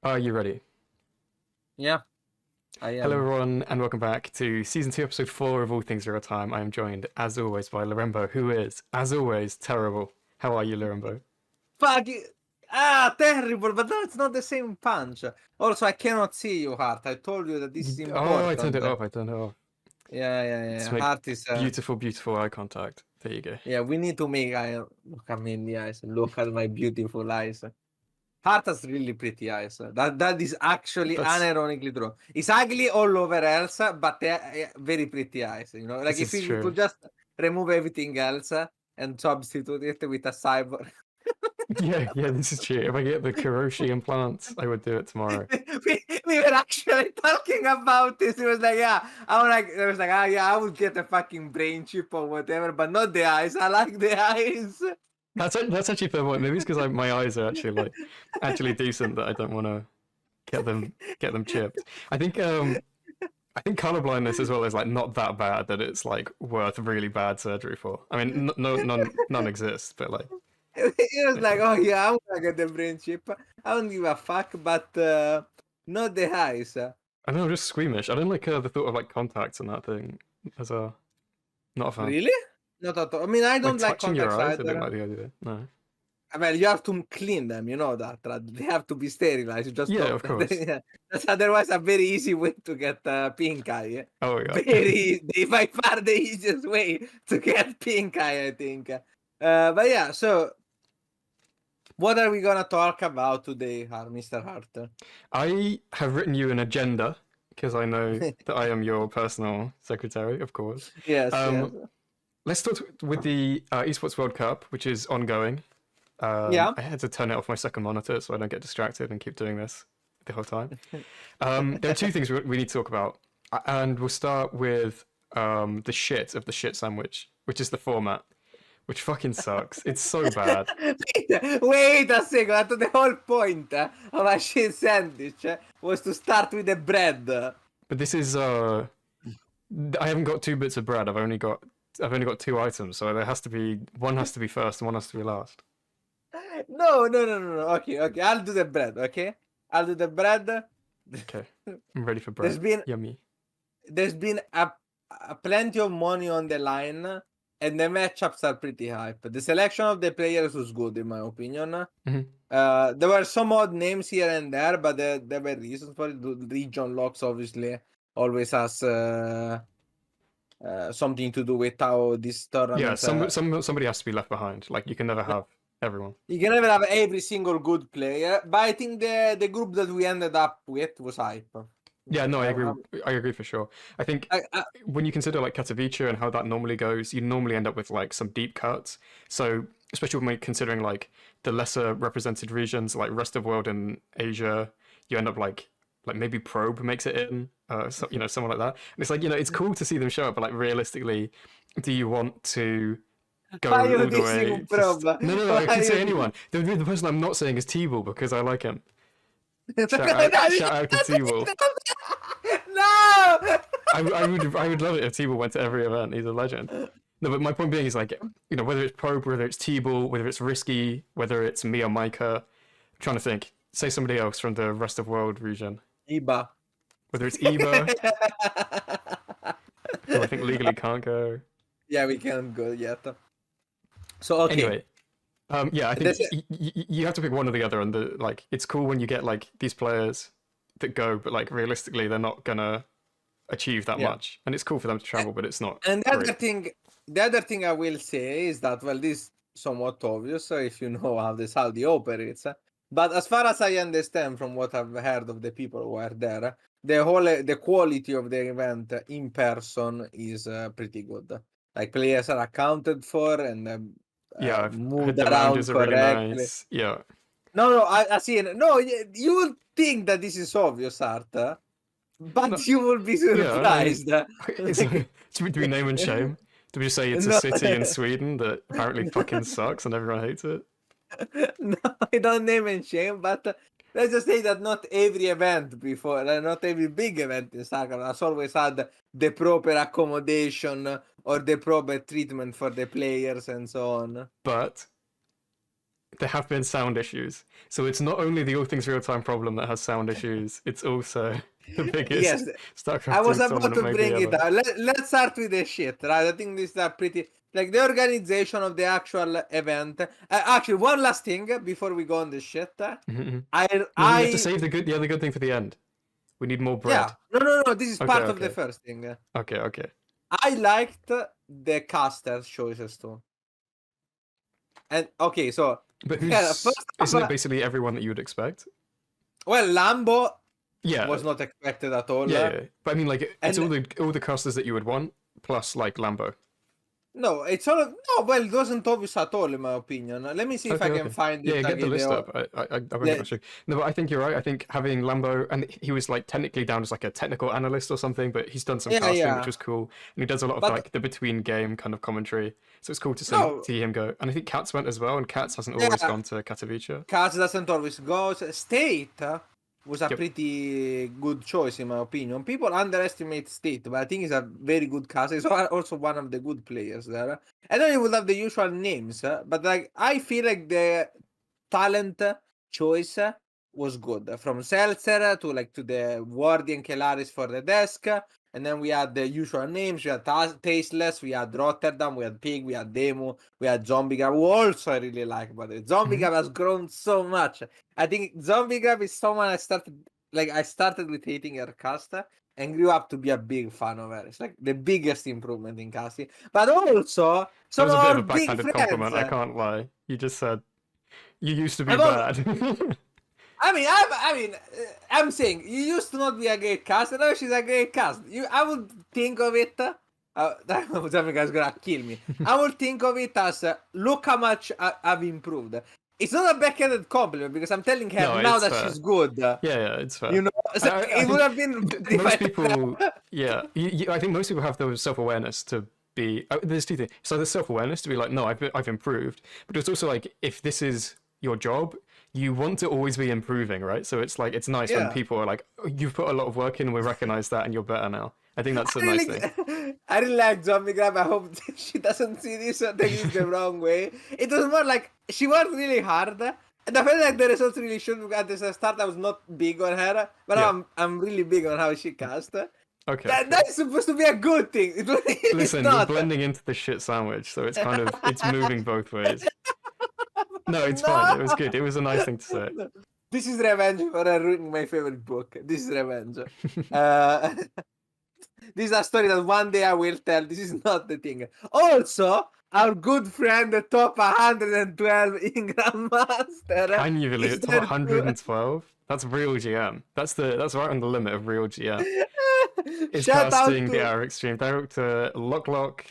Are you ready? Yeah, I Hello, am. everyone, and welcome back to Season 2, Episode 4 of All Things Real Time. I am joined, as always, by Lorimbo, who is, as always, terrible. How are you, Lorimbo? Fuck it. Ah, terrible, but no, it's not the same punch. Also, I cannot see you, Heart. I told you that this is Oh, I turned important. it off. I turned it off. Let's Yeah. make Heart is. beautiful, beautiful eye contact. There you go. Yeah, we need to make. Look at me in the eyes. Look at my beautiful eyes. Heart has really pretty eyes. That is actually That's unironically true. It's ugly all over else, but they are very pretty eyes. You know, like this if is you true. could just remove everything else and substitute it with a cyborg. Yeah, this is true. If I get the Kiroshi implants, I would do it tomorrow. we were actually talking about this. It was like, yeah, it was like, yeah, I would get a fucking brain chip or whatever, but not the eyes. I like the eyes. That's actually a fair point. Maybe it's because my eyes are actually decent that I don't want to get them chipped. I think color blindness as well is like not that bad that it's like worth really bad surgery for. I mean, none exists, but like, It was like, yeah. oh yeah, I want to get the brain chip. I don't give a fuck, but not the eyes. I don't know, I'm just squeamish. I don't like the thought of like contacts and that thing as a not a fan. Really? Not at all. I mean, I Like don't like touching your contacts eyes, I don't either. like the idea. No. Well, you have to clean them, you know that. Right? They have to be sterilized. You just Yeah, don't. of course. Yeah. That's otherwise a very easy way to get pink eye. Oh yeah. Very, by far the easiest way to get pink eye, I think. But yeah, so what are we gonna talk about today, Mr. Hart? I have written you an agenda because I know that I am your personal secretary, of course. Yes. Let's start with the Esports World Cup, which is ongoing. Yeah. I had to turn it off my second monitor so I don't get distracted and keep doing this the whole time. There are two things we need to talk about, and we'll start with the shit of the shit sandwich, which is the format, which fucking sucks. It's so bad. Wait a second. The whole point of a shit sandwich was to start with the bread. But this is I haven't got two bits of bread. I've only got two items, so there has to be one has to be first and one has to be last. No. Okay. I'll do the bread. Okay. I'll do the bread. Okay, I'm ready for There's bread. been Yummy. a plenty of money on the line, and the matchups are pretty hype. The selection of the players was good, in my opinion. Mm-hmm. There were some odd names here and there, but there were reasons for it. The region locks obviously always has something to do with how this Yeah, tournament. somebody has to be left behind. Like you can never have everyone. You can never have every single good player, but I think the group that we ended up with was hype. Yeah, no, I agree. I agree for sure. I think when you consider like Katowice and how that normally goes, you normally end up with like some deep cuts. So especially when we're considering like the lesser represented regions, like rest of world and Asia, you end up like maybe Probe makes it in, so, someone like that. And it's like it's cool to see them show up, but like realistically, do you want to go Why all you the way? dissing Probe? No. I can say anyone. The person I'm not saying is T-Ball because I like him. Shout out to T-Ball. No! I would love it if T-Ball went to every event. He's a legend. No, but my point being is like, whether it's Probe, whether it's T-Ball, whether it's Risky, whether it's me or Micah, I'm trying to think. Say somebody else from the rest of world region. Iba. Whether it's Eva, who I think legally can't go. Yeah, we can't go yet. So okay. Anyway, yeah, I think you have to pick one or the other, and it's cool when you get like these players that go, but like realistically, they're not gonna achieve that much, and it's cool for them to travel, but it's not. And the other thing I will say is that this is somewhat obvious if you know how the Saudi operates. But as far as I understand from what I've heard of the people who are there, the quality of the event in person is pretty good. Like players are accounted for and I've moved heard the around lounges are correctly. really nice. Yeah. No, I see. No, you would think that this is obvious, Art, but you will be surprised. Yeah, should we name and shame? Do we just say it's a city in Sweden that apparently fucking sucks and everyone hates it? No, I don't name and shame, but let's just say that not every event before, not every big event in StarCraft has always had the proper accommodation or the proper treatment for the players and so on. But there have been sound issues. So it's not only the All Things Real Time problem that has sound issues, it's also the biggest Yes, StarCraft I was 2 about tournament to maybe bring it ever. up. Let's start with the shit, right? I think this is pretty like the organization of the actual event. Actually, one last thing before we go on the shit. Mm-hmm. I No, we have to I save the other good thing for the end. We need more Yeah. bread. No. This is Okay, part of the okay, first thing. okay. I liked the caster choices too. And okay, so But yeah, who's first isn't it off, basically everyone that you would expect? well, Lambo Yeah, was not expected at all. yeah. But I mean, like, it's And all the casters that you would want plus like Lambo. no, it's all no. Well, it wasn't obvious at all, in my opinion. Let me see if I can Okay. find Yeah, it. yeah, get the Like, list up. I won't get the, much. No, but I think you're right. I think having Lambo, and he was like technically down as like a technical analyst or something, but he's done some yeah, casting, which yeah. was cool, and he does a lot of But like the between game kind of commentary. So it's cool to no, see him go. And I think Katz went as well, and Katz hasn't always yeah. gone to Katowice. Cats doesn't always go. State was a Yep. pretty good choice in my opinion. People underestimate State, but I think he's a very good cast. He's also one of the good players there. I know you would have the usual names, but like I feel like the talent choice was good. From Seltzer to like to the Wardy and Kelaris for the desk. And then we had the usual names. We had Tasteless, we had Rotterdam, we had Pig, we had Demo, we had Zombie Grab, who also I really like. But Zombie Mhm. Grab has grown so much. I think Zombie Grab is someone I started with hating her cast and grew up to be a big fan of her. It's like the biggest improvement in casting. But also That some was of a bit of our a big backhanded friends. compliment. I can't lie. You just said you used to be I've al- bad. I'm saying you used to not be a great cast, and now she's a great cast. I would think of it. Some guy's gonna kill me. I would think of it as look how much I've improved. It's not a backhanded compliment because I'm telling her No, now it's that fair. she's good. Yeah, it's fair. You know, so I it would think have been if I most people, yeah, I think most people have the self awareness to be. There's two things. So there's self awareness to be like, no, I've improved, but it's also like if this is your job, you want to always be improving, right? So it's like it's nice when yeah. people are like, oh, you've put a lot of work in, and we recognize that, and you're better now. I think that's a nice thing. I really like Zombie Grab. I hope she doesn't see this or take this the wrong way. It was more like she worked really hard. And I felt like the results really should because at the start I was not big on her, but Yeah. now I'm really big on how she cast. Okay. Cool. That's supposed to be a good thing. It's Listen, you're not. blending into the shit sandwich, so it's kind of it's moving both ways. No, it's fine. No. It was good. It was a nice thing to say. This is revenge for ruining my favorite book. This is revenge. This is a story that one day I will tell. This is not the thing. Also, our good friend, the top 112 in Grandmaster. Can you believe is it? Top there 112? That's real GM. That's right on the limit of real GM. It's Shout out casting the to Hour Extreme Director, Lock.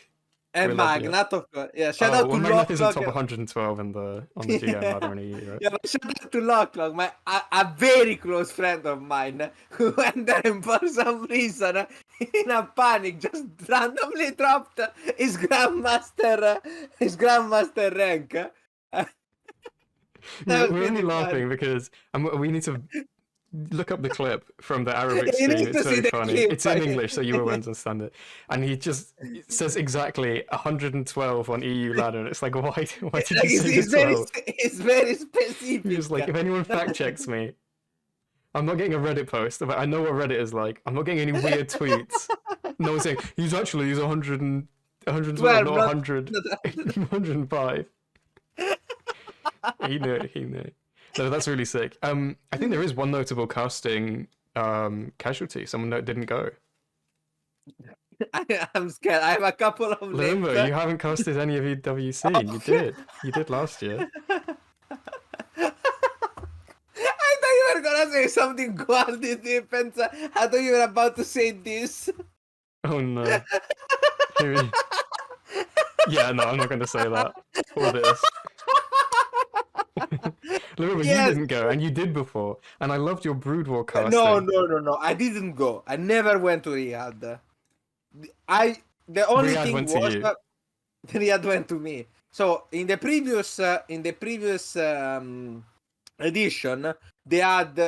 and We love you. Magnat, of course. Yeah, shout out to Magnath isn't Lock. top 112 on the GM ladder in EU, right? Yeah, but shout out to Lock, a very close friend of mine who went there and for some reason, in a panic, just randomly dropped his Grandmaster rank. That was We're only pretty funny. laughing because we need to look up the clip from the Arabic You stream. need to It's see so the funny. clip. It's in English, so you will understand it. And he just says exactly 112 on EU ladder. And it's like, why did you say the 12? It's very specific. He was like, if anyone fact checks me, I'm not getting a Reddit post, but I know what Reddit is like. I'm not getting any weird tweets. No one's saying, he's 100 and 112, not 100, 105. He knew it, he knew it. No, that's really sick. I think there is one notable casting casualty. Someone that didn't go. I'm scared. I have a couple of Lorimbo, names. you haven't casted any of EWC. Oh, You did. You did last year. I thought you were gonna say something quality defense. I thought you were about to say this. Oh no. Yeah, no, I'm not going to say that. Or this. Lorimbo, Yes. you didn't go, and you did before. And I loved your Brood War casting. No. I didn't go. I never went to Riyadh. The only Riyadh thing went to was you. Riyadh went to me. So in the previous edition, they had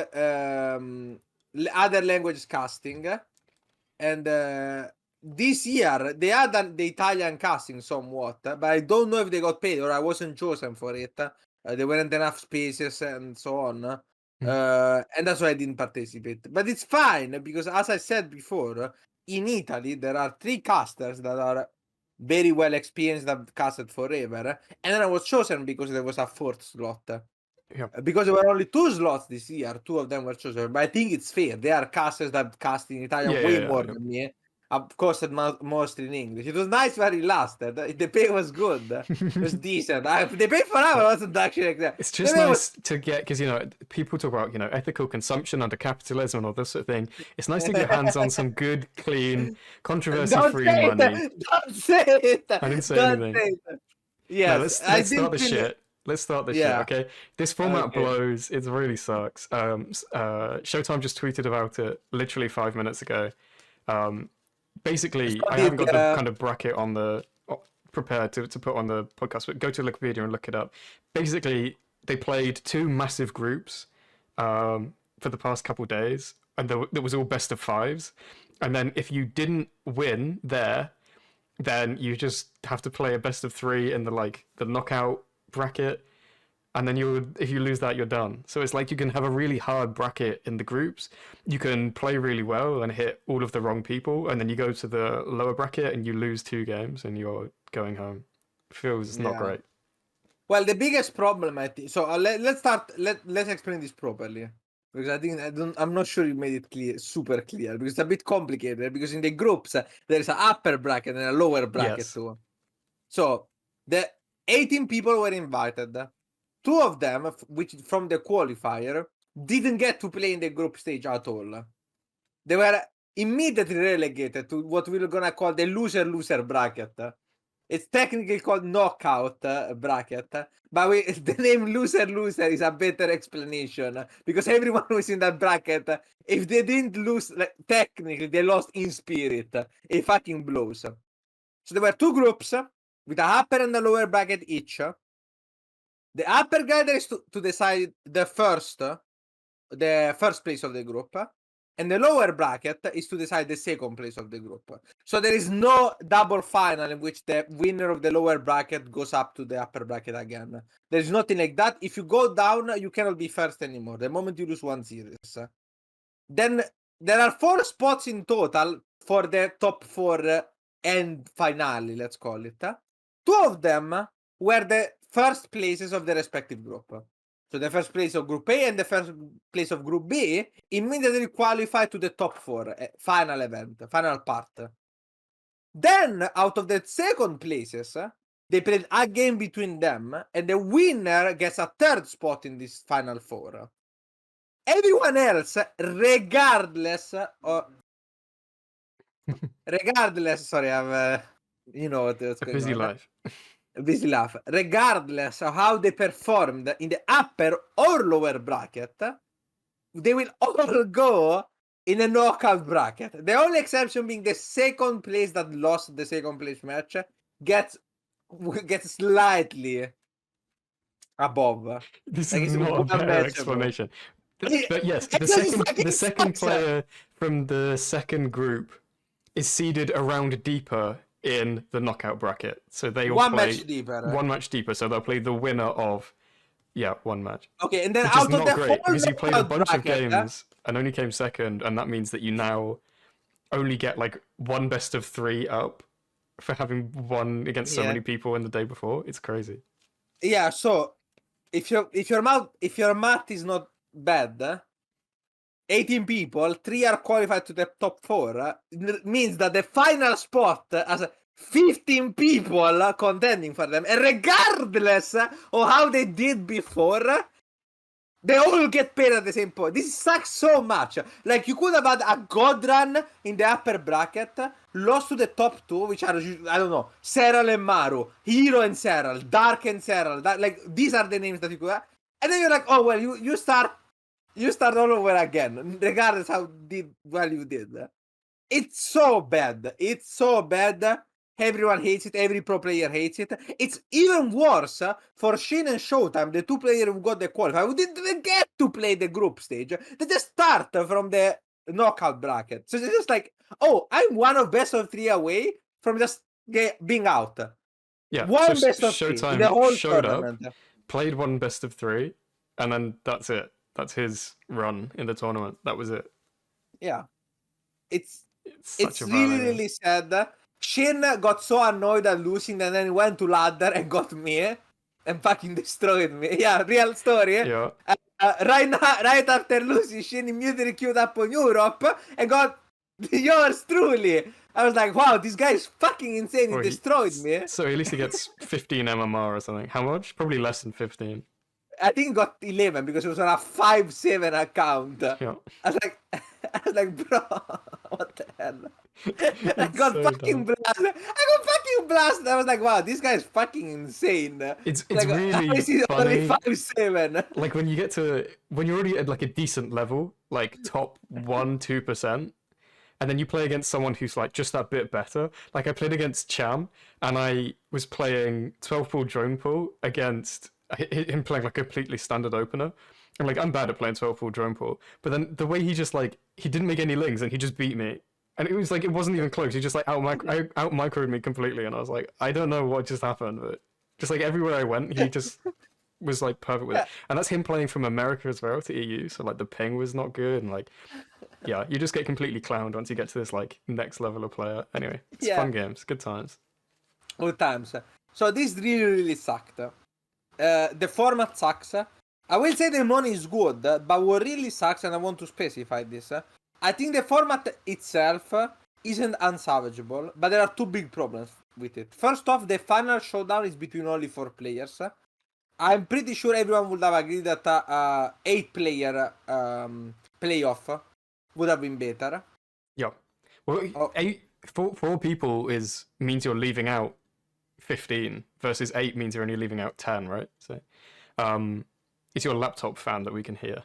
other language casting, and this year they had the Italian casting somewhat, but I don't know if they got paid or I wasn't chosen for it. There weren't enough spaces and so on. Mm. And that's why I didn't participate. But it's fine because, as I said before, in Italy there are 3 casters that are very well experienced, that casted forever, and then I was chosen because there was a 4th slot. Yeah. Because there were only 2 slots this year, 2 of them were chosen. But I think it's fair. There are casters that cast in Italian way more than me. I've casted mostly in English. It was nice where it lasted. The pay was good. It was decent. The pay for hour wasn't actually like that. It's just nice to get, because, you know, people talk about, you know, ethical consumption under capitalism and all this sort of thing. It's nice to get your hands on some good, clean, controversy-free money. Don't say it. I didn't say anything. Yes, no, let's start the shit. Let's start this shit, okay? This format blows. It really sucks. Showtime just tweeted about it literally 5 minutes ago. Basically, I haven't got the kind of bracket on the prepared to put on the podcast, but go to Wikipedia and look it up. Basically, they played 2 massive groups for the past couple days, and there was all best of 5s. And then if you didn't win there, then you just have to play a best of 3 in the knockout bracket, and then if you lose that, you're done. So it's like you can have a really hard bracket in the groups, you can play really well and hit all of the wrong people, and then you go to the lower bracket and you lose 2 games and you're going home. Feels not great. Well, the biggest problem, I think, so let's explain this properly, because I'm not sure you made it super clear, because it's a bit complicated, because in the groups there is an upper bracket and a lower bracket too. So the 18 people were invited. 2 of them, which from the qualifier, didn't get to play in the group stage at all. They were immediately relegated to what we're gonna call the loser bracket. It's technically called knockout bracket, but the name loser is a better explanation, because everyone who is in that bracket, if they didn't lose, technically they lost in spirit. It fucking blows. So there were 2 groups with a upper and a lower bracket each. The upper glider is to decide the first place of the group, and the lower bracket is to decide the second place of the group. So there is no double final in which the winner of the lower bracket goes up to the upper bracket again. There is nothing like that. If you go down, you cannot be first anymore the moment you lose 1 series. Then there are 4 spots in total for the top 4 end finale, let's call it. 2 of them were the first places of the respective group. So the first place of Group A and the first place of Group B immediately qualified to the top 4 final event, final part. Then, out of the second places, they played a game between them, and the winner gets a 3rd spot in this final 4. Everyone else, regardless, sorry, I'm, you know what's going on. Busy life. Busy laugh. Regardless of how they performed in the upper or lower bracket, they will all go in a knockout bracket. The only exception being the second place that lost the second place match gets slightly above. This is not a better explanation. But yes, the second player from the second group is seeded around deeper in the knockout bracket, so they will play one match deeper. So they'll play the winner of one match. Okay, and then which out is of not the great, because you played a bunch of games and only came second, and that means that you now only get one best of 3 up for having won against so many people in the day before. It's crazy. Yeah, so if your math is not bad, 18 people, 3 are qualified to the top 4, means that the final spot has 15 people contending for them, and regardless of how they did before, they all get paid at the same point. This sucks so much. You could have had a god run in the upper bracket, lost to the top 2, which are, I don't know, Serral and Maru, Hero and Serral, Dark and Serral. These are the names that you could have. And then you're like, oh, well, you start all over again, regardless how well you did. It's so bad. It's so bad. Everyone hates it. Every pro player hates it. It's even worse for Shane and Showtime, the 2 players who got the qualifier, who didn't get to play the group stage. They just start from the knockout bracket. So they're just like, oh, I'm one of best of 3 away from just being out. Yeah, one best of 3 in the whole tournament. played one best of three, and then that's it. That's his run in the tournament. That was it. Yeah, it's such a really bad idea. sad. Shin got so annoyed at losing, and then he went to ladder and got me, and fucking destroyed me. Yeah, real story. Yeah. Right after losing, Shin immediately queued up on Europe and got yours truly. I was like, wow, this guy is fucking insane. He Well, destroyed me. So at least he gets 15 MMR or something. How much? Probably less than 15. I think he got 11 because it was on a 5-7 account. Yeah. I was like, bro, what the hell? I got so fucking dumb. blasted. I got fucking blasted. I was like, wow, this guy is fucking insane. It's like, really how is he funny. only 5-7? Like when you're already at like a decent level, like top 1-2%, and then you play against someone who's like just that bit better. Like I played against Cham, and I was playing 12 pool drone pool against him playing like a completely standard opener. And like I'm bad at playing 12 pool drone pool, but then the way he just like he didn't make any lings and he just beat me. And it was like it wasn't even close. He just like out microed me completely, and I was like, I don't know what just happened, but just like everywhere I went, he just was like perfect with it. And that's him playing from America as well to EU, so like the ping was not good, and like yeah, you just get completely clowned once you get to this like next level of player. Anyway, it's fun games, good times. Good times. So this really sucked. The format sucks. I will say the money is good, but what really sucks, and I want to specify this, I think the format itself isn't unsavageable, but there are two big problems with it. First off, the final showdown is between only 4 players. I'm pretty sure everyone would have agreed that 8-player playoff would have been better. Yeah. Well, 4 people means you're leaving out 15 versus 8 means you're only leaving out 10, right? So, it's your laptop fan that we can hear.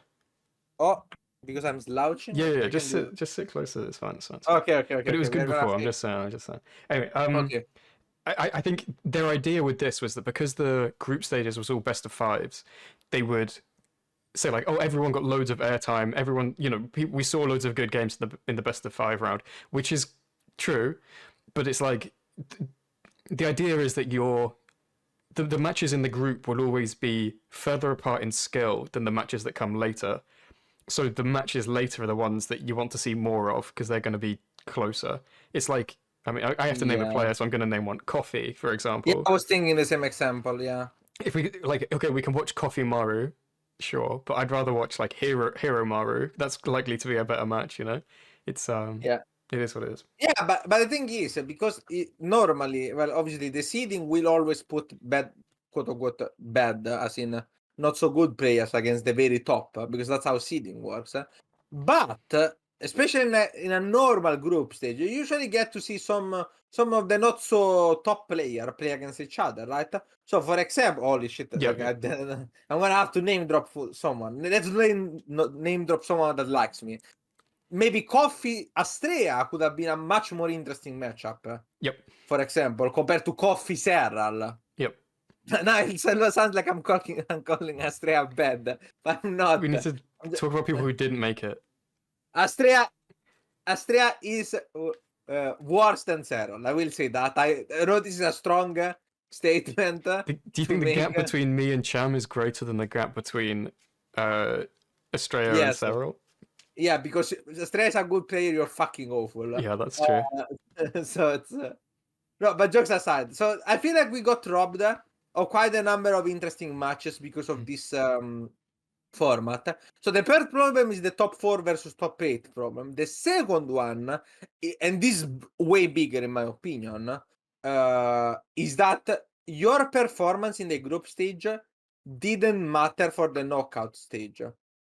Oh, because I'm slouching? Yeah. Just sit closer. It's fine. Okay. But it was good before. I'm just saying. Anyway, okay. I think their idea with this was that because the group stages was all best of 5s, they would say like, oh, everyone got loads of airtime. Everyone, we saw loads of good games in the best of 5 round, which is true. But it's like the idea is that the matches in the group will always be further apart in skill than the matches that come later. So the matches later are the ones that you want to see more of because they're going to be closer. It's like, I mean, I have to name a player, so I'm going to name one. Coffee, for example. Yeah, I was thinking the same example, yeah. If we, like, okay, we can watch Coffee Maru, sure, but I'd rather watch, like, Hero Maru. That's likely to be a better match, It's, yeah. It is what it is. Yeah, but the thing is, because normally, well, obviously the seeding will always put bad, quote-unquote, bad, as in not so good players against the very top, because that's how seeding works. But especially in a normal group stage, you usually get to see some of the not so top player play against each other, right? So, for example, holy shit, Yeah, I'm gonna have to name drop someone. Let's name drop someone that likes me. Maybe Coffee Astrea could have been a much more interesting matchup. Yep. For example, compared to Coffee Serral. Yep. No, it sounds like I'm calling Astrea bad, but I'm not. We need to talk about people who didn't make it. Astrea is worse than Serral. I will say that. I know this is a strong statement. Do you think the gap between me and Cham is greater than the gap between Astrea and Serral? Yeah, because Astrea is a good player, you're fucking awful. Yeah, that's true. So it's... No, but jokes aside. So I feel like we got robbed of quite a number of interesting matches because of this format. So the first problem is the top 4 versus top 8 problem. The second one, and this is way bigger in my opinion, is that your performance in the group stage didn't matter for the knockout stage.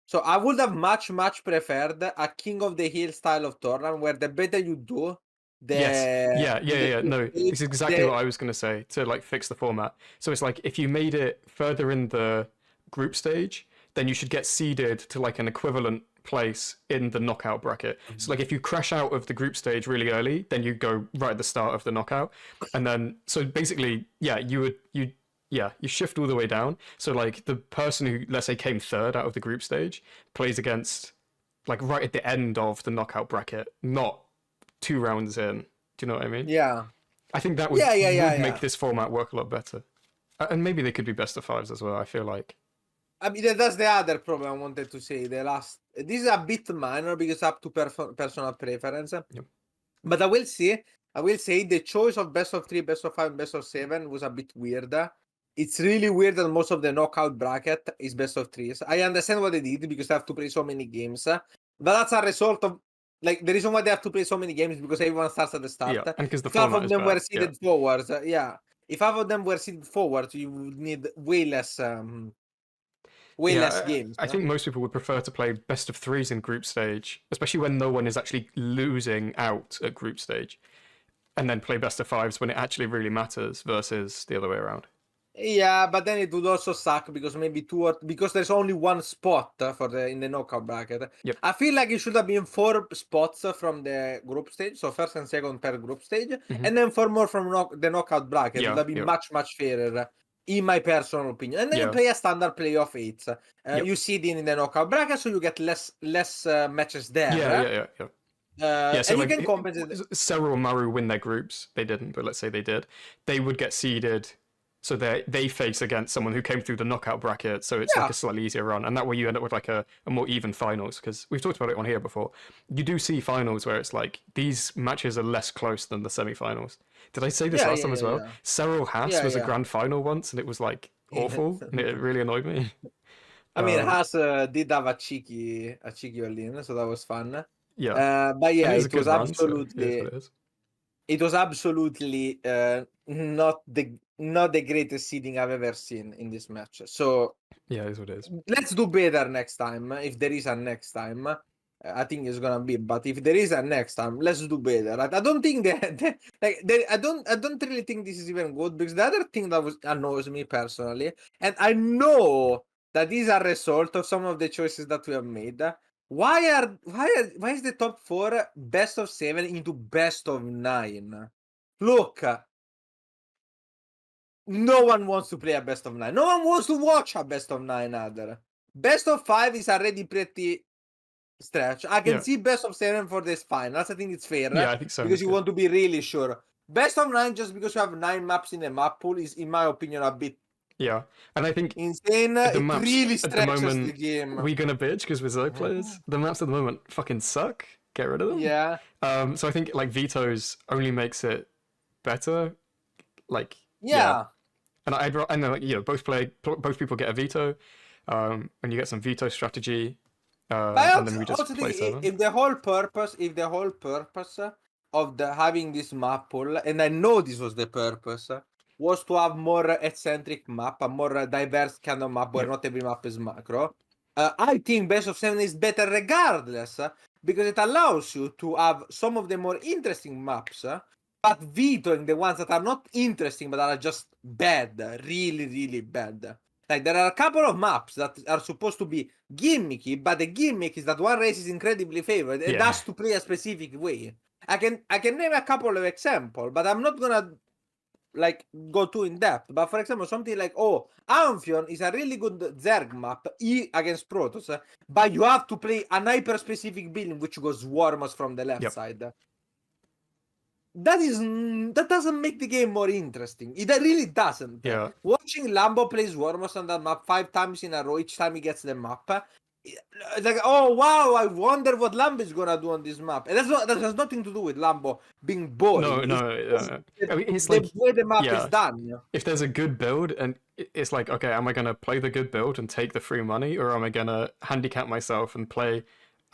So I would have much preferred a King of the Hill style of tournament where the better you do, Yeah. No, it's exactly what I was going to say to like fix the format. So it's like if you made it further in the group stage, then you should get seeded to like an equivalent place in the knockout bracket. Mm-hmm. So like if you crash out of the group stage really early, then you go right at the start of the knockout, and then so basically, yeah, you shift all the way down. So like the person who, let's say, came third out of the group stage plays against like right at the end of the knockout bracket, not 2 rounds in. Do you know what I mean? Yeah. I think that would make this format work a lot better. And maybe they could be best of fives as well. I feel like. I mean, that's the other problem I wanted to say. This is a bit minor because up to personal preference. Yep. But I will say the choice of best of 3, best of 5, best of 7 was a bit weird. It's really weird that most of the knockout bracket is best of 3s. I understand what they did because they have to play so many games, but that's a result of like the reason why they have to play so many games is because everyone starts at the start. Yeah, and because the if half format of is them bad. were seeded forwards, if half of them were seeded forwards, you would need way less games. I think most people would prefer to play best of 3s in group stage, especially when no one is actually losing out at group stage, and then play best of 5s when it actually really matters versus the other way around. Yeah, but then it would also suck because maybe because there's only one spot in the knockout bracket. Yep. I feel like it should have been 4 spots from the group stage, so first and second per group stage, and then 4 more from the knockout bracket. It would have been much fairer, in my personal opinion. And then you play a standard playoff 8s. You seed in the knockout bracket, so you get less matches there. Yeah. So and like, you can compensate. Seru or Maru win their groups. They didn't, but let's say they did. They would get seeded. So they face against someone who came through the knockout bracket, so it's like a slightly easier run, and that way you end up with like a more even finals. Because we've talked about it on here before. You do see finals where it's like these matches are less close than the semi-finals. Did I say this last time as well? Yeah. Cyril Haas was a grand final once, and it was like awful, and it really annoyed me. I mean, Haas did have a cheeky all-in, so that was fun. Yeah, but yeah, it was absolutely. It was absolutely not the greatest seeding I've ever seen in this match. So yeah, it is what it is. Let's do better next time. If there is a next time, I think it's gonna be. But if there is a next time, let's do better. I don't think that I don't really think this is even good because the other thing that annoys me personally, and I know that these are a result of some of the choices that we have made. Why is the top 4 best of 7 into best of 9? Look, no one wants to play a best of 9. No one wants to watch a best of 9 either. Best of 5 is already pretty stretch. I can see best of 7 for this finals. I think it's fair. Yeah, I think so. Because you want to be really sure. Best of 9 just because you have 9 maps in the map pool is, in my opinion, a bit and I think insane. It really stretches the game. We're gonna bitch because we're Zoe players. The maps at the moment fucking suck. Get rid of them. Yeah. So I think like vetoes only makes it better. Like and I know like, both people get a veto, and you get some veto strategy. And then we just play 7. If the whole purpose of having this map pool, and I know this was the purpose, was to have more eccentric map, a more diverse kind of map where not every map is macro. I think best of 7 is better regardless, because it allows you to have some of the more interesting maps, but vetoing the ones that are not interesting but are just bad, really, really bad. Like there are a couple of maps that are supposed to be gimmicky, but the gimmick is that one race is incredibly favored and has to play a specific way. I can name a couple of examples, but I'm not gonna like go too in depth. But for example, something like Amphion is a really good Zerg map against Protoss, but you have to play an hyper specific build which goes Swarmos from the left side. That doesn't make the game more interesting. It really doesn't. Yeah. Watching Lambo play Swarmos on that map 5 times in a row, each time he gets the map, it's like, oh wow, I wonder what Lambo is gonna do on this map. And that has nothing to do with Lambo being boring. It's like the way the map is done. If there's a good build, and it's like, okay, am I gonna play the good build and take the free money, or am I gonna handicap myself and play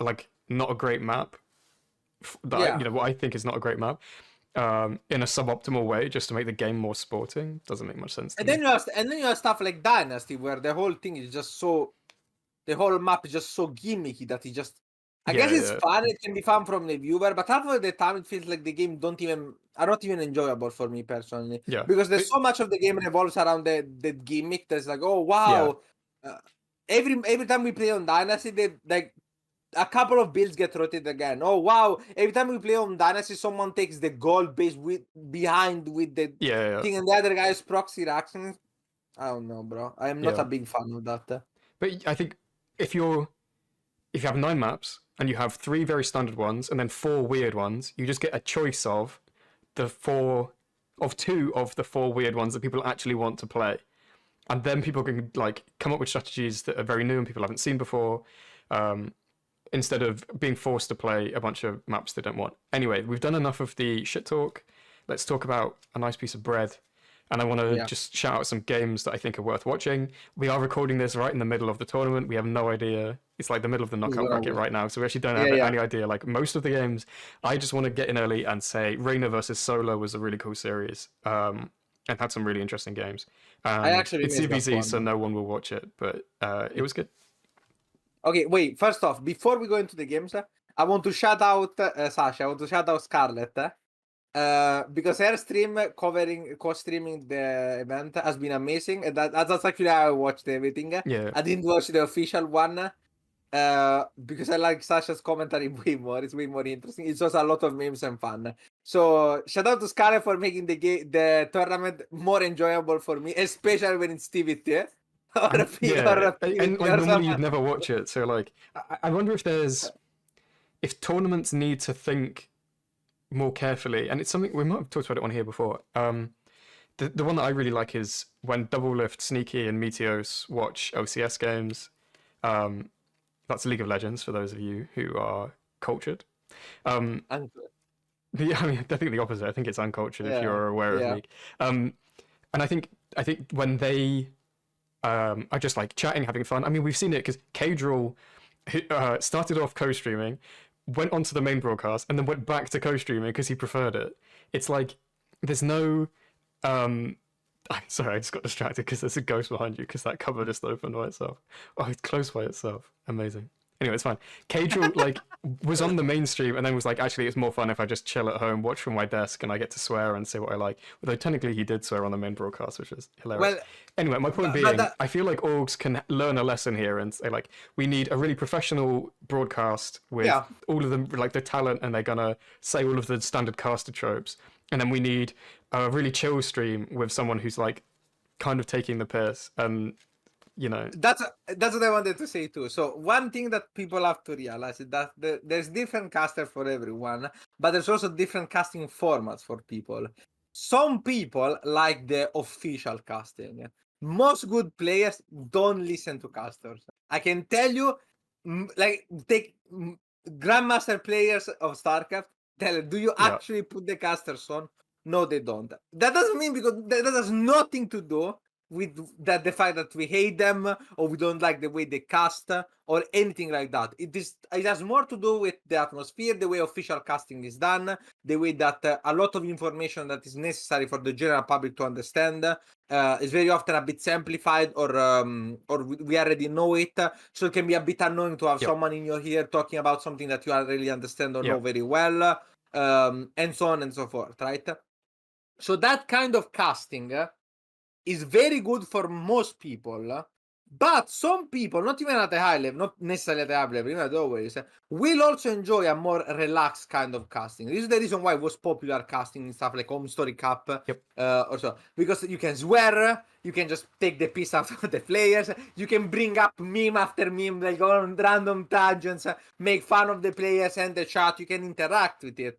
like not a great map? What I think is not a great map. In a suboptimal way, just to make the game more sporting, doesn't make much sense. Then you have stuff like Dynasty, where the whole thing is just the whole map is just so gimmicky that it just. I guess it's fun. It can be fun from the viewer, but half of the time it feels like the game are not even enjoyable for me personally. Yeah, because there's so much of the game revolves around the gimmick. There's like, oh wow, every time we play on Dynasty, they like. A couple of builds get rotated again. Oh wow! Every time we play on Dynasty, someone takes the gold base behind with the thing, and the other guy's proxy reactions. I don't know, bro. I am not a big fan of that. But I think if you have 9 maps and you have 3 very standard ones and then 4 weird ones, you just get a choice of 2 of the 4 weird ones that people actually want to play. and then people can like come up with strategies that are very new and people haven't seen before, instead of being forced to play a bunch of maps they don't want. Anyway, we've done enough of the shit talk. Let's talk about a nice piece of bread. And I want to just shout out some games that I think are worth watching. We are recording this right in the middle of the tournament. We have no idea. It's like the middle of the knockout bracket right now, so we actually don't have any idea. Like most of the games, I just want to get in early and say Reina versus Solar was a really cool series, and had some really interesting games. I actually it's CBC, so no one will watch it, but it was good. Okay, wait. First off, before we go into the games, I want to shout out Sasha. I want to shout out Scarlett. Because her stream co-streaming the event has been amazing, and that's actually how I watched everything. Yeah, I didn't watch the official one because I like Sasha's commentary way more. It's way more interesting. It's also a lot of memes and fun. So shout out to Scarlett for making the tournament more enjoyable for me, especially when it's TVT. And like normally you'd never watch it, so like I wonder if tournaments need to think more carefully, and it's something we might have talked about it on here before. The one that I really like is when Double Lift, Sneaky, and Meteos watch OCS games. That's League of Legends for those of you who are cultured. I mean, I think the opposite. I think it's uncultured if you're aware of League. And I think when they are just like chatting, having fun. I mean, we've seen it because Kadral started off co-streaming, went onto the main broadcast, and then went back to co-streaming because he preferred it. It's like there's no. I'm sorry, I just got distracted because there's a ghost behind you because that cupboard just opened by itself. Oh, it's closed by itself. Amazing. Anyway, it's fine. Kadral like was on the mainstream and then was like, actually, it's more fun if I just chill at home, watch from my desk, and I get to swear and say what I like. Although technically he did swear on the main broadcast, which is hilarious. Well, anyway, my point being, I feel like orgs can learn a lesson here and say like, we need a really professional broadcast with all of them like the talent, and they're gonna say all of the standard caster tropes, and then we need a really chill stream with someone who's like kind of taking the piss and. You know, that's what I wanted to say too. So one thing that people have to realize is that there's different caster for everyone, but there's also different casting formats for people. Some people like the official casting. Most good players don't listen to casters. I can tell you, like take grandmaster players of StarCraft. Tell them, do you actually put the casters on? No, they don't. That doesn't mean because that has nothing to do with that the fact that we hate them or we don't like the way they cast or anything like that. It has more to do with the atmosphere, the way official casting is done, the way that a lot of information that is necessary for the general public to understand is very often a bit simplified or we already know it, so it can be a bit annoying to have someone in your ear talking about something that you already understand or know very well, and so on and so forth, right? So that kind of casting is very good for most people, but some people, not even at a high level, not necessarily at a high level, even at always, will also enjoy a more relaxed kind of casting. This is the reason why it was popular casting in stuff like Home Story Cup, or so, because you can swear, you can just take the piss out of the players, you can bring up meme after meme, like go on random tangents, make fun of the players and the chat, you can interact with it.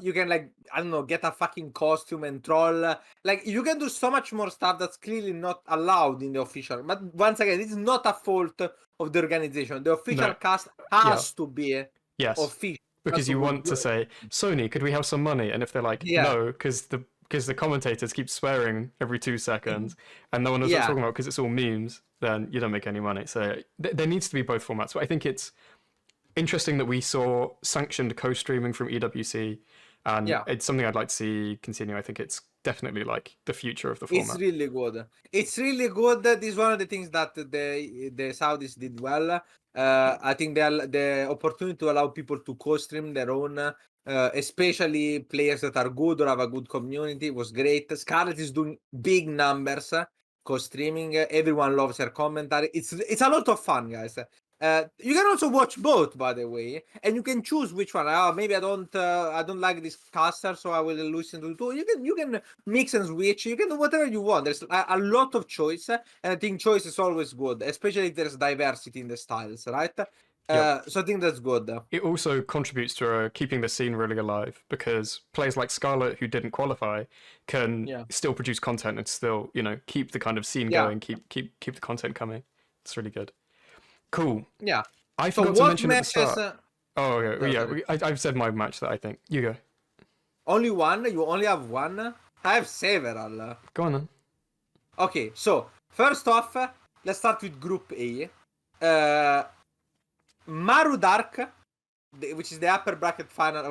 You can like, I don't know, get a fucking costume and troll. Like you can do so much more stuff that's clearly not allowed in the official. But once again, this is not a fault of the organization. The official cast has to be official. Because you want to say, Sony, could we have some money? And if they're like, no, because the commentators keep swearing every 2 seconds and no one knows what they're talking about because it's all memes, then you don't make any money. So there needs to be both formats. But I think it's interesting that we saw sanctioned co-streaming from EWC, and it's something I'd like to see continue. I think it's definitely like the future of the format. It's really good. It's really good. This is one of the things that the Saudis did well. I think the opportunity to allow people to co-stream their own, especially players that are good or have a good community, was great. Scarlett is doing big numbers co-streaming. Everyone loves her commentary. It's a lot of fun, guys. You can also watch both, by the way, and you can choose which one. Maybe I don't like this caster, so I will listen to two. You can mix and switch. You can do whatever you want. There's a lot of choice, and I think choice is always good, especially if there's diversity in the styles, right? So I think that's good. It also contributes to keeping the scene really alive because players like Scarlet, who didn't qualify, can still produce content and still, keep the kind of scene going, keep the content coming. It's really good. Cool. Yeah. I So forgot to what mention at the matches? start. Oh, okay. I've said my match that I think. You go. Only one? You only have one? I have several. Go on then. Okay, so first off, let's start with Group A. Maru Dark, which is the upper bracket final.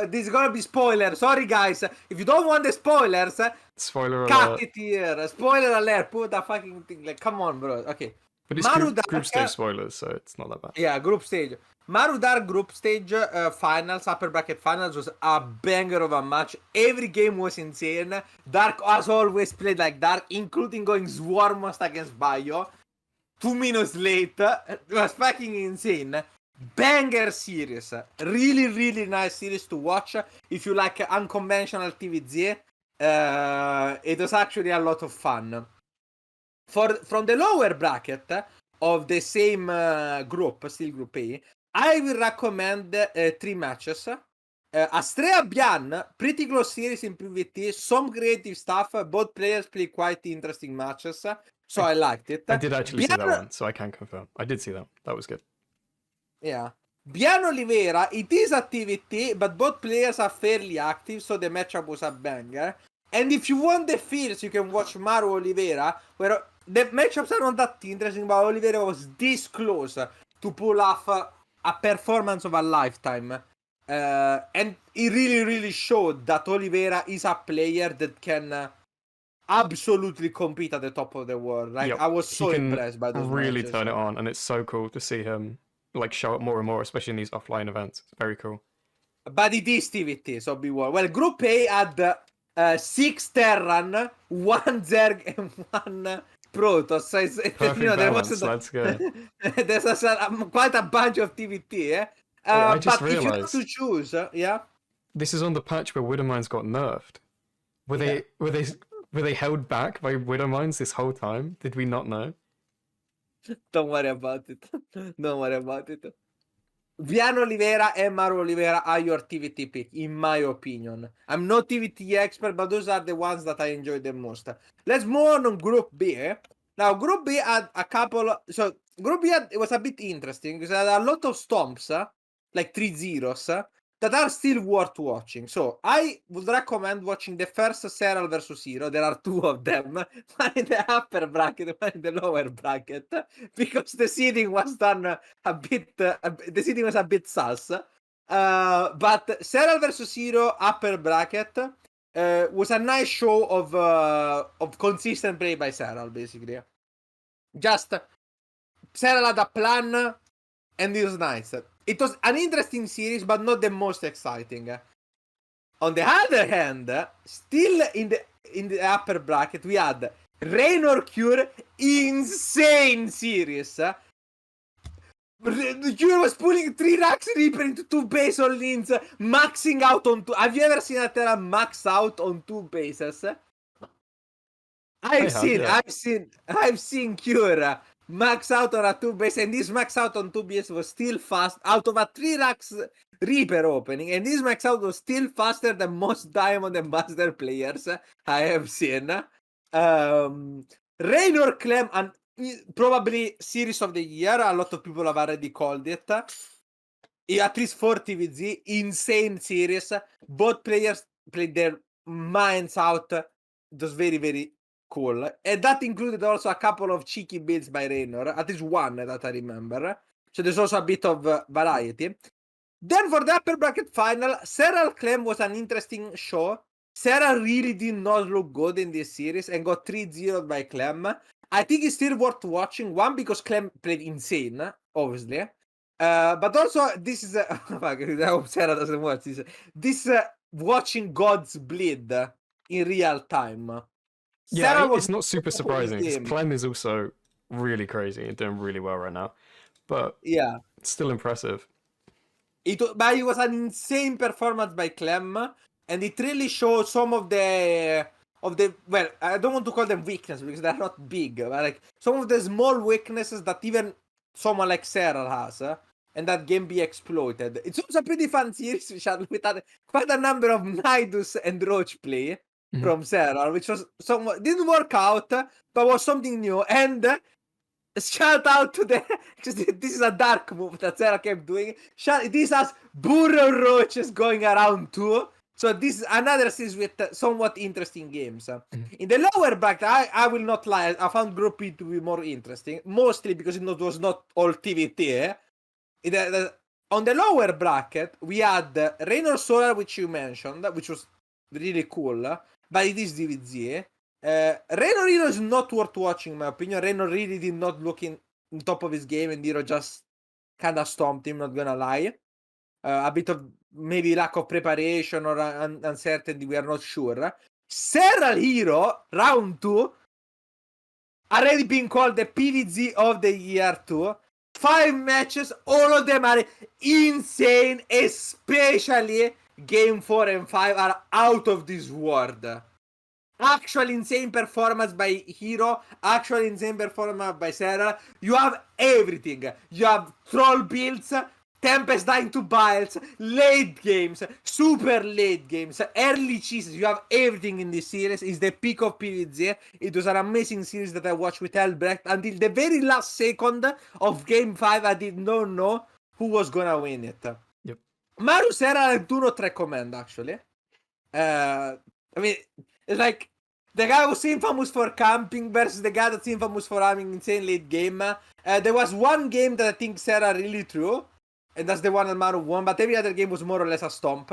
This is gonna be spoiler. Sorry, guys. If you don't want the spoilers, spoiler cut alert. it here. Spoiler alert. Put a fucking thing. Like, come on, bro. Okay. But it's group stage spoilers, so it's not that bad. Yeah, group stage. Maru Dark group stage finals, upper bracket finals was a banger of a match. Every game was insane. Dark has always played like Dark, including going Swarmmost against Bayo. 2 minutes late. It was fucking insane. Banger series. Really, really nice series to watch. If you like unconventional TVZ, it was actually a lot of fun. From the lower bracket of the same group, still Group A, I will recommend 3 matches. Astrea Bian, pretty close series in PvT, some creative stuff. Both players play quite interesting matches, so I liked it. I did actually see that one, so I can confirm. I did see that. That was good. Yeah. Bian Oliveira, it is a TvT, but both players are fairly active, so the matchup was a banger. And if you want the feels, you can watch Maru Oliveira, where the matchups are not that interesting, but Oliveira was this close to pull off a performance of a lifetime. And it really, really showed that Oliveira is a player that can absolutely compete at the top of the world. Like, I was so impressed by those really matches. turn it on, and it's so cool to see him like show up more and more, especially in these offline events. It's very cool. But it is TvT, so be warned. Well, Group A had 6 Terran, 1 Zerg, and 1 Protoss. So it's, Perfect balance. Let's go. There's quite a bunch of TvT, eh? I just but realized, if you have to choose, yeah. This is on the patch where Widowmines got nerfed. Were they held back by Widowmines this whole time? Did we not know? Don't worry about it. Don't worry about it. Viano Oliveira and Maru Oliveira are your TvT pick, in my opinion. I'm not TvT expert, but those are the ones that I enjoy the most. Let's move on Group B. Now, Group B had a couple... So, Group B it was a bit interesting, because it had a lot of stomps, like 3-0s, that are still worth watching. So, I would recommend watching the first Serral versus Hero. There are 2 of them, one in the upper bracket, one in the lower bracket, because the seeding was done a bit... the seeding was a bit sus. But Serral versus Hero upper bracket was a nice show of consistent play by Serral, basically. Just Serral had a plan, and it was nice. It was an interesting series, but not the most exciting. On the other hand, still in the upper bracket, we had Raynor Cure, insane series. The Cure was pulling 3 Rax Reaper into 2 base on lanes, maxing out on 2. Have you ever seen a Terra max out on 2 bases? I've seen Cure max out on a 2 base, and this max out on 2 base was still fast out of a 3 Rax Reaper opening, and this max out was still faster than most Diamond and Master players I have seen. Raynor Clem, and probably series of the year, a lot of people have already called it. At least for TVZ, insane series. Both players played their minds out. It was very, very cool. And that included also a couple of cheeky builds by Raynor, at least one that I remember. So there's also a bit of variety. Then for the upper bracket final, Serral Clem was an interesting show. Serral really did not look good in this series and got 3-0 by Clem. I think it's still worth watching. One, because Clem played insane, obviously. But also, this is... I hope Serral doesn't watch this. This watching gods bleed in real time. Yeah, it's not super surprising, because Clem is also really crazy and doing really well right now. But yeah, it's still impressive. But it was an insane performance by Clem, and it really showed some of the well, I don't want to call them weaknesses because they're not big, but like some of the small weaknesses that even someone like Serral has. and that game be exploited. It's also a pretty fun series with quite a number of Nidus and Roach play from Serral, which was somewhat didn't work out, but was something new. And shout out to this is a dark move that Serral kept doing. This has Burrow Roaches going around too. So this is another series with somewhat interesting games. In the lower bracket, I will not lie, I found Group E to be more interesting, mostly because it was not all TVT. On the lower bracket, we had Rain or Solar, which you mentioned, which was really cool, but it is DVZ. Rain or Hero is not worth watching, in my opinion. Rain or really did not look in top of his game, and Hero just kind of stomped him, not gonna lie. A bit of maybe lack of preparation or uncertainty, we are not sure. Serral Hero, round 2, already been called the PVZ of the year too. 5 matches, all of them are insane, especially game 4 and 5 are out of this world. Actual insane performance by Hero, actual insane performance by Serral. You have everything. You have troll builds, Tempest dying to Biles, late games, super late games, early cheeses. You have everything in this series. It's the peak of PvZ. It was an amazing series that I watched with Albrecht until the very last second of game 5. I did not know who was gonna win it. Yep. Maru Serral I do not recommend, actually. I mean, it's like the guy was infamous for camping versus the guy that's infamous for having insane late game. There was one game that I think Serral really threw, and that's the one that Maru won, but every other game was more or less a stomp.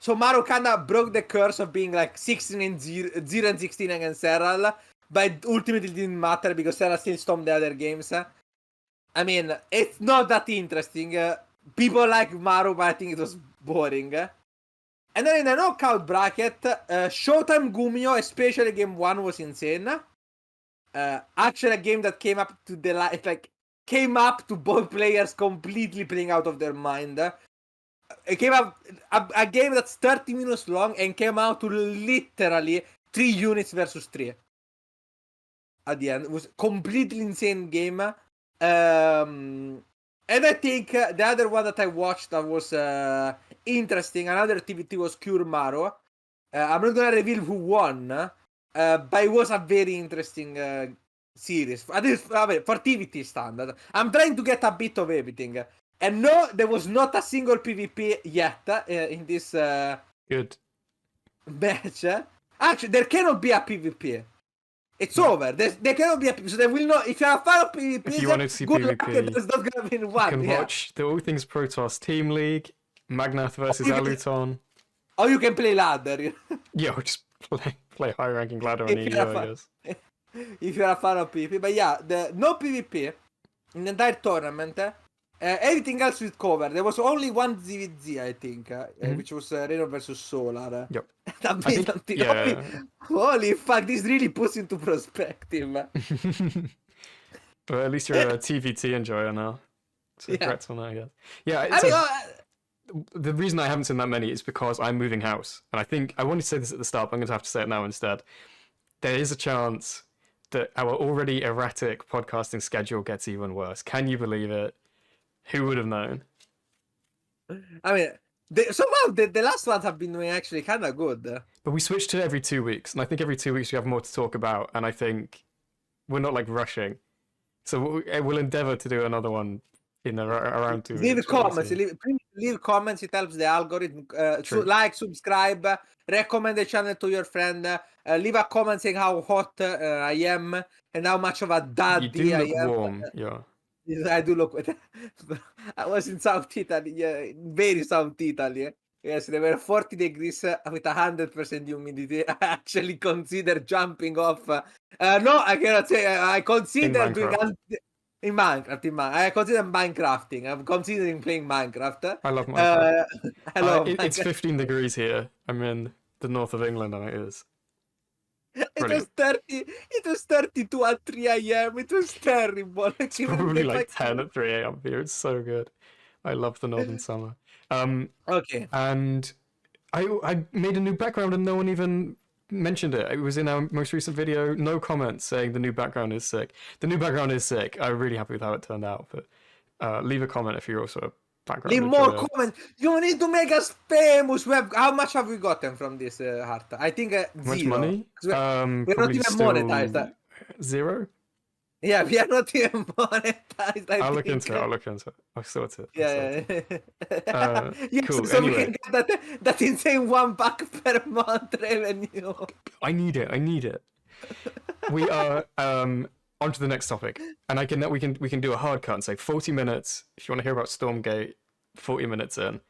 So Maru kind of broke the curse of being like 16-0 and 16 against Serral, but ultimately it didn't matter because Serral still stomped the other games. I mean, it's not that interesting. People like Maru, but I think it was boring. And then in the knockout bracket, Showtime Gumio, especially game 1, was insane. Actually, a game that came up to came up to both players completely playing out of their mind. It came up a game that's 30 minutes long and came out to literally 3 units versus 3. At the end, it was completely insane game. And I think the other one that I watched that was interesting, another TVT, was Cure Maru. I'm not gonna reveal who won, but it was a very interesting series, at least for TVT standard. I'm trying to get a bit of everything, and no, there was not a single PvP yet in this good match. Actually, there cannot be a PvP. It's over. There cannot be a PvP, so there will not. If you're a fan of PvP, if you want to see PvP, there's not gonna be one. You can watch the All Things Protoss Team League, Magnath versus Aluton. Or you can play ladder. Yeah, or just play high ranking ladder on EU, I guess. If you're a fan of PvP, but yeah, no PvP in the entire tournament. Everything else was covered. There was only one ZVZ, I think, which was Reno versus Solar. Yep. Holy fuck, this really puts into perspective. But at least you're a TVT enjoyer now. So congrats on that, I guess. Yeah, the reason I haven't seen that many is because I'm moving house. And I think, I wanted to say this at the start, but I'm going to have to say it now instead. There is a chance that our already erratic podcasting schedule gets even worse. Can you believe it? Who would have known? I mean, somehow the last ones have been doing actually kind of good. But we switched to every 2 weeks, and I think every 2 weeks we have more to talk about, and I think we're not like rushing. So we'll endeavor to do another one in around 2 weeks. Leave comments. Leave comments. It helps the algorithm. Like, subscribe, recommend the channel to your friend. Leave a comment saying how hot I am and how much of a daddy you do look I am. warm, yeah. I do look. I was in South Italy, very South Italy. Yes, there were 40 degrees with 100% humidity. I actually consider jumping off. No, I cannot say. I consider doing in Minecraft. I consider Minecrafting. I'm considering playing Minecraft. I love Minecraft. It's Minecraft. 15 degrees here. I'm in the north of England, and it is. It was 32 at 3 a.m. It was terrible. It's probably like 10 at 3 a.m. here. It's so good. I love the northern summer. Okay. And I made a new background and no one even mentioned it. It was in our most recent video. No comments saying the new background is sick. The new background is sick. I'm really happy with how it turned out. But leave a comment if you're also background Leave more literature. comments. You need to make us famous. How much have we gotten from this, HaRT? I think How much 0. money? We're not Probably even still monetized. 0. Yeah, we are not even monetized. I I'll think. look into it. I'll look into it. I'll sort it. Yeah. Yes, Cool. so Anyway, we can get that insane $1 per month revenue. I need it. I need it. We are on to the next topic, and we can do a hard cut and say 40 minutes. If you want to hear about Stormgate, 40 minutes in.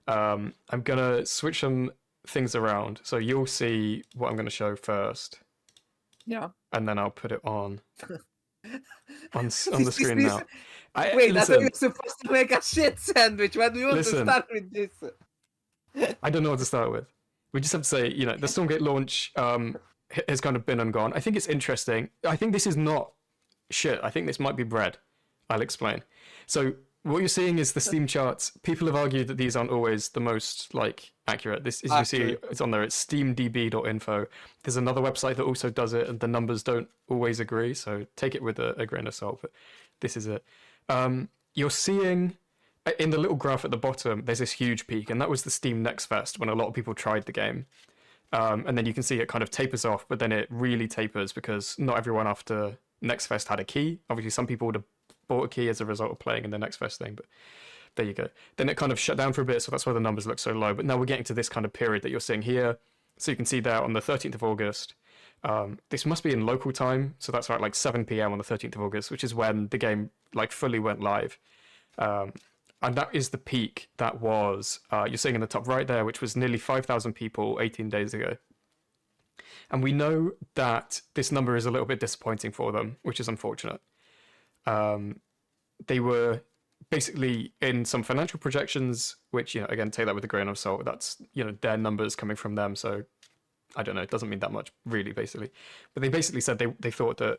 I'm gonna switch some things around, so you'll see what I'm gonna show first. Yeah. And then I'll put it on the screen this, now. Wait, I thought you were supposed to make a shit sandwich. Why do you want to start with this? I don't know what to start with. We just have to say, the Stormgate launch has kind of been and gone. I think it's interesting. I think this is not shit. I think this might be bread. I'll explain. So what you're seeing is the Steam charts. People have argued that these aren't always the most accurate. This, as you see, it's on there. It's steamdb.info. There's another website that also does it, and the numbers don't always agree. So take it with a grain of salt. But this is it. You're seeing in the little graph at the bottom, there's this huge peak, and that was the Steam Next Fest when a lot of people tried the game. And then you can see it kind of tapers off, but then it really tapers because not everyone after Next Fest had a key. Obviously, some people would have bought a key as a result of playing in the Next Fest thing, but there you go. Then it kind of shut down for a bit, so that's why the numbers look so low. But now we're getting to this kind of period that you're seeing here. So you can see there on the 13th of August. This must be in local time, so that's like 7 p.m. on the 13th of August, which is when the game fully went live. And that is the peak that was, you're seeing in the top right there, which was nearly 5,000 people 18 days ago. And we know that this number is a little bit disappointing for them, which is unfortunate. They were basically in some financial projections, which, again, take that with a grain of salt. That's, their numbers coming from them. So I don't know, it doesn't mean that much, really, basically. But they basically said they thought that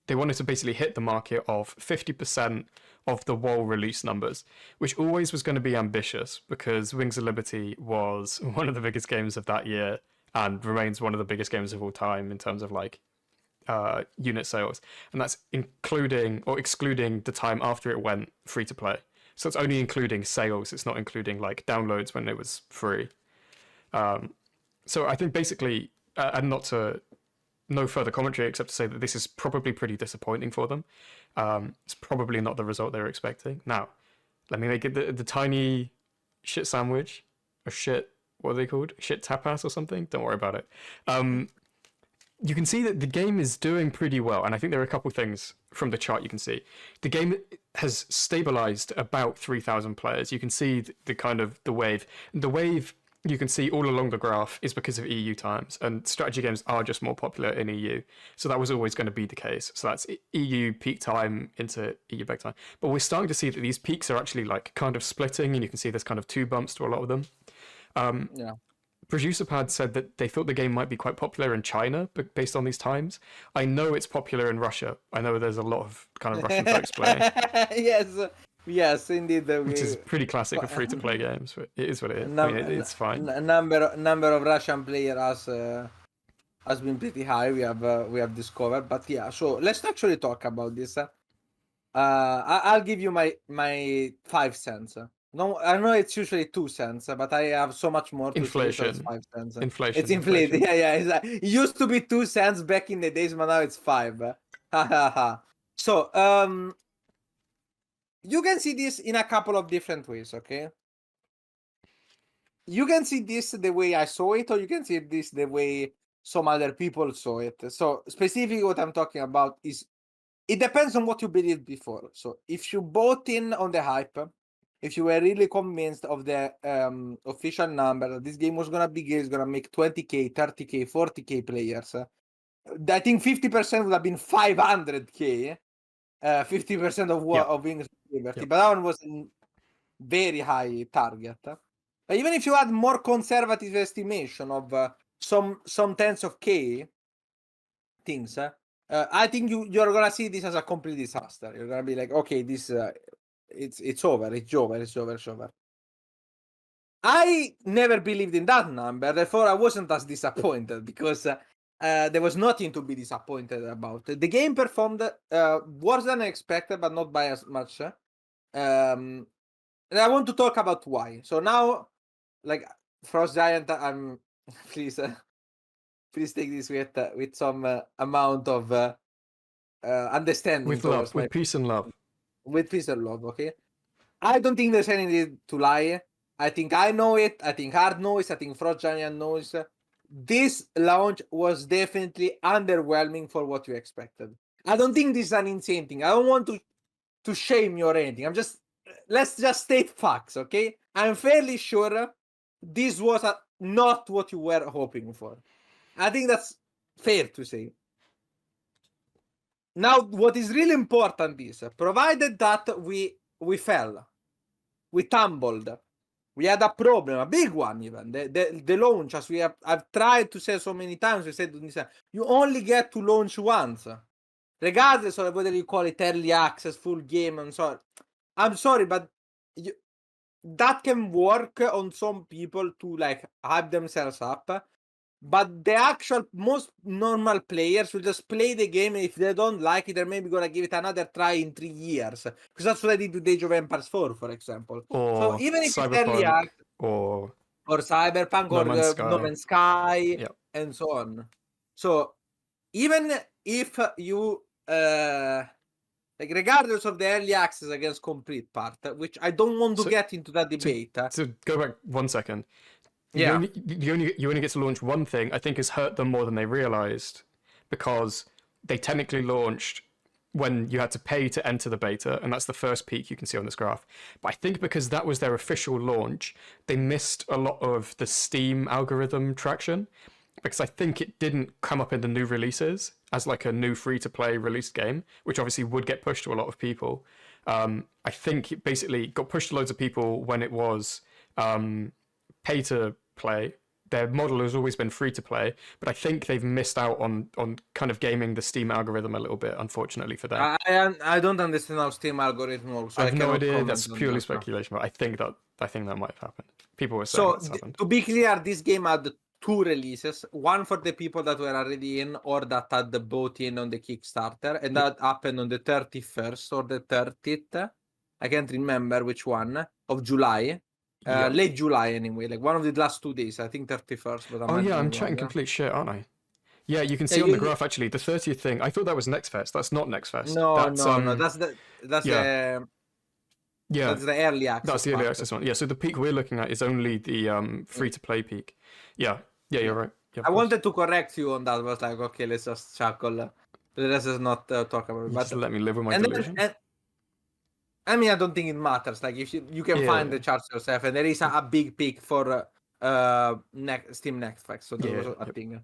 they wanted to basically hit the market of 50% of the WoW release numbers, which always was going to be ambitious because Wings of Liberty was one of the biggest games of that year and remains one of the biggest games of all time in terms of unit sales. And that's including or excluding the time after it went free to play. So it's only including sales. It's not including downloads when it was free. So I think basically, and no further commentary except to say that this is probably pretty disappointing for them. It's probably not the result they were expecting. Now, let me make it the tiny shit sandwich, or shit, what are they called? Shit tapas or something? Don't worry about it. You can see that the game is doing pretty well, and I think there are a couple things from the chart you can see. The game has stabilized about 3,000 players. You can see the kind of the wave. The wave you can see all along the graph is because of EU times, and strategy games are just more popular in EU. So that was always going to be the case. So that's EU peak time into EU back time. But we're starting to see that these peaks are actually kind of splitting, and you can see there's kind of two bumps to a lot of them. Yeah. ProducerPad said that they thought the game might be quite popular in China, but based on these times. I know it's popular in Russia. I know there's a lot of kind of Russian folks playing. Yes, indeed. Which is pretty classic of free-to-play games, but it is what it is. It's fine. Number of Russian players has been pretty high. We have discovered, but yeah. So let's actually talk about this. I'll give you my 5 cents. No, I know it's usually 2 cents, but I have so much more. Inflation. To 5 cents. Inflation. It's inflated. Yeah. It used to be 2 cents back in the days, but now it's 5. So you can see this in a couple of different ways, okay? You can see this the way I saw it, or you can see this the way some other people saw it. So specifically what I'm talking about is, it depends on what you believed before. So if you bought in on the hype, if you were really convinced of the official number that this game was going to be good, it's going to make 20k, 30k, 40k players, I think 50% would have been 500k. 50% of Wings of Liberty, but that one was a very high target. Even if you had more conservative estimation of some tens of K things, I think you're gonna see this as a complete disaster. You're gonna be like, okay, this it's over. I never believed in that number, therefore I wasn't as disappointed because there was nothing to be disappointed about. The game performed worse than expected, but not by as much. And I want to talk about why. So now, like Frost Giant, I'm please please take this with some amount of understanding With love, towards my with peace and love. with peace and love. Okay, I don't think there's any need to lie. I think I know it. I think HaRT knows. I think Frost Giant knows. This launch was definitely underwhelming for what you expected. I don't think this is an insane thing. I don't want to shame you or anything. Let's just state facts, okay? I'm fairly sure this was not what you were hoping for. I think that's fair to say. Now, what is really important is, provided that we fell, we tumbled, we had a problem, a big one even. The launch, as I've tried to say so many times, we said you only get to launch once, regardless of whether you call it early access, full game, and so on. I'm sorry, but that can work on some people to like hype themselves up. But the actual most normal players will just play the game, and if they don't like it, they're maybe gonna give it another try in 3 years. Because that's what I did with Age of Empires 4, for example. So Or even if it's early Cyberpunk, access, or or Cyberpunk, No or Man's No Sky. Man's Sky, Yeah. and so on. So even if you like, regardless of the early access against complete part, which I don't want to get into that debate. To go back 1 second, Yeah. you only get to launch one thing. I think has hurt them more than they realized, because they technically launched when you had to pay to enter the beta, and that's the first peak you can see on this graph. But I think because that was their official launch, they missed a lot of the Steam algorithm traction, because I think it didn't come up in the new releases as like a new free-to-play released game, which obviously would get pushed to a lot of people. I think it basically got pushed to loads of people when it was pay to play. Their model has always been free to play, but I think they've missed out on kind of gaming the Steam algorithm a little bit, unfortunately for them. I don't understand how Steam algorithm works, so I I have no cannot idea. comment That's on purely that. speculation, but I think that might have happened. People were saying So that's happened. to be clear, this game had 2 releases: one for the people that were already in or that had bought in on the Kickstarter, and that happened on the 31st or the 30th. I can't remember which one of July. Yep. Late July anyway, like one of the last 2 days. I think 31st, but I Oh might yeah, be I'm wrong. chatting complete shit, aren't I? Yeah, you can Yeah, see on the graph actually the 30th thing. I thought that was Next Fest. That's not Next Fest. no, That's no. That's yeah, the yeah. that's the early That's access the early part. access one. Yeah, so the peak we're looking at is only the free to play peak. Yeah, yeah, you're right. Yeah, I wanted to correct you on that. I was like, okay, let's just chuckle. Let's just not talk about it. You But just let me live with my and delusion. then, I mean, I don't think it matters. Like, if you can find Yeah, the charts yourself, and there is a big peak for Steam Next Fest, so that yeah, was a yep. thing.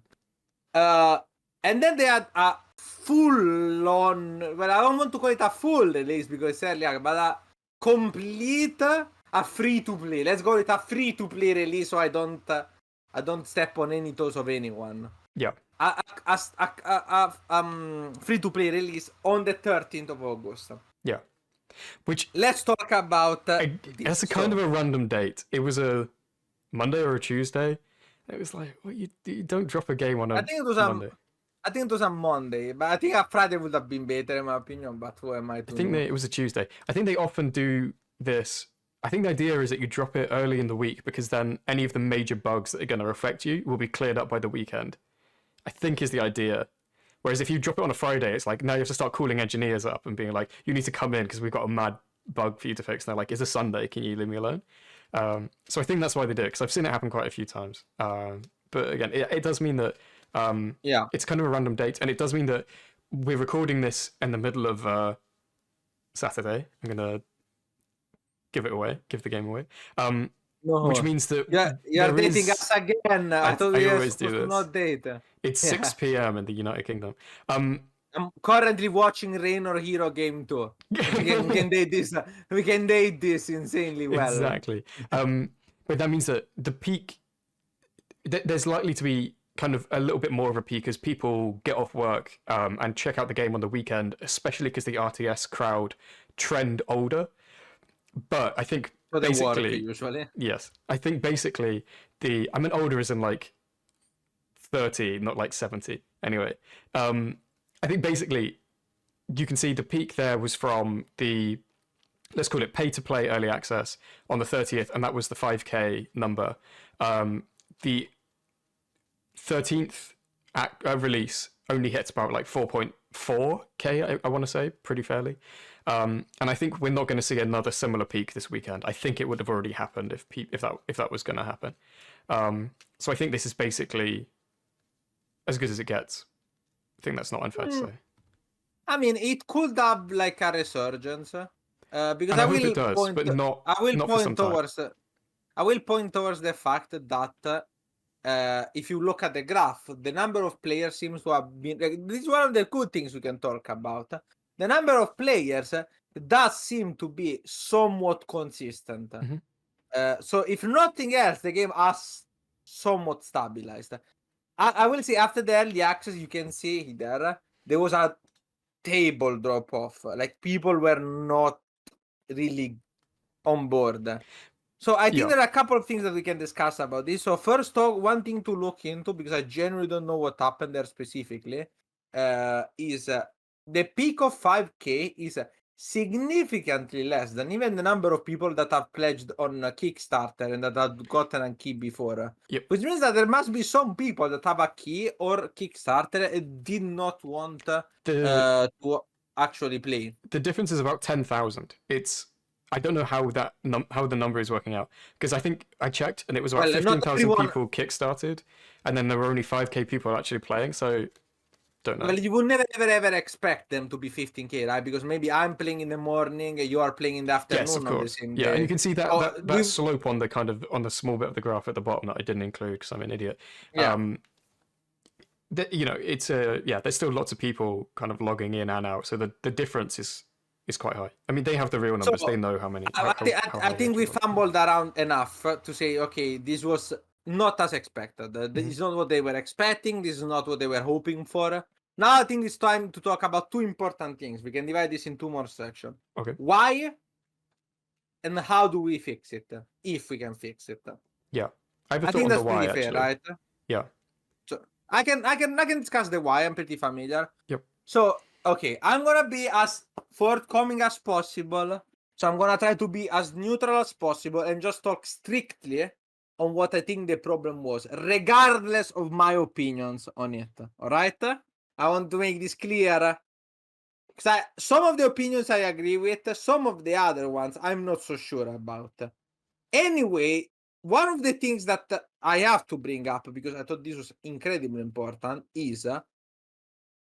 And then they had a full on. Well, I don't want to call it a full release because it's early, but a complete, a free to play. Let's call it a free to play release, so I don't step on any toes of anyone. Yeah. A free to play release on the 13th of August. Yeah. Which let's talk about it's a kind of a random date. It was a Monday or a Tuesday. It was like, well, you don't drop a game on a Monday. I think it was a Monday, but I think a Friday would have been better in my opinion. But who am I to know? It was a Tuesday. I think they often do this. I think the idea is that you drop it early in the week because then any of the major bugs that are going to affect you will be cleared up by the weekend. I think is the idea. Whereas if you drop it on a Friday, it's like now you have to start calling engineers up and being like, you need to come in because we've got a mad bug for you to fix. And they're like, it's a Sunday, can you leave me alone? So I think that's why they do it, because I've seen it happen quite a few times. But again, it does mean that it's kind of a random date, and it does mean that we're recording this in the middle of Saturday. I'm going to give the game away. Which means that you're dating us again. I thought we were supposed to not date. It's 6 p.m. in the United Kingdom. I'm currently watching Rain or Hero Game 2. We can date this. We can date this insanely well. Exactly. But that means that the peak, there's likely to be kind of a little bit more of a peak as people get off work and check out the game on the weekend, especially because the RTS crowd trend older. But I think basically, usually. Yes, I think basically I mean older as in like 30, not like 70. Anyway, I think basically you can see the peak there was from the let's call it pay to play early access on the 30th, and that was the 5K number. The 13th release only hits about like 4.4K, I want to say, pretty fairly. And I think we're not going to see another similar peak this weekend. I think it would have already happened if that was going to happen. So I think this is basically as good as it gets. I think that's not unfair to say. I mean, it could have like a resurgence. Because and I hope it does, but not for some time. I will point towards the fact that if you look at the graph, the number of players seems to have been. This is one of the good things we can talk about. The number of players does seem to be somewhat consistent. So if nothing else, the game has somewhat stabilized. I will say after the early access, you can see there was a table drop off. Like people were not really on board. So I think there are a couple of things that we can discuss about this. So first off, one thing to look into, because I genuinely don't know what happened there specifically, is the peak of 5K is significantly less than even the number of people that have pledged on Kickstarter and that have gotten a key before. Which means that there must be some people that have a key or Kickstarter and did not want to actually play. The difference is about 10,000. I don't know how how the number is working out, because I think I checked and it was about 15,000 people kickstarted, and then there were only 5K people actually playing. So don't know. Well, you would never ever expect them to be 15K, right? Because maybe I'm playing in the morning, you are playing in the afternoon. Yes, of course. On the same day. Yeah, and you can see that slope on the small bit of the graph at the bottom that I didn't include because I'm an idiot. Yeah. It's there's still lots of people kind of logging in and out, so the difference is quite high. I mean, they have the real numbers. They know how many. I think we fumbled around enough to say, okay, this was not as expected. This is not what they were expecting. This is not what they were hoping for. Now I think it's time to talk about two important things. We can divide this in two more sections. Okay. Why and how do we fix it? If we can fix it. Yeah. I think that's pretty fair, right? Yeah. So I can discuss the why. I'm pretty familiar. Yep. So okay, I'm gonna be as forthcoming as possible. So I'm gonna try to be as neutral as possible and just talk strictly on what I think the problem was, regardless of my opinions on it. All right? I want to make this clear. Because some of the opinions I agree with, some of the other ones I'm not so sure about. Anyway, one of the things that I have to bring up, because I thought this was incredibly important, is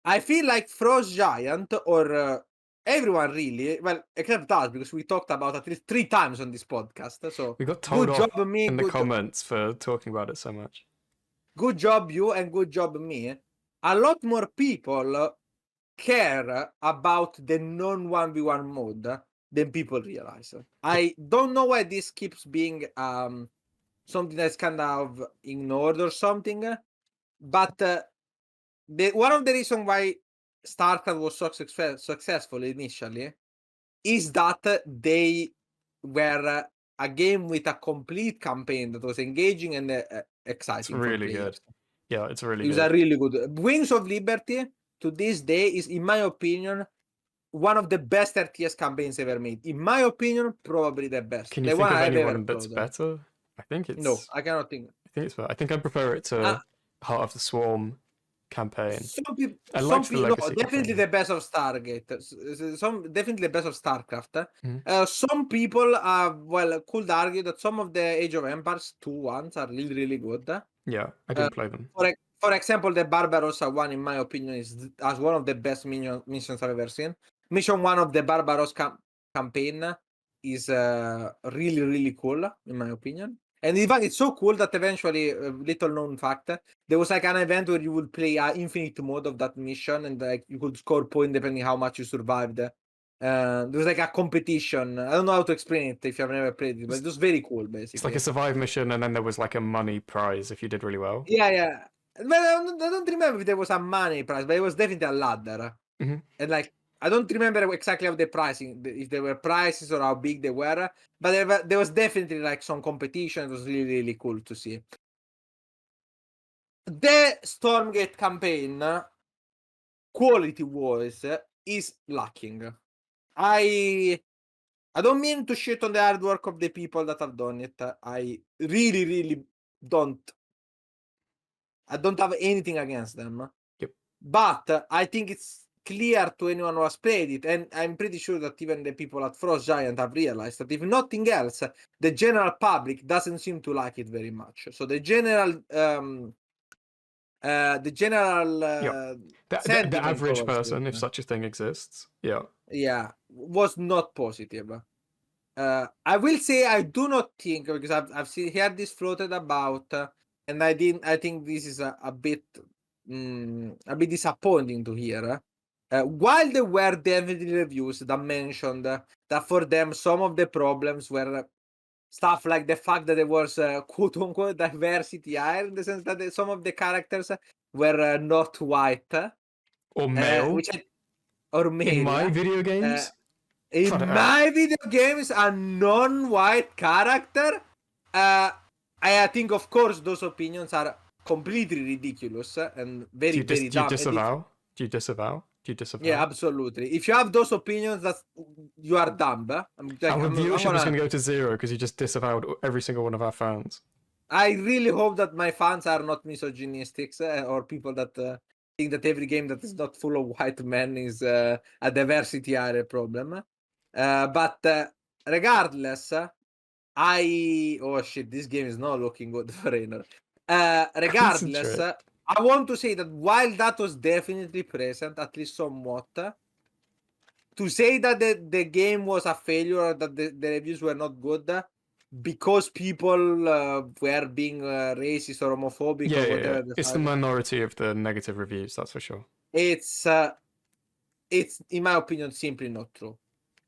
I feel like Frost Giant, or everyone really, well, except us, because we talked about at least 3 times on this podcast. So we got told off in the comments for talking about it so much. Good job you and good job me. A lot more people care about the non-1v1 mode than people realize. I don't know why this keeps being something that's kind of ignored or something, but one of the reasons why StarCraft was so successful initially is that they were a game with a complete campaign that was engaging and exciting. It's really good. Yeah, it's really good. It was a really good. Wings of Liberty to this day is, in my opinion, one of the best RTS campaigns ever made. In my opinion, probably the best. Can you think of anyone that's better? I think it's... No, I cannot think. I think it's better. I think I prefer it to Heart of the Swarm campaign. Some people definitely the best of Stargate. Definitely the best of StarCraft. Some people could argue that some of the Age of Empires 2 ones are really, really good. Yeah, I didn't play them. For example, the Barbarossa one, in my opinion, is as one of the best missions I've ever seen. Mission 1 of the Barbarossa campaign is really, really cool, in my opinion. And in fact, it's so cool that eventually, little known fact, there was like an event where you would play an infinite mode of that mission, and like you could score points depending how much you survived. There was like a competition. I don't know how to explain it if you've never played it, but it was very cool, basically. It's like a survive mission, and then there was like a money prize if you did really well. Yeah. But I don't remember if there was a money prize, but it was definitely a ladder. And like, I don't remember exactly how the pricing, if there were prizes or how big they were, but there was definitely like some competition. It was really, really cool to see. The Stormgate campaign, quality-wise, is lacking. I I don't mean to shit on the hard work of the people that have done it. I really, really don't. I don't have anything against them. Yep. But I think it's clear to anyone who has played it, and I'm pretty sure that even the people at Frost Giant have realized that if nothing else, the general public doesn't seem to like it very much. So the general Yep. The sentiment average towards person, if it, such a thing exists, yeah, was not positive. I will say I do not think, because I've heard this floated about, and I think this is a bit disappointing to hear. While there were definitely reviews that mentioned that for them some of the problems were stuff like the fact that there was quote unquote diversity higher, in the sense that some of the characters were not white, or male which or in male. my video games. Cut In it out. my video games, a non-white character, I think, of course, those opinions are completely ridiculous and very, very Do you dumb. disavow? Do you disavow? Do you disavow? Yeah, absolutely. If you have those opinions, you are dumb. Our viewership is going to go to 0 because you just disavowed every single one of our fans. I really hope that my fans are not misogynistic or people that think that every game that is not full of white men is a diversity area problem. But regardless, oh shit, this game is not looking good for Raynor. Regardless, I want to say that while that was definitely present, at least somewhat, to say that the game was a failure or that the reviews were not good because people were being racist or homophobic or whatever. Yeah. It's the minority of the negative reviews, that's for sure. It's in my opinion simply not true.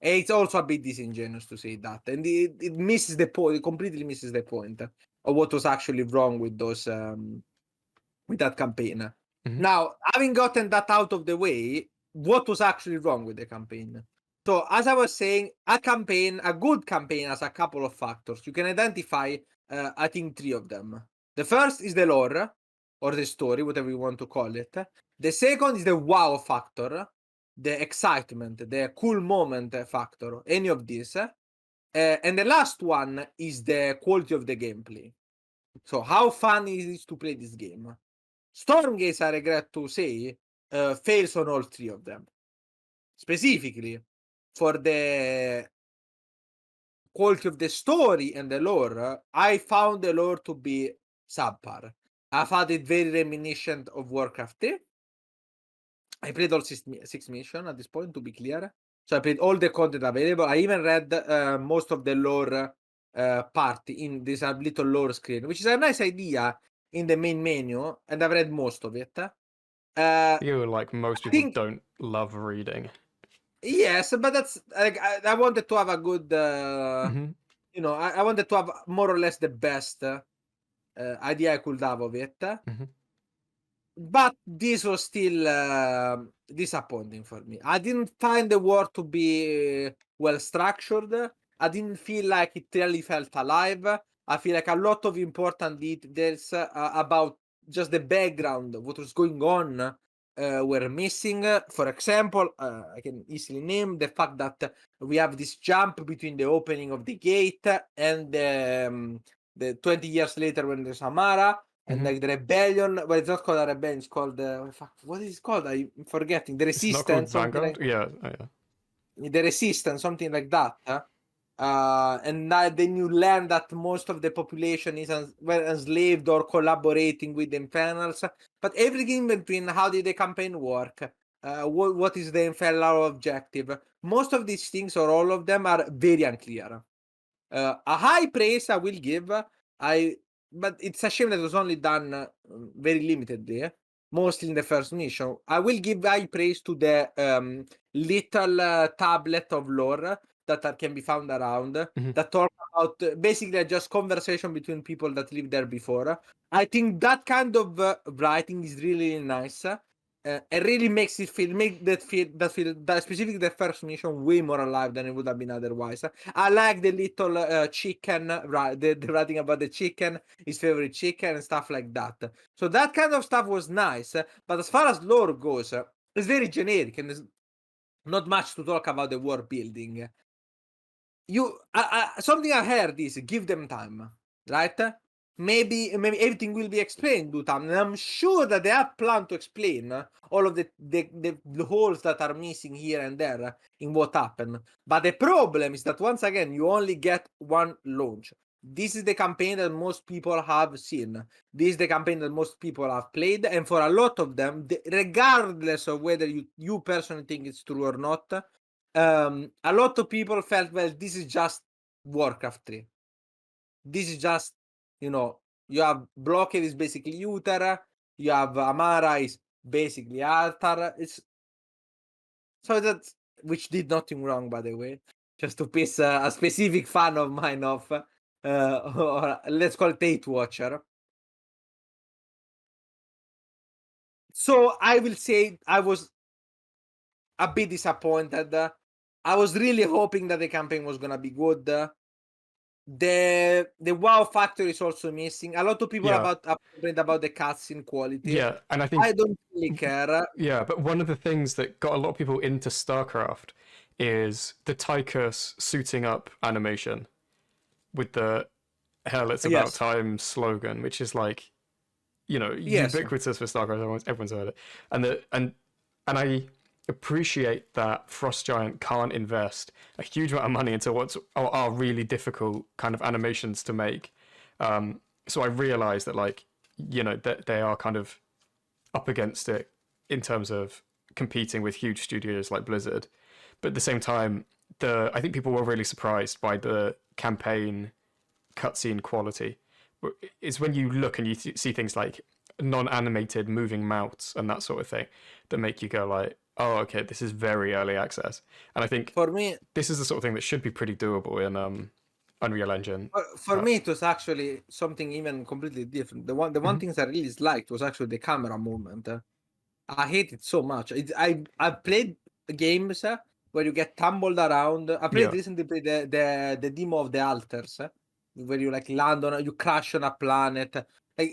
And it's also a bit disingenuous to say that, and it misses the point. It completely misses the point of what was actually wrong with those with that campaign. Mm-hmm. Now, having gotten that out of the way, what was actually wrong with the campaign? So, as I was saying, a good campaign, has a couple of factors. You can identify, I think, 3 of them. The first is the lore, or the story, whatever you want to call it. The second is the wow factor, the excitement, the cool moment factor, any of these. And the last one is the quality of the gameplay. So, how fun is it to play this game? Stormgate, I regret to say, fails on all 3 of them. Specifically, for the quality of the story and the lore, I found the lore to be subpar. I found it very reminiscent of Warcraft 3. I played all 6 missions at this point, to be clear. So I played all the content available. I even read most of the lore part in this little lore screen, which is a nice idea in the main menu, and I've read most of it. You, like most people, don't love reading. Yes, but that's like I wanted to have a good, you know, I wanted to have more or less the best idea I could have of it. But this was still disappointing for me. I didn't find the world to be well structured. I didn't feel like it really felt alive. I feel like a lot of important details about just the background, what was going on, were missing. For example, I can easily name the fact that we have this jump between the opening of the gate and the 20 years later when there's Amara. And like the rebellion, but it's not called a rebellion. It's called what is it called? I'm forgetting. The resistance. It's not called Vanguard. The resistance, something like that. And now then you learn that most of the population is enslaved or collaborating with the Infernals. But everything in between, how did the campaign work? What is the Infernal objective? Most of these things, or all of them, are very unclear. A high praise I will give. But it's a shame that it was only done very limitedly, mostly in the first mission. I will give high praise to the little tablet of lore that can be found around that talk about basically just conversation between people that lived there before. I think that kind of writing is really nice. It really makes it feel that specifically the first mission way more alive than it would have been otherwise. I like the little chicken, the writing about the chicken, his favorite chicken, and stuff like that. So that kind of stuff was nice. But as far as lore goes, it's very generic and there's not much to talk about the world building. something I heard is give them time, right? Maybe everything will be explained in due time, and I'm sure that they have planned to explain all of the holes that are missing here and there in what happened. But the problem is that once again, you only get one launch. This is the campaign that most people have seen. This is the campaign that most people have played, and for a lot of them, regardless of whether you personally think it's true or not, a lot of people felt, well, this is just Warcraft 3. This is just, you have Blockade is basically Uther, you have Amara is basically Altar. It's so that, which did nothing wrong, by the way, just to piss a specific fan of mine off, or let's call it Hate Watcher. So I will say I was a bit disappointed. I was really hoping that the campaign was gonna be good. The wow factor is also missing. A lot of people have complained about the cutscene quality. Yeah, and I think I don't really care. Yeah, but one of the things that got a lot of people into StarCraft is the Tychus suiting up animation with the "Hell, it's about time" slogan, which is like, ubiquitous for StarCraft. Everyone's heard it, and I appreciate that Frost Giant can't invest a huge amount of money into what are really difficult kind of animations to make. So I realized that, that they are kind of up against it in terms of competing with huge studios like Blizzard. But at the same time, I think people were really surprised by the campaign cutscene quality. It's when you look and you see things like non-animated moving mouths and that sort of thing that make you go like, oh, okay, this is very early access. And I think for me, this is the sort of thing that should be pretty doable in Unreal Engine. For me, it was actually something even completely different. The one thing I really liked was actually the camera movement. I hate it so much. I played games where you get tumbled around. I played recently the demo of the Alters, where you land on, you crash on a planet,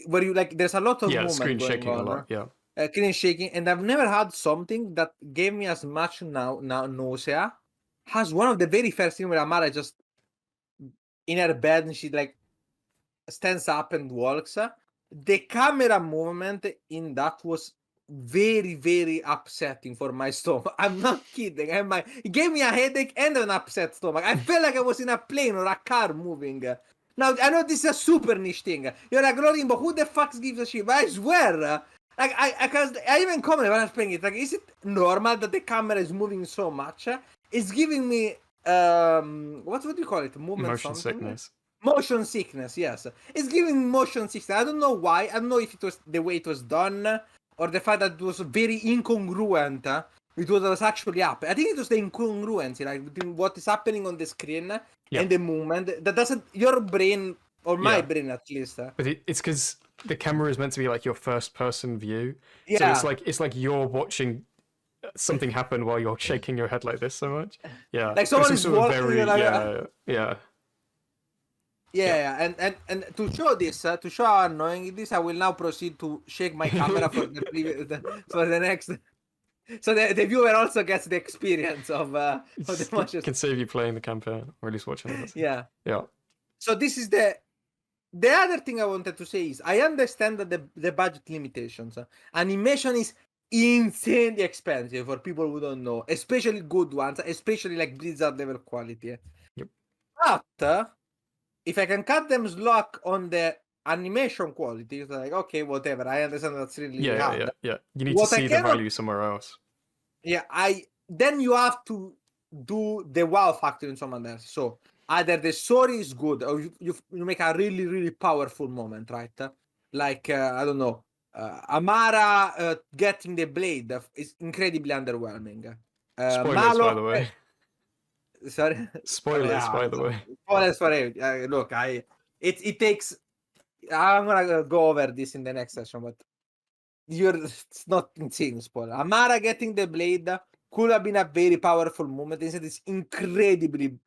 where you there's a lot of movement screen going shaking on, a lot. Screen shaking, and I've never had something that gave me as much nausea as one of the very first things where Amara just in her bed and she stands up and walks. The camera movement in that was very, very upsetting for my stomach. I'm not kidding. It gave me a headache and an upset stomach. I felt like I was in a plane or a car moving. Now, I know this is a super niche thing. You're like, Lorimbo, who the fuck gives a shit? But I swear, I even commented when I was playing it, is it normal that the camera is moving so much? It's giving me, what do you call it? Motion sickness. Motion sickness, yes. It's giving motion sickness. I don't know why. I don't know if it was the way it was done or the fact that it was very incongruent with what was actually happening. I think it was the incongruency, between what is happening on the screen and the movement. That doesn't, your brain, or my brain at least. But it's because the camera is meant to be like your first person view. So it's like you're watching something happen while you're shaking your head like this so much. Yeah. Like someone is walking. Yeah, and to show this, to show how annoying it is, I will now proceed to shake my camera for the next. So the viewer also gets the experience of the motion. Can save you playing the campaign, or at least watching it. Yeah. Yeah. So this is the other thing I wanted to say is I understand that the budget limitations. Animation is insanely expensive for people who don't know, especially good ones, especially like Blizzard level quality. Yep. But if I can cut them slack on the animation quality, it's like, okay, whatever. I understand that's really hard. Yeah. You need to see the value somewhere else. Yeah, then you have to do the wow factor in someone else. So either the story is good or you make a really, really powerful moment, right? Like, I don't know, Amara getting the blade is incredibly underwhelming. Spoilers, by the way. Sorry. Spoilers, by the way. Spoilers for everything. Look, it takes. I'm gonna go over this in the next session, but it's not insane spoiler. Amara getting the blade could have been a very powerful moment. Instead, it's incredibly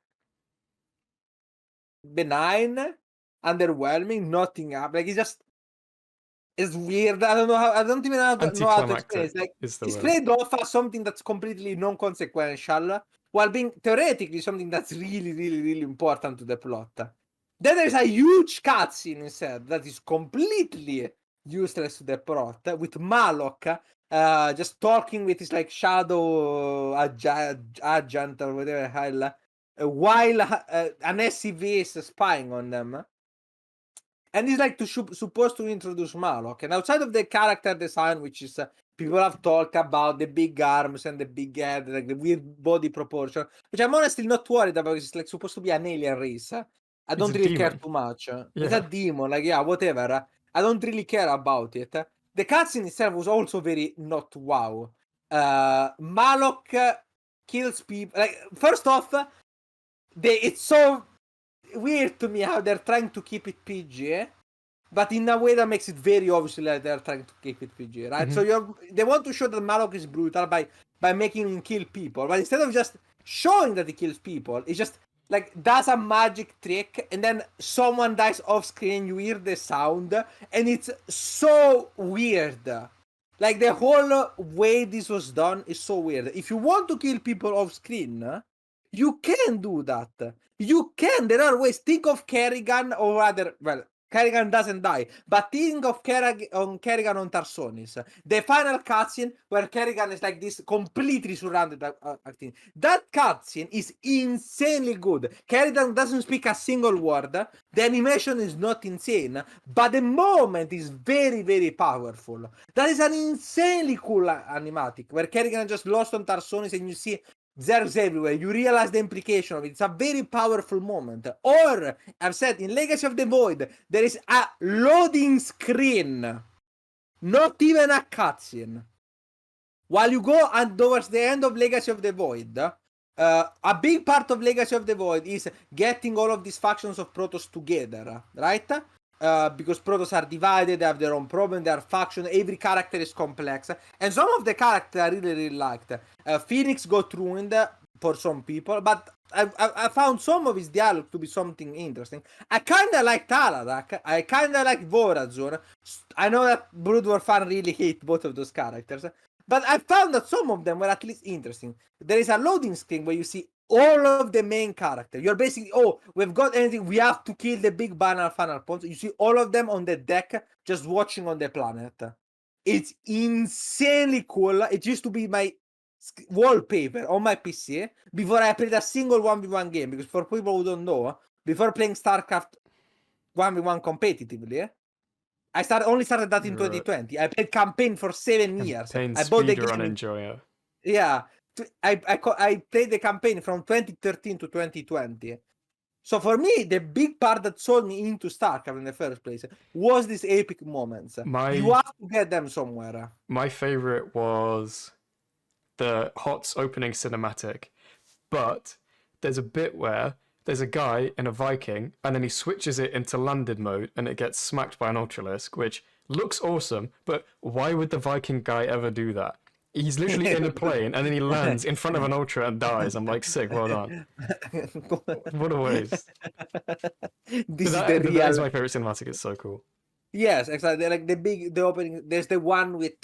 benign, underwhelming, nothing up. It's weird. I don't know how. I don't even know how to explain it. It's played off as something that's completely non-consequential, while being theoretically something that's really, really, really important to the plot. Then there's a huge cutscene instead that is completely useless to the plot, with Malok just talking with his like shadow agent or whatever the hell, while an SCV is spying on them. And he's like supposed to introduce Malok. And outside of the character design, which is people have talked about the big arms and the big head, like the weird body proportion, which I'm honestly not worried about. It's like supposed to be an alien race. I don't really care too much. It's a demon, like yeah, whatever. I don't really care about it. The cutscene itself was also very not wow. Malok kills people. Like first off, it's so weird to me how they're trying to keep it PG, but in a way that makes it very obviously like they're trying to keep it PG, right? Mm-hmm. So they want to show that Malok is brutal by making him kill people, but instead of just showing that he kills people, he just like does a magic trick, and then someone dies off screen. You hear the sound, and it's so weird. Like the whole way this was done is so weird. If you want to kill people off screen, you can do that. You can. There are ways. Think of Kerrigan, or rather, well, Kerrigan doesn't die, but think of Kerrigan on Tarsonis. The final cutscene where Kerrigan is like this, completely surrounded by things. That cutscene is insanely good. Kerrigan doesn't speak a single word. The animation is not insane, but the moment is very, very powerful. That is an insanely cool animatic, where Kerrigan just lost on Tarsonis and you see Zergs everywhere. You realize the implication of it. It's a very powerful moment. Or, I've said, in Legacy of the Void, there is a loading screen. Not even a cutscene. While you go towards the end of Legacy of the Void, a big part of Legacy of the Void is getting all of these factions of Protoss together, right? Because Protoss are divided, they have their own problem, they are factions, every character is complex. And some of the characters I really, really liked. Phoenix got ruined for some people, but I found some of his dialogue to be something interesting. I kind of like Talarak, I kind of like Vorazor. I know that Brood War fan really hate both of those characters, but I found that some of them were at least interesting. There is a loading screen where you see all of the main characters. You're basically, oh, we've got anything, we have to kill the big banner final points. You see all of them on the deck, just watching on the planet. It's insanely cool. It used to be my wallpaper on my PC before I played a single 1v1 game, because for people who don't know, before playing StarCraft 1v1 competitively, I only started that in 2020. I played campaign for 7 years. I bought the game. Enjoyer. Yeah. I played the campaign from 2013 to 2020. So for me, the big part that sold me into StarCraft in the first place was these epic moments. You have to get them somewhere. My favorite was the HOTS opening cinematic, but there's a bit where there's a guy in a Viking, and then he switches it into landed mode, and it gets smacked by an Ultralisk, which looks awesome, but why would the Viking guy ever do that? He's literally in a plane, and then he lands in front of an Ultra and dies. I'm like, sick, well done. What a waste. That is my favorite cinematic. It's so cool. Yes, exactly. Like the opening. There's the one with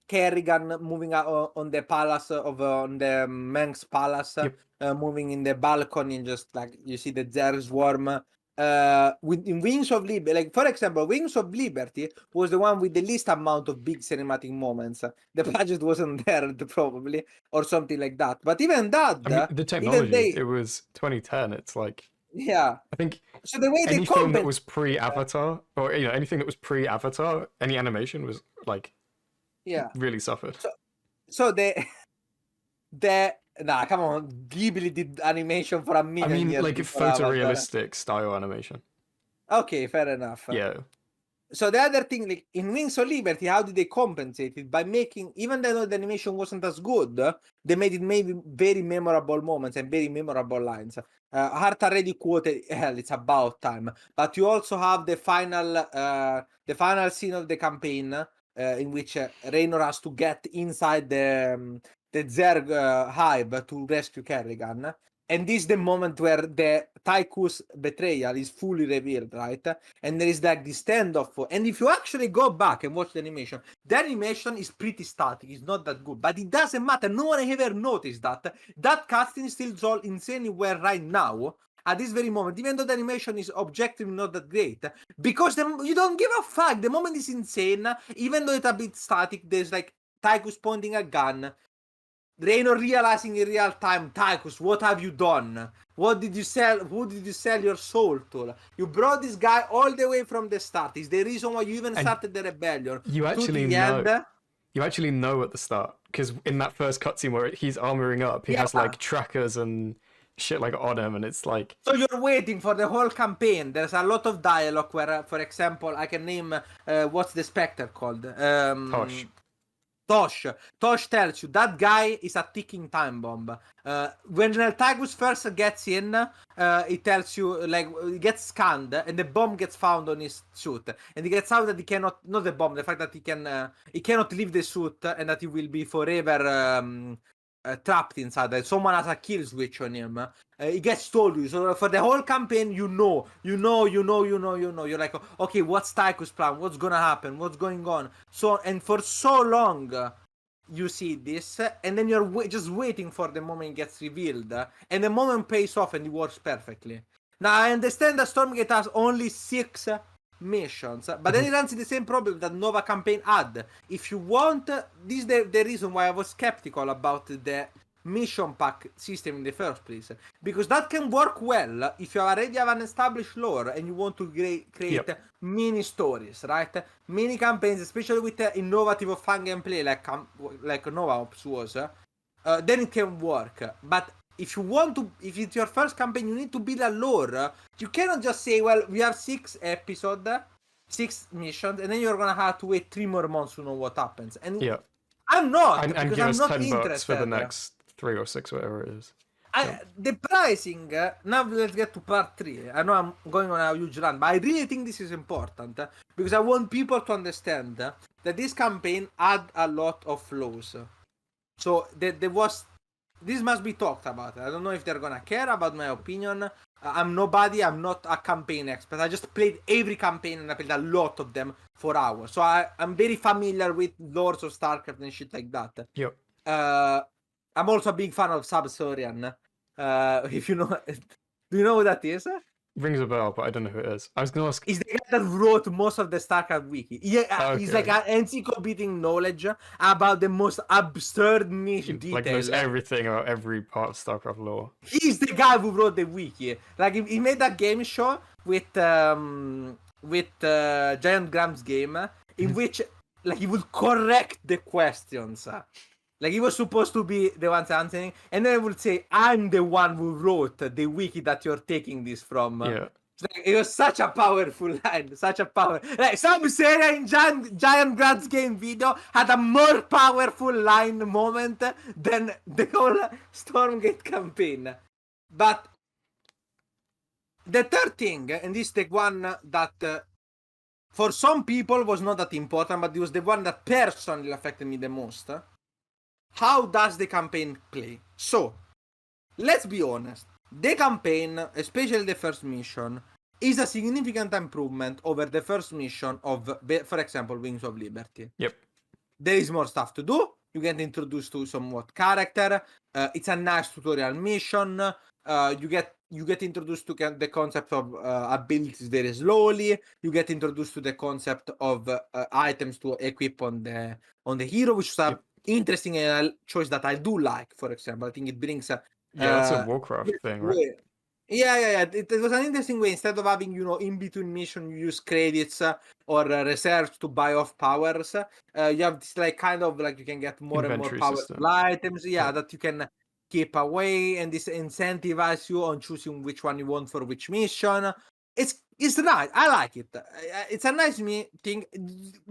Kerrigan moving out on the palace on the Meng's palace, moving in the balcony, and just like you see the Zerg swarm. In Wings of Liberty, like for example, Wings of Liberty was the one with the least amount of big cinematic moments. The budget wasn't there probably, or something like that. But even that, I mean, the technology, it was 2010. It's like, yeah, I think so the way any film that was pre-Avatar, or anything that was pre-Avatar, any animation was like, really suffered. So nah, come on, Ghibli did animation for a million years. I mean, like photorealistic style animation. Okay, fair enough. Yeah. So the other thing, like in Wings of Liberty, how did they compensate it? By making, even though the animation wasn't as good, they made it maybe very memorable moments and very memorable lines. HaRT already quoted, hell, it's about time. But you also have the final scene of the campaign in which Raynor has to get inside the Zerg hive to rescue Kerrigan. And this is the moment where the Tycho's betrayal is fully revealed, right? And there is like this standoff. And if you actually go back and watch the animation is pretty static. It's not that good. But it doesn't matter. No one ever noticed that. That cutscene still so insanely well right now. At this very moment, even though the animation is objectively not that great, because you don't give a fuck. The moment is insane. Even though it's a bit static, there's like Tycho's pointing a gun. Reino realizing in real time, Tychus, what have you done? What did you sell? Who did you sell your soul to? You brought this guy all the way from the start. Is the reason why you even started the rebellion. You actually know. You actually know at the start, because in that first cutscene where he's armoring up, he has like trackers and shit like on him, and it's like. So you're waiting for the whole campaign. There's a lot of dialogue where, for example, I can name what's the Spectre called? Tosh tells you that guy is a ticking time bomb. When Tychus first gets in, it tells you, like, he gets scanned and the bomb gets found on his suit, and he gets out that he cannot, not the bomb, the fact that he cannot leave the suit and that he will be forever trapped inside. That someone has a kill switch on him. He gets told you. So for the whole campaign, you know. You're like, okay, what's Tycho's plan? What's gonna happen? What's going on? So, and for so long, you see this, and then you're just waiting for the moment it gets revealed, and the moment pays off and it works perfectly. Now, I understand that Stormgate has only 6 missions, but then it runs into the same problem that Nova campaign had. If you want, this is the reason why I was skeptical about the mission pack system in the first place, because that can work well if you already have an established lore and you want to create mini stories, right? Mini campaigns, especially with the innovative or fun gameplay like Nova Ops was, then it can work. But if you want to, if it's your first campaign, you need to build a lore. You cannot just say, well, we have 6 episodes, 6 missions, and then you're gonna have to wait 3 more months to know what happens. And I'm not, and because give I'm us not $10 interested for the next 3 or 6, whatever it is. The pricing, now let's get to part 3. I know I'm going on a huge run, but I really think this is important, because I want people to understand that this campaign had a lot of flaws. So this must be talked about. I don't know if they're gonna care about my opinion. I'm nobody. I'm not a campaign expert. I just played every campaign and I played a lot of them for hours. So I'm very familiar with lores of StarCraft and shit like that. Yep. I'm also a big fan of Subsaurian. If you know, do you know who that is? Rings a bell, but I don't know who it is. I was gonna ask. He's the guy that wrote most of the StarCraft wiki. Yeah, he's like an encyclopedic knowledge about the most absurd niche detail. Like knows everything about every part of StarCraft lore. He's the guy who wrote the wiki. Like he made that game show with Giant Grams game, in which like he would correct the questions. Like he was supposed to be the one answering, and then I would say, "I'm the one who wrote the wiki that you're taking this from." Yeah. Like, it was such a powerful line, such a power. Like some Sarah in Giant Grants game video had a more powerful line moment than the whole Stormgate campaign. But the third thing, and this is the one that for some people was not that important, but it was the one that personally affected me the most. How does the campaign play? So, let's be honest. The campaign, especially the first mission, is a significant improvement over the first mission of, for example, Wings of Liberty. Yep. There is more stuff to do. You get introduced to somewhat character. It's a nice tutorial mission. You get introduced to the concept of abilities very slowly. You get introduced to the concept of items to equip on the hero, which is a interesting choice that I do like. For example, I think it brings that's a Warcraft thing, right? Yeah. It was an interesting way. Instead of having, in between mission, you use credits or reserves to buy off powers. You have this like kind of like you can get more Inventory and more powerful items. That you can keep away, and this incentivizes you on choosing which one you want for which mission. It's nice. I like it. It's a nice thing.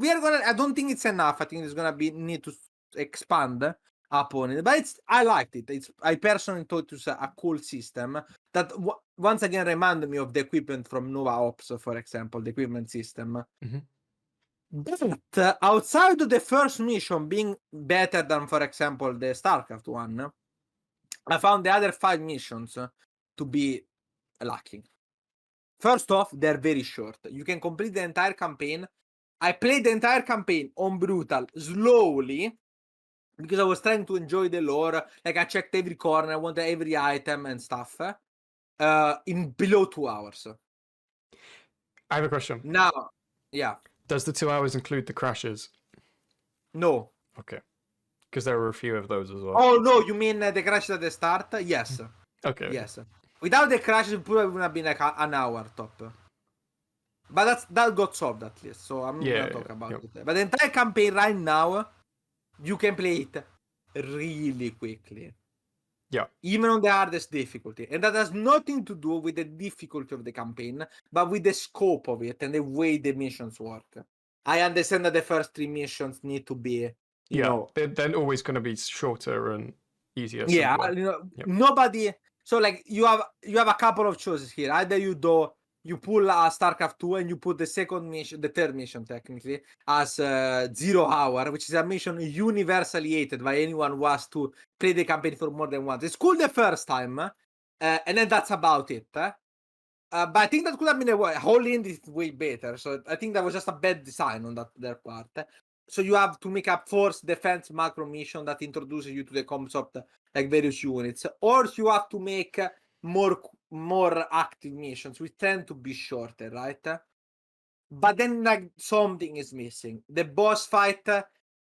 I don't think it's enough. I think there's gonna be need to expand upon it, but I liked it. I personally thought it was a cool system that once again reminded me of the equipment from Nova Ops, for example, the equipment system. But outside of the first mission being better than, for example, the StarCraft one, I found the other 5 missions to be lacking. First off, they're very short. You can complete the entire campaign. I played the entire campaign on brutal slowly because I was trying to enjoy the lore. Like, I checked every corner, I wanted every item and stuff. In below 2 hours. I have a question. Now, yeah, Does the 2 hours include the crashes? no. Okay. Because there were a few of those as well. Oh no, you mean the crashes at the start? Yes. Okay. Yes. Without the crashes, it probably would have been like an hour top. But that got solved at least, so I'm not gonna talk about it. But the entire campaign right now, you can play it really quickly. Yeah. Even on the hardest difficulty. And that has nothing to do with the difficulty of the campaign, but with the scope of it and the way the missions work. I understand that the first 3 missions need to be, you know, they're always going to be shorter and easier. yeah, simpler. you know, nobody. So like you have a couple of choices here. Either you pull a StarCraft 2 and you put the second mission, the third mission technically, as 0 hour, which is a mission universally hated by anyone who has to play the campaign for more than once. It's cool the first time, and then that's about it. But I think that could have been a whole end is way better. So I think that was just a bad design on their part. So you have to make a force defense macro mission that introduces you to the concept like various units, or you have to make more active missions, which tend to be shorter, right? But then like something is missing. The boss fight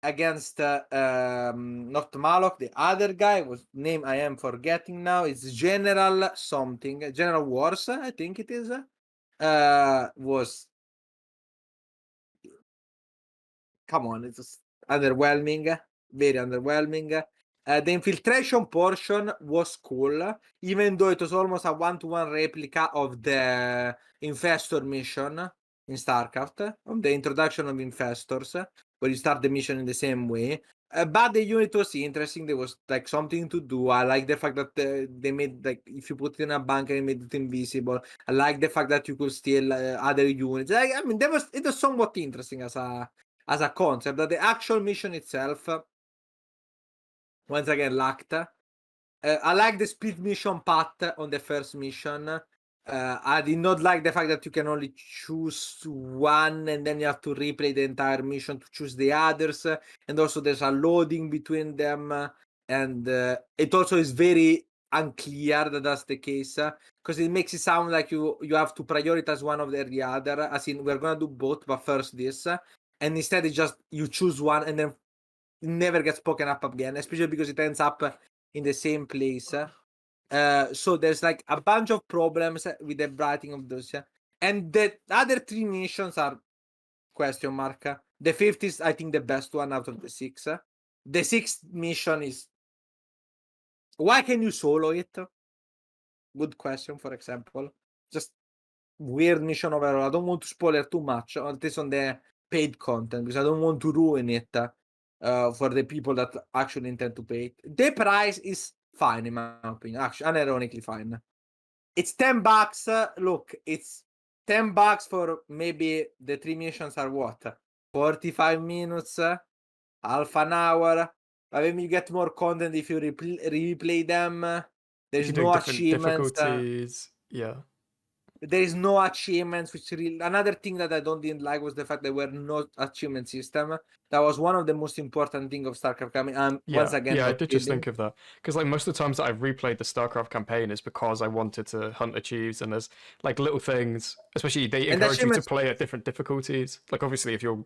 against not Malok, the other guy whose name I am forgetting now. It's General something, General Wars, I think it is. Was come on, it's underwhelming, very underwhelming. The infiltration portion was cool, even though it was almost a one-to-one replica of the Infestor mission in StarCraft, of the introduction of Infestors, where you start the mission in the same way. But the unit was interesting. There was like something to do. I like the fact that they made, like, if you put it in a bunker, it made it invisible. I like the fact that you could steal other units. Like, I mean, it was somewhat interesting as a concept. That the actual mission itself, once again, lacked. I like the split mission path on the first mission. I did not like the fact that you can only choose one and then you have to replay the entire mission to choose the others. And also there's a loading between them. And it also is very unclear that that's the case, because it makes it sound like you have to prioritize one of the other, as in we're going to do both, but first this. And instead it's just you choose one and then it never gets spoken up again, especially because it ends up in the same place. So there's like a bunch of problems with the writing of those. And the other 3 missions are question mark. The 5th is, I think, the best one out of the 6. The 6th mission is, why can you solo it? Good question, for example. Just weird mission overall. I don't want to spoiler too much, at least on the paid content, because I don't want to ruin it for the people that actually intend to pay it. The price is fine, in my opinion. Actually, unironically fine. It's $10. Look, it's $10 for maybe the 3 missions are what? 45 minutes, half an hour. But maybe you get more content if you replay them. There's no achievements. Difficulties. Yeah. There is no achievements, which another thing that I didn't like was the fact there were no achievement system. That was one of the most important thing of StarCraft coming. Once again, I did just think of that, because like most of the times that I've replayed the StarCraft campaign is because I wanted to hunt achieves, and there's like little things, especially they encourage you to play at different difficulties. Like obviously if you're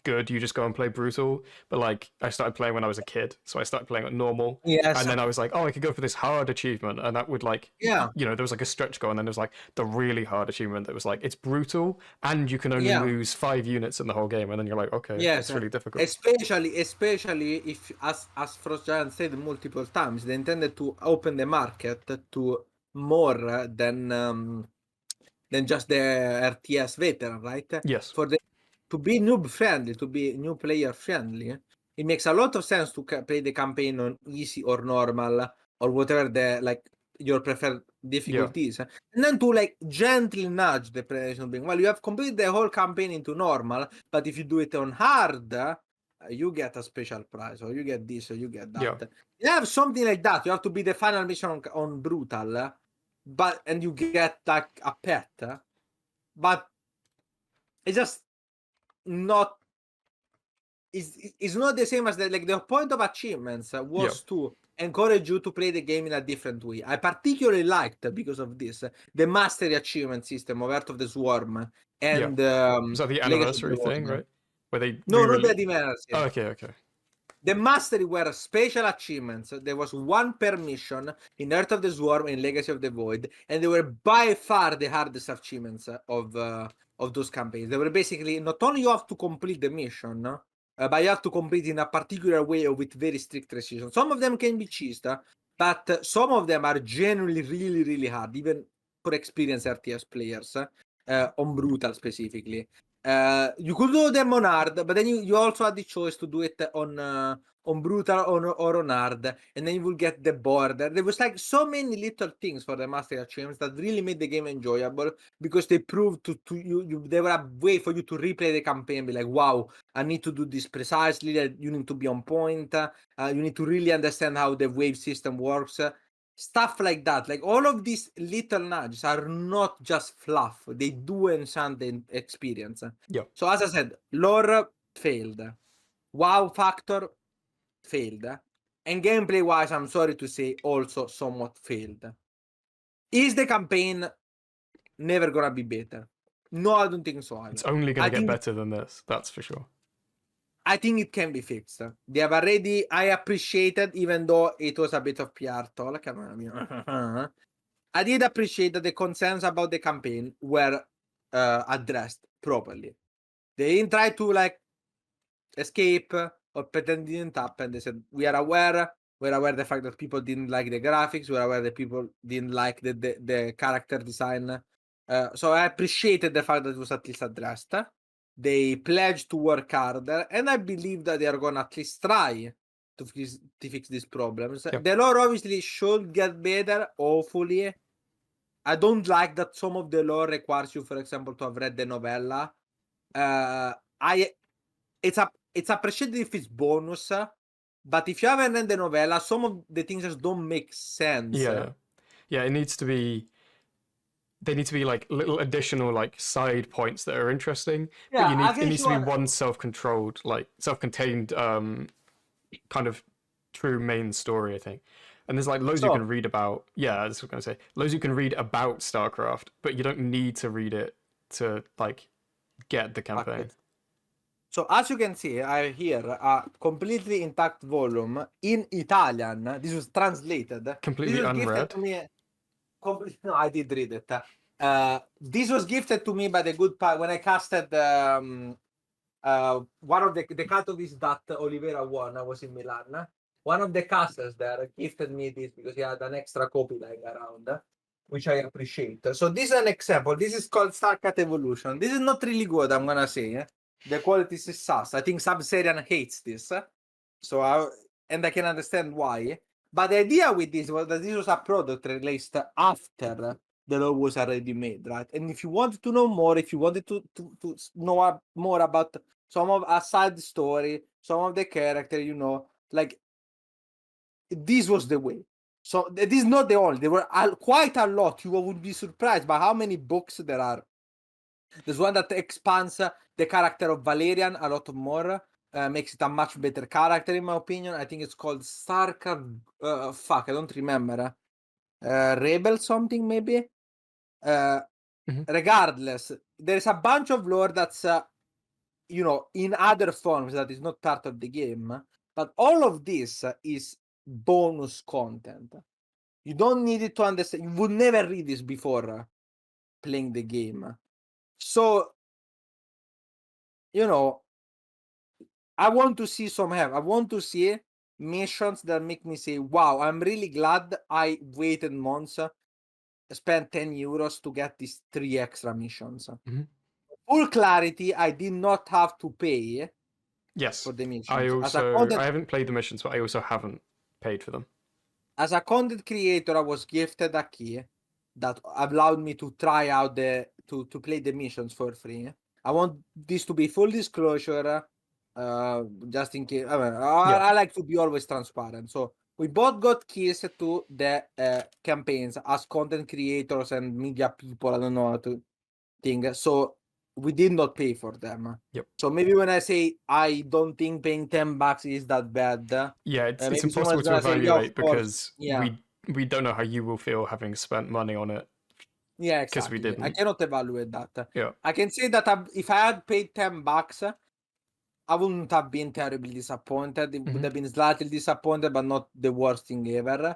good, you just go and play brutal, but like I started playing when I was a kid, so I started playing at normal, and then I was like, oh, I could go for this hard achievement, and that would like, you know, there was like a stretch goal, and then there was like the really hard achievement that was like, it's brutal and you can only lose 5 units in the whole game, and then you're like, okay, it's really difficult. Especially if, as Frost Giant said multiple times, they intended to open the market to more than just the RTS veteran, right? Yes. To be noob friendly, to be new player friendly, it makes a lot of sense to play the campaign on easy or normal or whatever your preferred difficulties, and then to like gently nudge the presentation being, well, you have completed the whole campaign into normal, but if you do it on hard, you get a special prize, or you get this, or you get that. Yeah. You have something like that. You have to be the final mission on Brutal, and you get like a pet, but it's just not. It's not the same as the point of achievements was to encourage you to play the game in a different way. I particularly liked, because of this, the mastery achievement system of Heart of the Swarm and Was that the Legacy of anniversary the thing, Void. right? Where they No, not the re-release. anniversary. Oh, okay. The mastery were special achievements. There was one per mission in Heart of the Swarm and Legacy of the Void, and they were by far the hardest achievements of those campaigns. They were basically not only you have to complete the mission, but you have to complete in a particular way or with very strict precision. Some of them can be cheesed, but some of them are genuinely really, really hard, even for experienced RTS players, on Brutal specifically. You could do them on hard, but then you also had the choice to do it on Brutal or on hard, and then you will get the border. There was like so many little things for the mastery achievements that really made the game enjoyable, because they proved to you they were a way for you to replay the campaign and be like, wow, I need to do this precisely. You need to be on point. You need to really understand how the wave system works. Stuff like that. Like all of these little nudges are not just fluff. They do enhance the experience. Yeah. So as I said, lore failed. Wow factor failed. And gameplay wise, I'm sorry to say, also somewhat failed. Is the campaign never gonna be better? No, I don't think so either. It's only going to get better than this, that's for sure. I think it can be fixed. They have already, I appreciated, even though it was a bit of PR talk, I did appreciate that the concerns about the campaign were addressed properly. They didn't try to like escape or pretend it didn't happen. They said, we're aware of the fact that people didn't like the graphics, we're aware that people didn't like the character design. So I appreciated the fact that it was at least addressed. They pledged to work harder, and I believe that they are going to at least try to fix these problems. Yep. The lore obviously should get better, hopefully. I don't like that some of the lore requires you, for example, to have read the novella. It's appreciated if it's bonus, but if you haven't read the novella, some of the things just don't make sense. Yeah, it needs to be. They need to be like little additional like side points that are interesting. Yeah, but it needs to be one self-controlled, like self-contained, kind of true main story, I think. And there's like loads you can read about. Yeah, that's what I'm gonna say. Loads you can read about StarCraft, but you don't need to read it to like get the campaign. Okay. So as you can see, I here a completely intact volume in Italian. This was translated. Completely this was unread. Gifted to me. No, I did read it. This was gifted to me by the good part when I casted one of the Katowice that Oliveira won. I was in Milan. One of the casters there gifted me this because he had an extra copy lying around, which I appreciate. So this is an example. This is called StarCraft Evolution. This is not really good, I'm gonna say. The quality is sus. I think Subserian hates this. And I can understand why. But the idea with this was that this was a product released after the law was already made, right? And if you wanted to know more, if you wanted to know more about some of a side story, some of the character, like this was the way. So this is not the only. There were quite a lot. You would be surprised by how many books there are. There's one that expands the character of Valerian a lot more. Makes it a much better character, in my opinion. I think it's called StarCraft. I don't remember. Rebel something, maybe. Regardless, there's a bunch of lore that's, in other forms that is not part of the game. But all of this is bonus content. You don't need it to understand. You would never read this before playing the game. So, I want to see some help. I want to see missions that make me say, wow, I'm really glad I waited months, spent €10 to get these 3 extra missions. Full clarity, I did not have to pay for the missions. I haven't played the missions, but I also haven't paid for them. As a content creator, I was gifted a key that allowed me to try out to play the missions for free. I want this to be full disclosure. just in case. Yeah. I like to be always transparent. So we both got keys to the campaigns as content creators and media people. I don't know how to think. So we did not pay for them. Yep. So maybe when I say I don't think paying $10 is that bad. Yeah, it's Maybe impossible someone's to gonna say, yeah, of evaluate course. because Yeah. we don't know how you will feel having spent money on it. Yeah, Because we exactly. I didn't. cannot evaluate that. Yeah. I can say that if I had paid $10, I wouldn't have been terribly disappointed. It would have been slightly disappointed, but not the worst thing ever.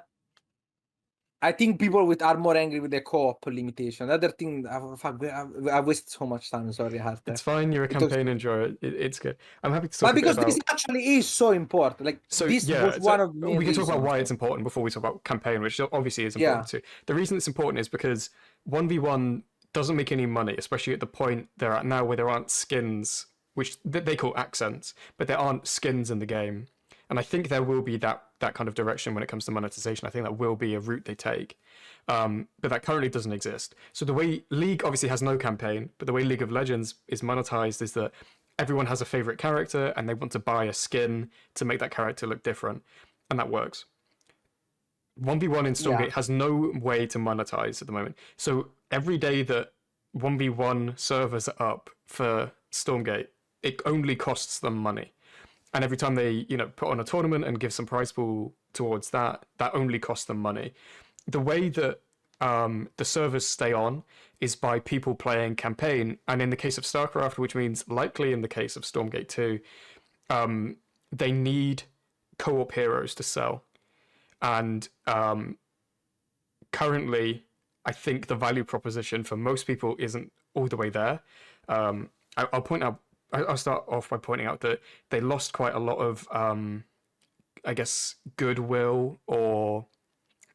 I think people are more angry with the co-op limitation. The other thing, I wasted so much time. Sorry, HaRT. It's fine. You're a campaign enjoyer. It's good. I'm happy to talk but a bit because about. this actually is so important. Like So this yeah, was one of the main we can talk about reasons. why it's important before we talk about campaign, which obviously is Yeah. important too. The reason it's important is because 1v1 doesn't make any money, especially at the point they're at now where there aren't skins, which they call accents, but there aren't skins in the game. And I think there will be that kind of direction when it comes to monetization. I think that will be a route they take. But that currently doesn't exist. So the way League obviously has no campaign, but the way League of Legends is monetized is that everyone has a favorite character and they want to buy a skin to make that character look different. And that works. 1v1 in Stormgate has no way to monetize at the moment. So every day that 1v1 servers are up for Stormgate, it only costs them money. And every time they, put on a tournament and give some prize pool towards that, that only costs them money. The way that the servers stay on is by people playing campaign. And in the case of StarCraft, which means likely in the case of Stormgate 2, they need co-op heroes to sell. And currently, I think the value proposition for most people isn't all the way there. I'll point out. I'll start off by pointing out that they lost quite a lot of, I guess, goodwill or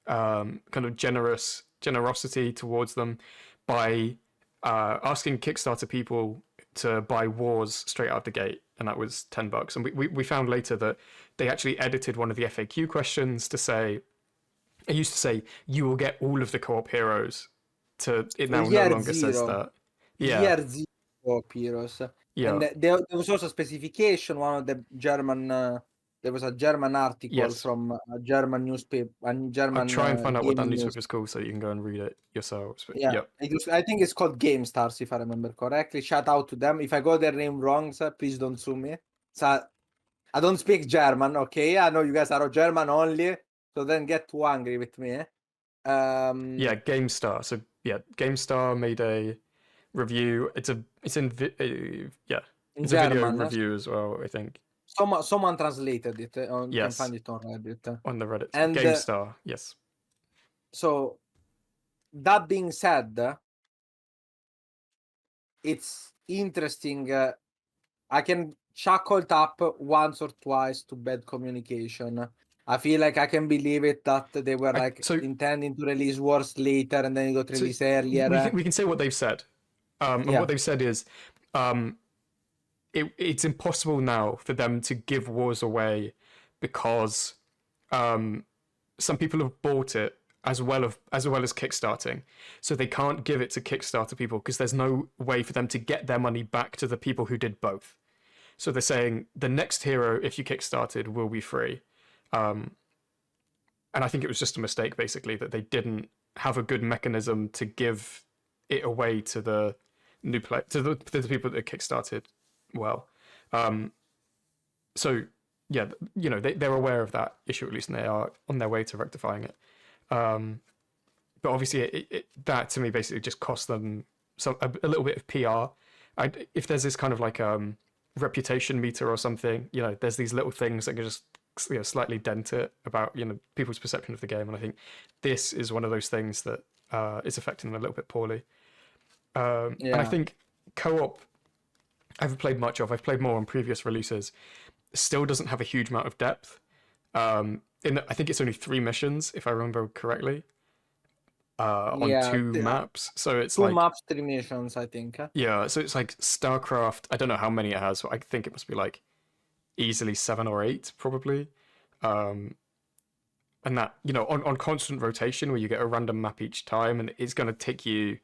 kind of generosity towards them by asking Kickstarter people to buy wars straight out the gate, and that was $10. And we found later that they actually edited one of the FAQ questions to say, it used to say, you will get all of the co-op heroes. It now no longer says that. Yeah. Year zero co-op heroes. Yeah. And there was also a specification. One of the German, there was a German article from a German newspaper. I'll try and find out what that newspaper is called so you can go and read it yourselves. But yeah, I think it's called GameStars, if I remember correctly. Shout out to them. If I got their name wrong, sir, please don't sue me. So I don't speak German, okay? I know you guys are German only, so then get too angry with me. Yeah, GameStar. So yeah, GameStar made a review. It's in German, a video review as well, I think. Someone translated it. You can find it on Reddit. On the Reddit. And GameStar, yes. So that being said, it's interesting. I can chuckled up once or twice to bad communication. I feel like I can believe it that they were intending to release Wars later and then it got released earlier. We can say what they've said. And what they've said is it's impossible now for them to give Wars away because some people have bought it as well as kickstarting, so they can't give it to Kickstarter people because there's no way for them to get their money back to the people who did both. So they're saying the next hero, if you kickstarted, will be free. And I think it was just a mistake, basically, that they didn't have a good mechanism to give it away to the new to the people that kickstarted well. So yeah, they're aware of that issue at least, and they are on their way to rectifying it. But obviously, that to me basically just cost them a little bit of PR. If there's this kind of like reputation meter or something, there's these little things that can just slightly dent it about people's perception of the game, and I think this is one of those things that is affecting them a little bit poorly. And I think co-op, I haven't played much of. I've played more on previous releases. Still doesn't have a huge amount of depth. I think it's only 3 missions, if I remember correctly, on 2 maps. So it's 2 maps, 3 missions, I think. Yeah, so it's like StarCraft. I don't know how many it has, but I think it must be like easily 7 or 8, probably. And that, on constant rotation, where you get a random map each time, and it's going to take you,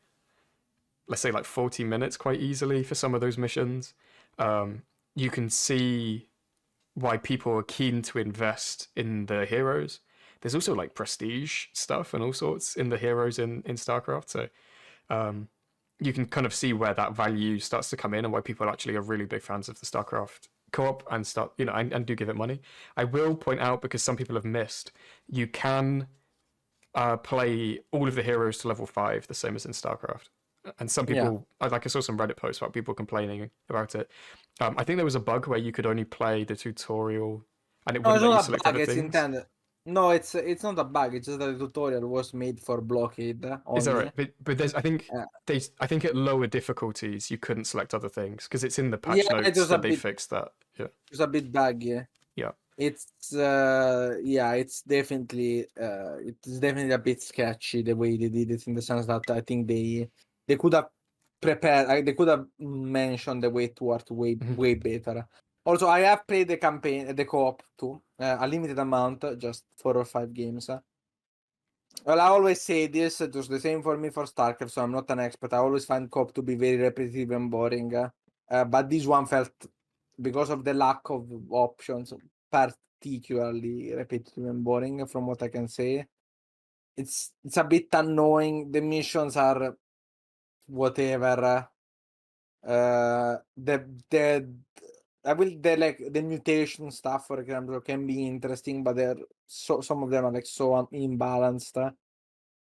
let's say, like 40 minutes quite easily for some of those missions. you can see why people are keen to invest in the heroes. There's also like prestige stuff and all sorts in the heroes in StarCraft. So you can kind of see where that value starts to come in and why people actually are really big fans of the StarCraft co-op and start, and do give it money. I will point out, because some people have missed, you can play all of the heroes to level 5, the same as in StarCraft. And some Yeah. people, like I saw some Reddit posts about people complaining about it. I think there was a bug where you could only play the tutorial and it No, wouldn't it's let you not a select bug. other It's things. intended. No, it's not a bug. It's just that the tutorial was made for blockade Is that only. right? But there's, I think Uh, I think at lower difficulties you couldn't select other things because it's in the yeah, patch it notes was a that they bit. fixed that. Yeah, It was a bit buggy. yeah. It's yeah, it's definitely a bit sketchy the way they did it, in the sense that I think they could have prepared, they could have mentioned the way to work way better. Also, I have played the campaign, the co-op too, a limited amount, just 4 or 5 games. Well, I always say this, it was the same for me for StarCraft, so I'm not an expert. I always find co-op to be very repetitive and boring. But this one felt, because of the lack of options, particularly repetitive and boring from what I can say. It's a bit annoying. The missions are whatever. The like the mutation stuff, for example, can be interesting, but some of them are like so imbalanced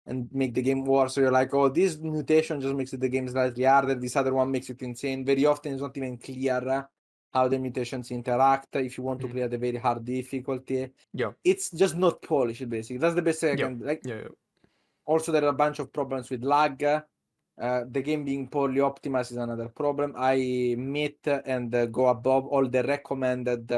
and make the game worse. So you're like, oh, this mutation just makes the game slightly harder. This other one makes it insane. Very often it's not even clear how the mutations interact if you want to play at a very hard difficulty. Yeah, It's just not polished, basically. That's the best thing I yeah, can like. yeah, yeah. Also, there are a bunch of problems with lag. The game being poorly optimized is another problem. I meet and go above all the recommended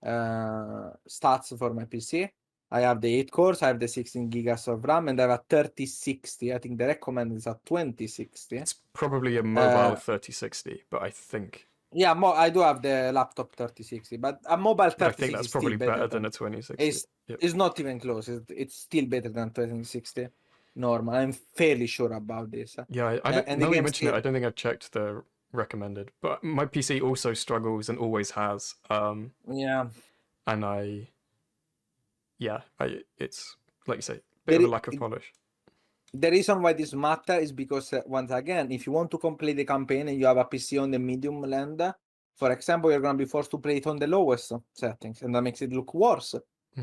stats for my PC. I have the 8 cores, I have the 16 gigas of RAM, and I have a 3060. I think the recommended is a 2060. It's probably a mobile 3060, but I think Yeah, I do have the laptop 3060, but a mobile but I think 3060 that's is still probably better better than than. a 2060. It's, Yep. it's not even close. It's still better than 2060 normal. I'm fairly sure about this. Yeah, I don't. And the Now you game mention it, still. I don't think I've checked the recommended, but my PC also struggles and always has. Yeah. And it's like you say, bit There, of a lack of polish. the reason why this matter is because, once again, if you want to complete the campaign and you have a PC on the medium land, for example, you're going to be forced to play it on the lowest settings, and that makes it look worse.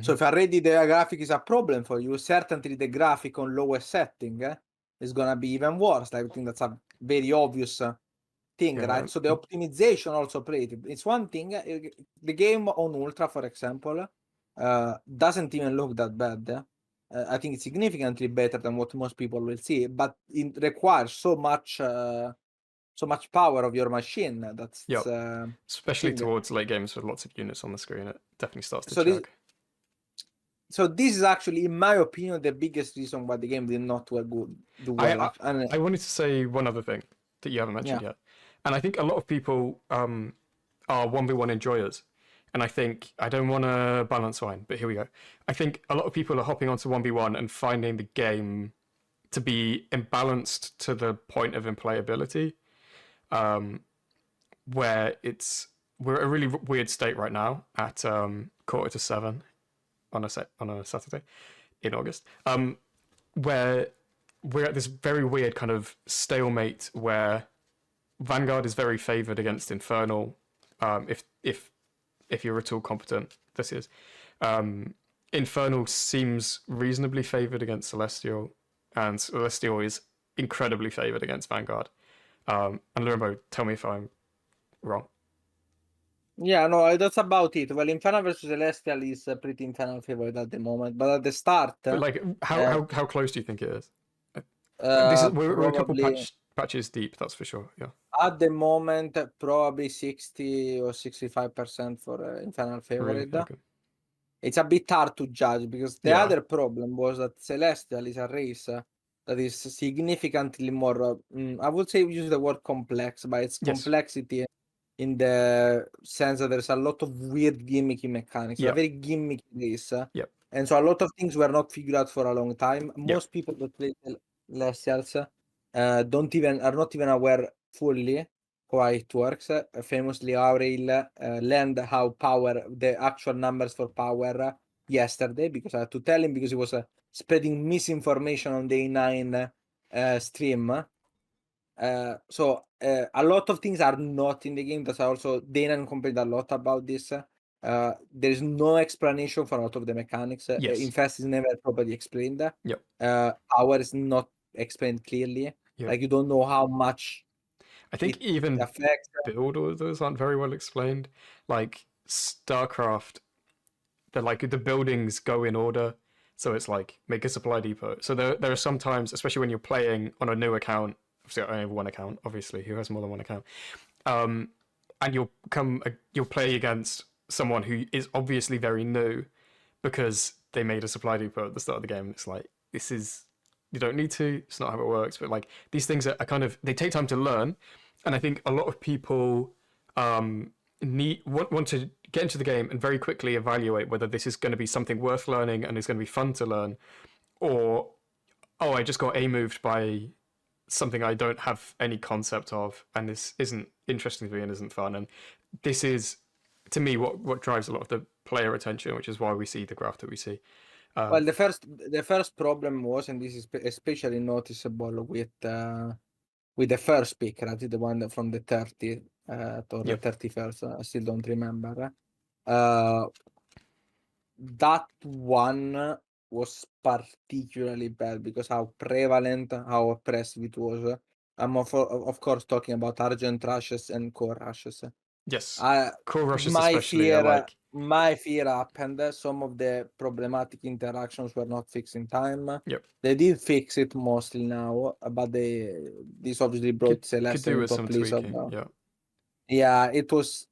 So if already the graphic is a problem for you, certainly the graphic on lowest setting is going to be even worse. I think that's a very obvious thing, Yeah, right? So the optimization also played. It's one thing. The game on Ultra, for example, doesn't even look that bad. I think it's significantly better than what most people will see, but it requires so much power of your machine. That's yep. Especially thing. towards late games with lots of units on the screen, it definitely starts to So this, chug. so this is actually, in my opinion, the biggest reason why the game did not do well. I wanted to say one other thing that you haven't mentioned yet, and I think a lot of people are 1v1 enjoyers. And I think, I don't want to balance wine, but here we go. I think a lot of people are hopping onto 1v1 and finding the game to be imbalanced to the point of implayability, where we're at a really weird state right now at 6:45 on a Saturday in August, where we're at this very weird kind of stalemate where Vanguard is very favored against Infernal, if you're at all competent. This is Infernal seems reasonably favored against Celestial, and Celestial is incredibly favored against Vanguard. And Lorimbo, tell me if I'm wrong. Yeah, no, that's about it. Well, Infernal versus Celestial is pretty Infernal favorite at the moment, but at the start, But like, how close do you think it is? We're a couple probably patches deep, that's for sure. Yeah. at the moment probably 60 or 65% for Infernal Really? favorite. Okay. It's a bit hard to judge because the Yeah. other problem was that Celestial is a race that is significantly more, I would say use the word complex, but it's Yes. complexity in the sense that there's a lot of weird gimmicky mechanics. It's a very gimmicky race. Yep. And so a lot of things were not figured out for a long time. Most people that play Celestials are not even aware fully how it works. Famously, Aurel learned how the actual numbers for power yesterday, because I had to tell him, because he was spreading misinformation on the A9 stream. So a lot of things are not in the game. That's also Dana complained a lot about this. There is no explanation for a lot of the mechanics. Yes. In fact, it's never properly explained. Yep. Power is not explained clearly. Yep. Like, you don't know how much I think it even affects. build orders aren't very well explained. Like StarCraft, the buildings go in order. So it's like make a supply depot. So there are some times, especially when you're playing on a new account. Obviously, I only have one account. Obviously, who has more than one account? And you'll play against someone who is obviously very new because they made a supply depot at the start of the game. It's like, you don't need to. It's not how it works. But like these things are kind of, they take time to learn, and I think a lot of people want to get into the game and very quickly evaluate whether this is going to be something worth learning and is going to be fun to learn, or I just got moved by something I don't have any concept of, and this isn't interesting to me and isn't fun. And this is, to me, what drives a lot of the player attention, which is why we see the graph that we see. Well, the first problem was, and this is especially noticeable with the first pick, right? The one from the 30th or the 31st. I still don't remember. That one was particularly bad because how prevalent, how oppressive it was. I'm of course talking about Argent rushes and core rushes. Yes, core rushes especially. My fear happened. Some of the problematic interactions were not fixed in time. Yep. They did fix it mostly now, but this obviously brought Celeste into a place of it was.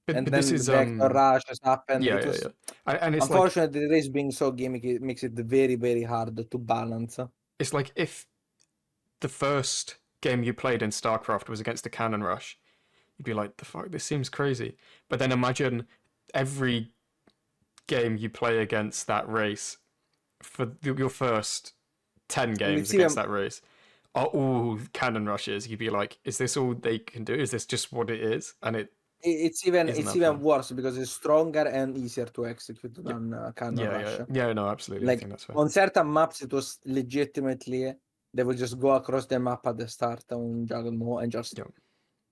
And then the vector rushes happened. And unfortunately, like, the race being so gimmicky, it makes it very, very hard to balance. It's like if the first game you played in StarCraft was against a cannon rush, you'd be like, the fuck, this seems crazy. But then imagine every game you play against that race for your first 10 games against that race are all cannon rushes. You'd be like, is this all they can do? Is this just what it is? And it's even worse because it's stronger and easier to execute than cannon rush. No, absolutely. Like, I think that's fair. On certain maps, it was legitimately they would just go across the map at the start on Juggle Mode and just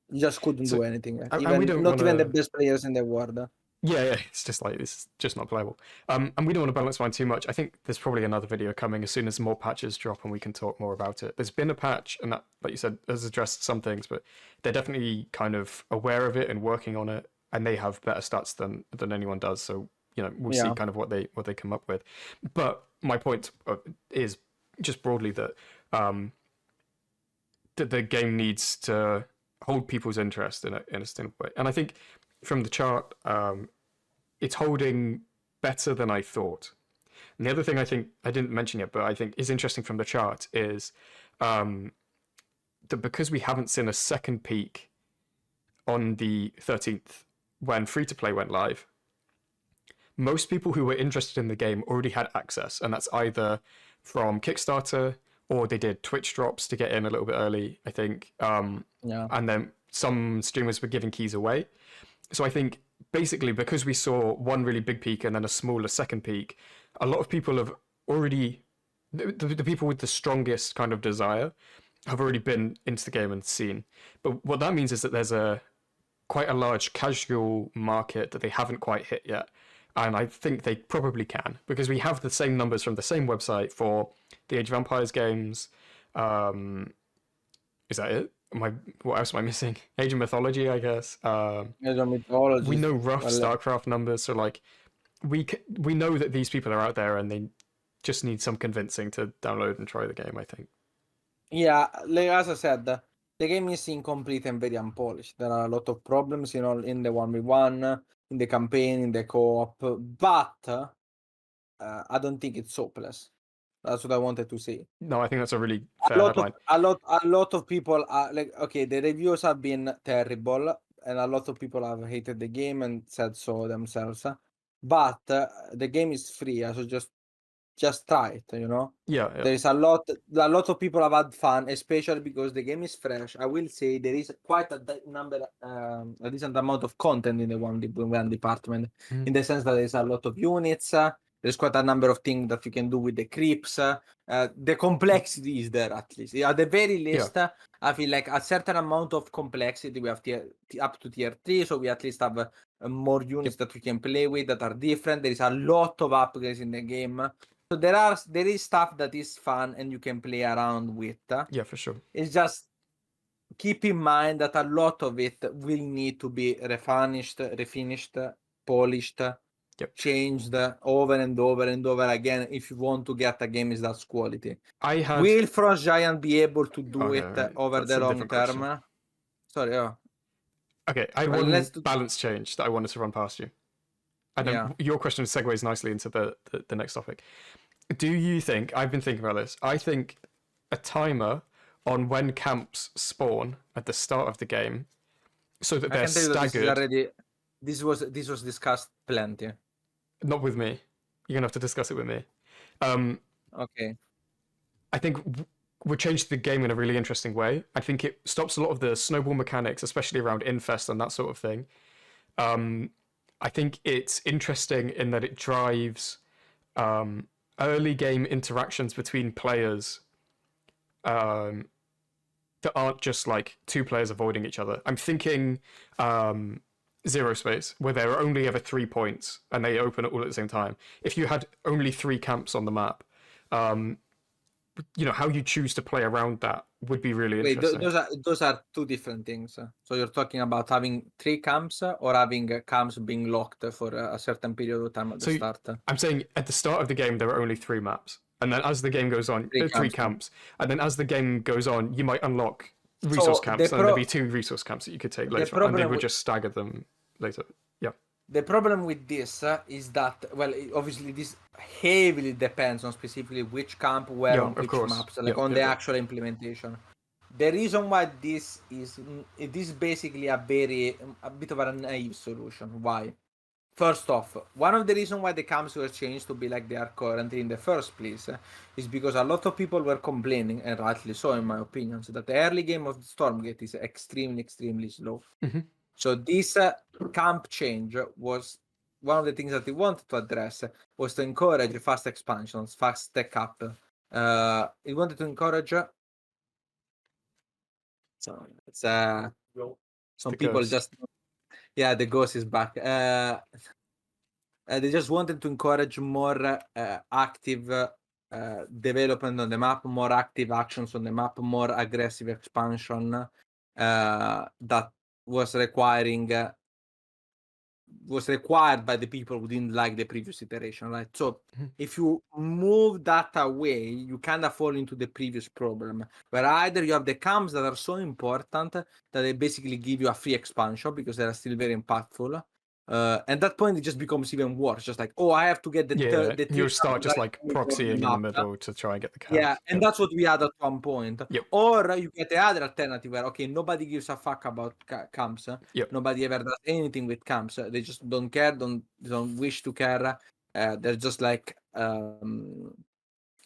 you just couldn't do anything. Not even the best players in the world. It's just like, this is just not playable. And we don't want to balance mine too much. I think there's probably another video coming as soon as more patches drop and we can talk more about it. There's been a patch, and that, like you said, has addressed some things, but they're definitely kind of aware of it and working on it, and they have better stats than anyone does. So, we'll see kind of what they come up with. But my point is just broadly that that the game needs to hold people's interest in a sustainable way. And I think from the chart, it's holding better than I thought. And the other thing I think I didn't mention yet, but I think is interesting from the chart is that because we haven't seen a second peak on the 13th when free-to-play went live, most people who were interested in the game already had access, and that's either from Kickstarter or they did Twitch drops to get in a little bit early, I think. And then some streamers were giving keys away. So I think basically because we saw one really big peak and then a smaller second peak, a lot of people have already, the people with the strongest kind of desire have already been into the game and seen. But what that means is that there's quite a large casual market that they haven't quite hit yet. And I think they probably can, because we have the same numbers from the same website for the Age of Empires games. Is that it? What else am I missing? Age of Mythology, I guess. Age of Mythology. We know rough StarCraft numbers, so like we know that these people are out there, and they just need some convincing to download and try the game, I think. Yeah, like as I said, the game is incomplete and very unpolished. There are a lot of problems, in the 1v1, in the campaign, in the co-op, but I don't think it's hopeless. That's what I wanted to say. No, I think that's a really fair headline. A lot of people are like, okay, the reviews have been terrible, and a lot of people have hated the game and said so themselves. But the game is free, so just just try it, you know? Yeah, yeah. There is a lot of people have had fun, especially because the game is fresh. I will say there is quite a decent amount of content in the one department, Mhm. in the sense that there's a lot of units. There's quite a number of things that you can do with the creeps. The complexity is there, at least. At the very least, I feel like a certain amount of complexity. We have up to tier 3, so we at least have more units that we can play with that are different. There is a lot of upgrades in the game. So there is stuff that is fun and you can play around with. Yeah, for sure. It's just keep in mind that a lot of it will need to be refinished, polished, changed over and over and over again if you want to get a game is that quality. Will Frost Giant be able to do it over the long term? Sorry. Okay, I had one balance change that I wanted to run past you. And then your question segues nicely into the next topic. Do you think, I've been thinking about this, I think a timer on when camps spawn at the start of the game so that they're staggered. This was discussed plenty. Not with me. You're going to have to discuss it with me. Okay. I think would change the game in a really interesting way. I think it stops a lot of the snowball mechanics, especially around Infest and that sort of thing. I think it's interesting in that it drives early game interactions between players that aren't just like two players avoiding each other. I'm thinking Zero Space, where there are only ever 3 points and they open it all at the same time. If you had only 3 camps on the map, how you choose to play around that would be really interesting. Those are two different things. So you're talking about having 3 camps or having camps being locked for a certain period of time at the start? I'm saying at the start of the game there are only 3 maps, and then as the game goes on, 3 camps, and then as the game goes on, you might unlock resource camps, and there'll be 2 resource camps that you could take later, and they would just stagger them later. Yeah. The problem with this is that, well, obviously this heavily depends on specifically which camp, where on which maps, on the actual implementation. The reason why this is basically a bit of a naive solution. Why? First off, one of the reasons why the camps were changed to be like they are currently in the first place is because a lot of people were complaining, and rightly so in my opinion, so that the early game of Stormgate is extremely slow. Mm-hmm. So this camp change was one of the things that we wanted to address, was to encourage fast expansions, fast tech up. It wanted to encourage. So it's some people just the ghost is back. They just wanted to encourage more active development on the map, more active actions on the map, more aggressive expansion that was required by the people who didn't like the previous iteration, right? So if you move that away, you kind of fall into the previous problem, where either you have the camps that are so important that they basically give you a free expansion because they are still very impactful. At that point, it just becomes even worse. Just like, I have to get the you'll start just like proxying in the middle to try and get the camps. Yeah, and that's what we had at one point. Or you get the other alternative where nobody gives a fuck about camps. Nobody ever does anything with camps. They just don't care, don't wish to care. They're just like,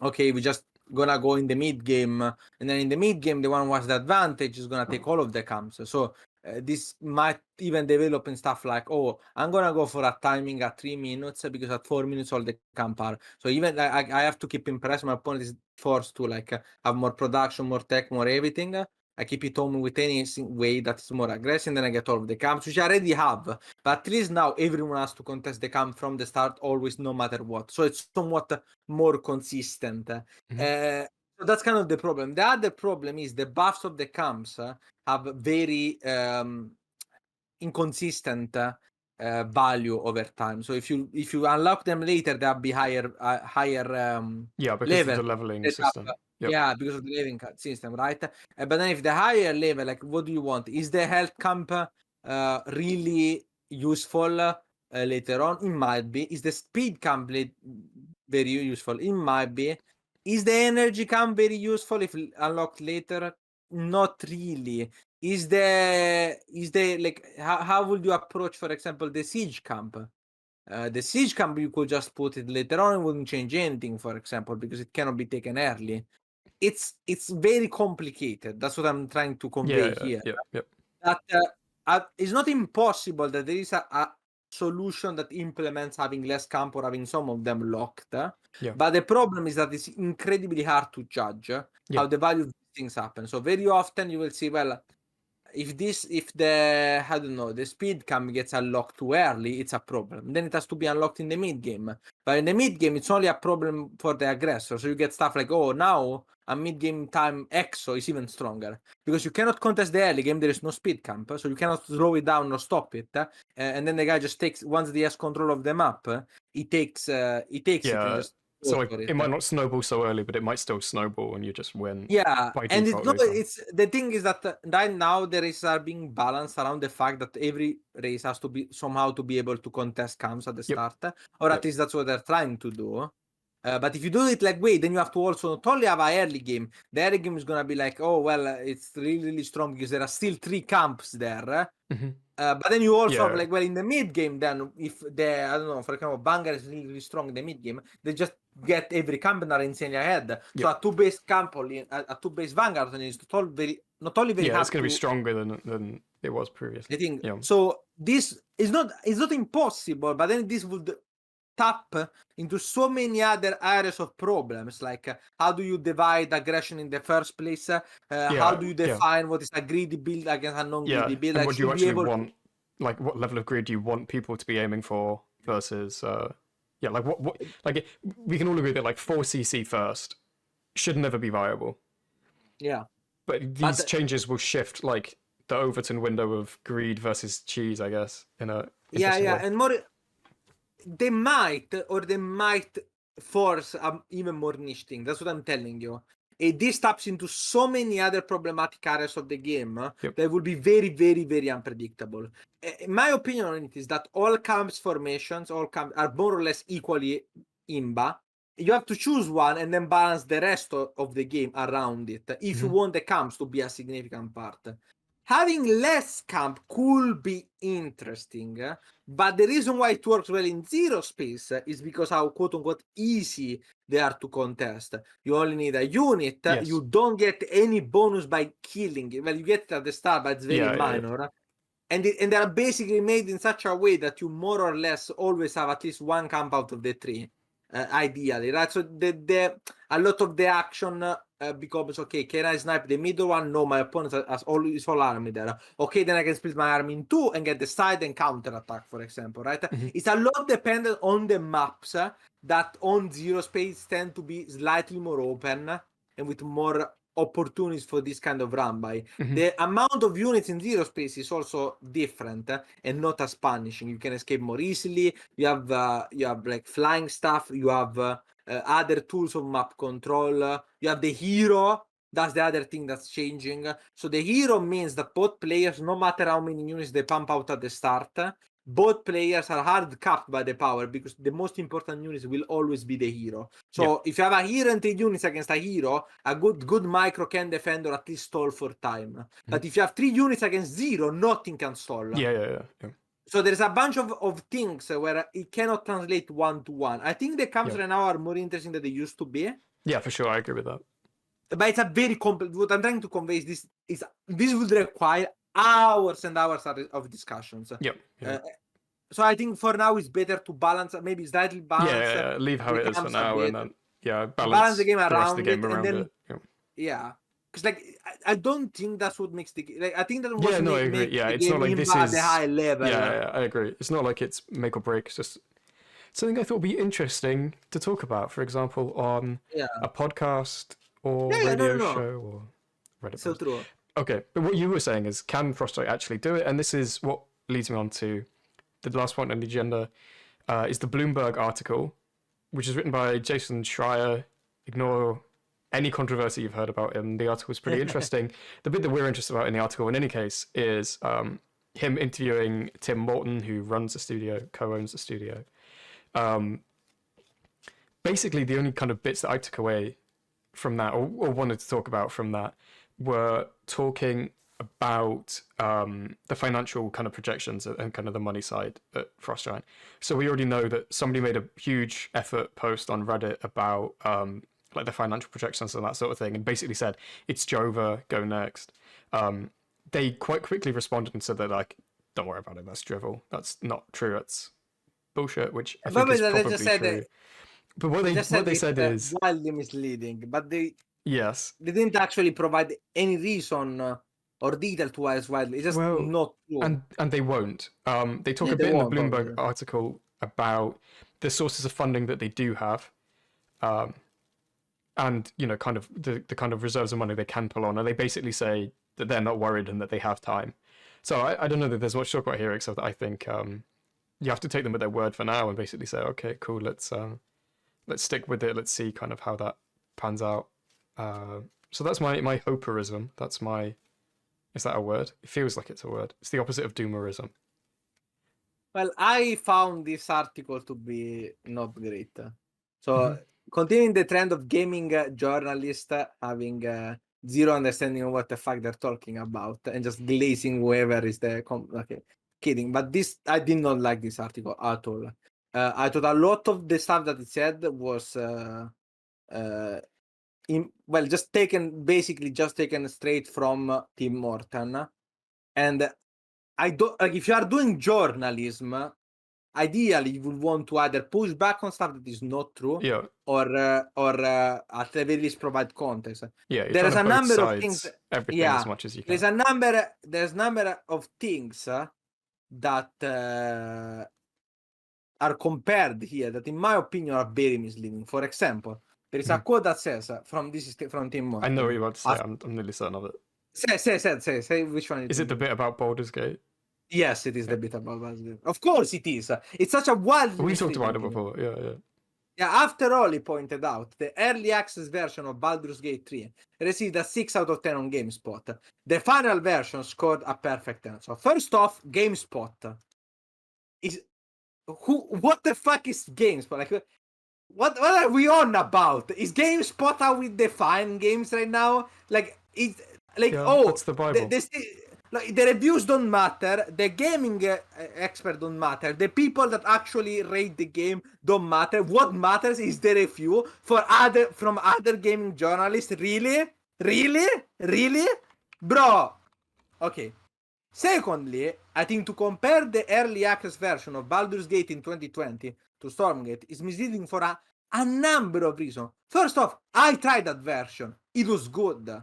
we just gonna go in the mid game, and then in the mid game, the one who has the advantage is gonna take all of the camps. So this might even develop in stuff like, I'm gonna go for a timing at 3 minutes because at 4 minutes all the camp are. So even I have to keep impressed. My opponent is forced to have more production, more tech, more everything. I keep it home with any way that's more aggressive, and then I get all of the camps, which I already have. But at least now everyone has to contest the camp from the start, always, no matter what. So it's somewhat more consistent. So that's kind of the problem. The other problem is the buffs of the camps have very inconsistent value over time. So if you unlock them later, they'll be higher because level of the leveling system. Yeah, because of the leveling system, right? But then if the higher level, like, what do you want? Is the health camp really useful later on? It might be. Is the speed camp very useful? It might be. Is the energy camp very useful if unlocked later? Not really. Is the like how would you approach, for example, the siege camp? The siege camp, you could just put it later on, it wouldn't change anything, for example, because it cannot be taken early. It's very complicated. That's what I'm trying to convey here. That it's not impossible that there is a solution that implements having less camp or having some of them locked. But the problem is that it's incredibly hard to judge how the value of these things happen. So very often you will see, well, if the I don't know, the speed cam gets unlocked too early, it's a problem. Then it has to be unlocked in the mid game. But in the mid game, it's only a problem for the aggressor. So you get stuff like, oh, now a mid game time EXO is even stronger because you cannot contest the early game. There is no speed camp, so you cannot slow it down or stop it. And then the guy just takes, once he has control of the map, he takes it and just. So like it might not snowball so early, but it might still snowball, and you just win. Yeah, by and default it's the thing is that right now the races are being balanced around the fact that every race has to be somehow to be able to contest camps at the start, or at least that's what they're trying to do. But if you do it like wait, then you have to also not only have a early game. The early game is gonna be like, oh well, it's really strong because there are still 3 camps there. But then you also have like, well, in the mid game, then if the I don't know, for example, Banger is really strong in the mid game, they just get every camp and are insanely ahead. So a 2-base camp only, a 2-base Vanguard is not only very hard. It's going to be stronger than it was previously. I think so. This is not impossible, but then this would tap into so many other areas of problems, like how do you divide aggression in the first place? How do you define what is a greedy build against a non-greedy build? And what do you actually want? Like, what level of greed do you want people to be aiming for versus? Like what? Like we can all agree that like 4cc first should never be viable. Yeah, but these changes will shift like the Overton window of greed versus cheese, I guess. In a way. And more. They might force even more niche thing. That's what I'm telling you. And this taps into so many other problematic areas of the game that will be very, very, very unpredictable. My opinion on it is that all camps formations, all camps are more or less equally imba. You have to choose one and then balance the rest of the game around it if you want the camps to be a significant part. Having less camp could be interesting, but the reason why it works well in zero space is because how quote-unquote easy they are to contest. You only need a unit. You don't get any bonus by killing it. Well, you get it at the start, but it's very minor. And they are basically made in such a way that you more or less always have at least one camp out of the 3. Ideally, right? So a lot of the action becomes, okay, can I snipe the middle one? No, my opponent has his whole army there. Okay, then I can split my army in 2 and get the side and counter attack, for example, right? It's a lot dependent on the maps that on zero space tend to be slightly more open and with more opportunities for this kind of run by. The amount of units in zero space is also different and not as punishing. You can escape more easily. You have like flying stuff. You have other tools of map control. You have the hero. That's the other thing that's changing. So the hero means that both players, no matter how many units they pump out at the start, both players are hard capped by the power because the most important units will always be the hero. So if you have a hero and 3 units against a hero, a good micro can defend or at least stall for time. But if you have 3 units against 0, nothing can stall. So there's a bunch of things where it cannot translate 1-to-1. I think the camps right now are more interesting than they used to be. Yeah, for sure, I agree with that. But it's a very complex. What I'm trying to convey is this would require hours and hours of discussions. So I think for now it's better to balance, maybe slightly balance. Leave how it is for now, and then balance the game around it, and then because like I don't think that's what makes the game. Like I think that was I agree. It's not like this is the high level. I agree. It's not like it's make or break. It's just something I thought would be interesting to talk about. For example, on a podcast or radio show or Reddit. So true. Okay, but what you were saying is, can Frostbite actually do it? And this is what leads me on to the last point on the agenda, is the Bloomberg article, which is written by Jason Schreier. Ignore any controversy you've heard about him. The article is pretty interesting. The bit that we're interested about in the article, in any case, is him interviewing Tim Morton, who runs the studio, co-owns the studio. Basically, the only kind of bits that I took away from that, or wanted to talk about from that, were talking about the financial kind of projections and kind of the money side at Frost Giant. So we already know that somebody made a huge effort post on Reddit about like the financial projections and that sort of thing, and basically said it's Jova, go next. They quite quickly responded and said that like, don't worry about it, that's drivel, that's not true, that's bullshit, which I think is They probably just said true. But what they said it's is wildly misleading, but yes. they didn't actually provide any reason or detail to why it's wildly. It's just Well, not true. and they won't. They talk a They bit in the won't, Bloomberg obviously. article about the sources of funding that they do have, and kind of the kind of reserves of money they can pull on, and they basically say that they're not worried and that they have time. So I don't know that there's much to talk about here, except that I think you have to take them at their word for now and basically say, okay, cool, let's stick with it. Let's see kind of how that pans out. So that's my hoperism. That's my. Is that a word? It feels like it's a word. It's the opposite of doomerism. Well, I found this article to be not great. So, continuing the trend of gaming journalists having zero understanding of what the fuck they're talking about and just glazing whoever is the okay, kidding. But this, I did not like this article at all. I thought a lot of the stuff that it said was just taken straight from Tim Morton. And I don't like, if you are doing journalism, ideally you would want to either push back on stuff that is not true, Yeah. or at the very least provide context. Yeah, There is a number of things. Everything Yeah, as much as you can. There's a number of things that are compared here that, in my opinion, are very misleading. For example, there is a quote that says from Tim Morton. I know what you're about to say. I'm nearly certain of it. Say which one is it the bit about Baldur's Gate? Yes, it is the bit about Baldur's Gate. Of course it is. It's such a wild. We talked about it before. Yeah. Yeah, after all, he pointed out, the early access version of Baldur's Gate 3 received a 6 out of 10 on GameSpot. The final version scored a perfect 10. So first off, GameSpot is what the fuck is GameSpot? Like, what are we on about? Is GameSpot how we define games right now? Like, it's like, that's the Bible. The reviews don't matter. The gaming expert don't matter. The people that actually rate the game don't matter. What matters is the review from other gaming journalists. Really, bro. Okay. Secondly, I think to compare the early access version of Baldur's Gate in 2020 to Stormgate is misleading for a number of reasons. First off, I tried that version. It was good.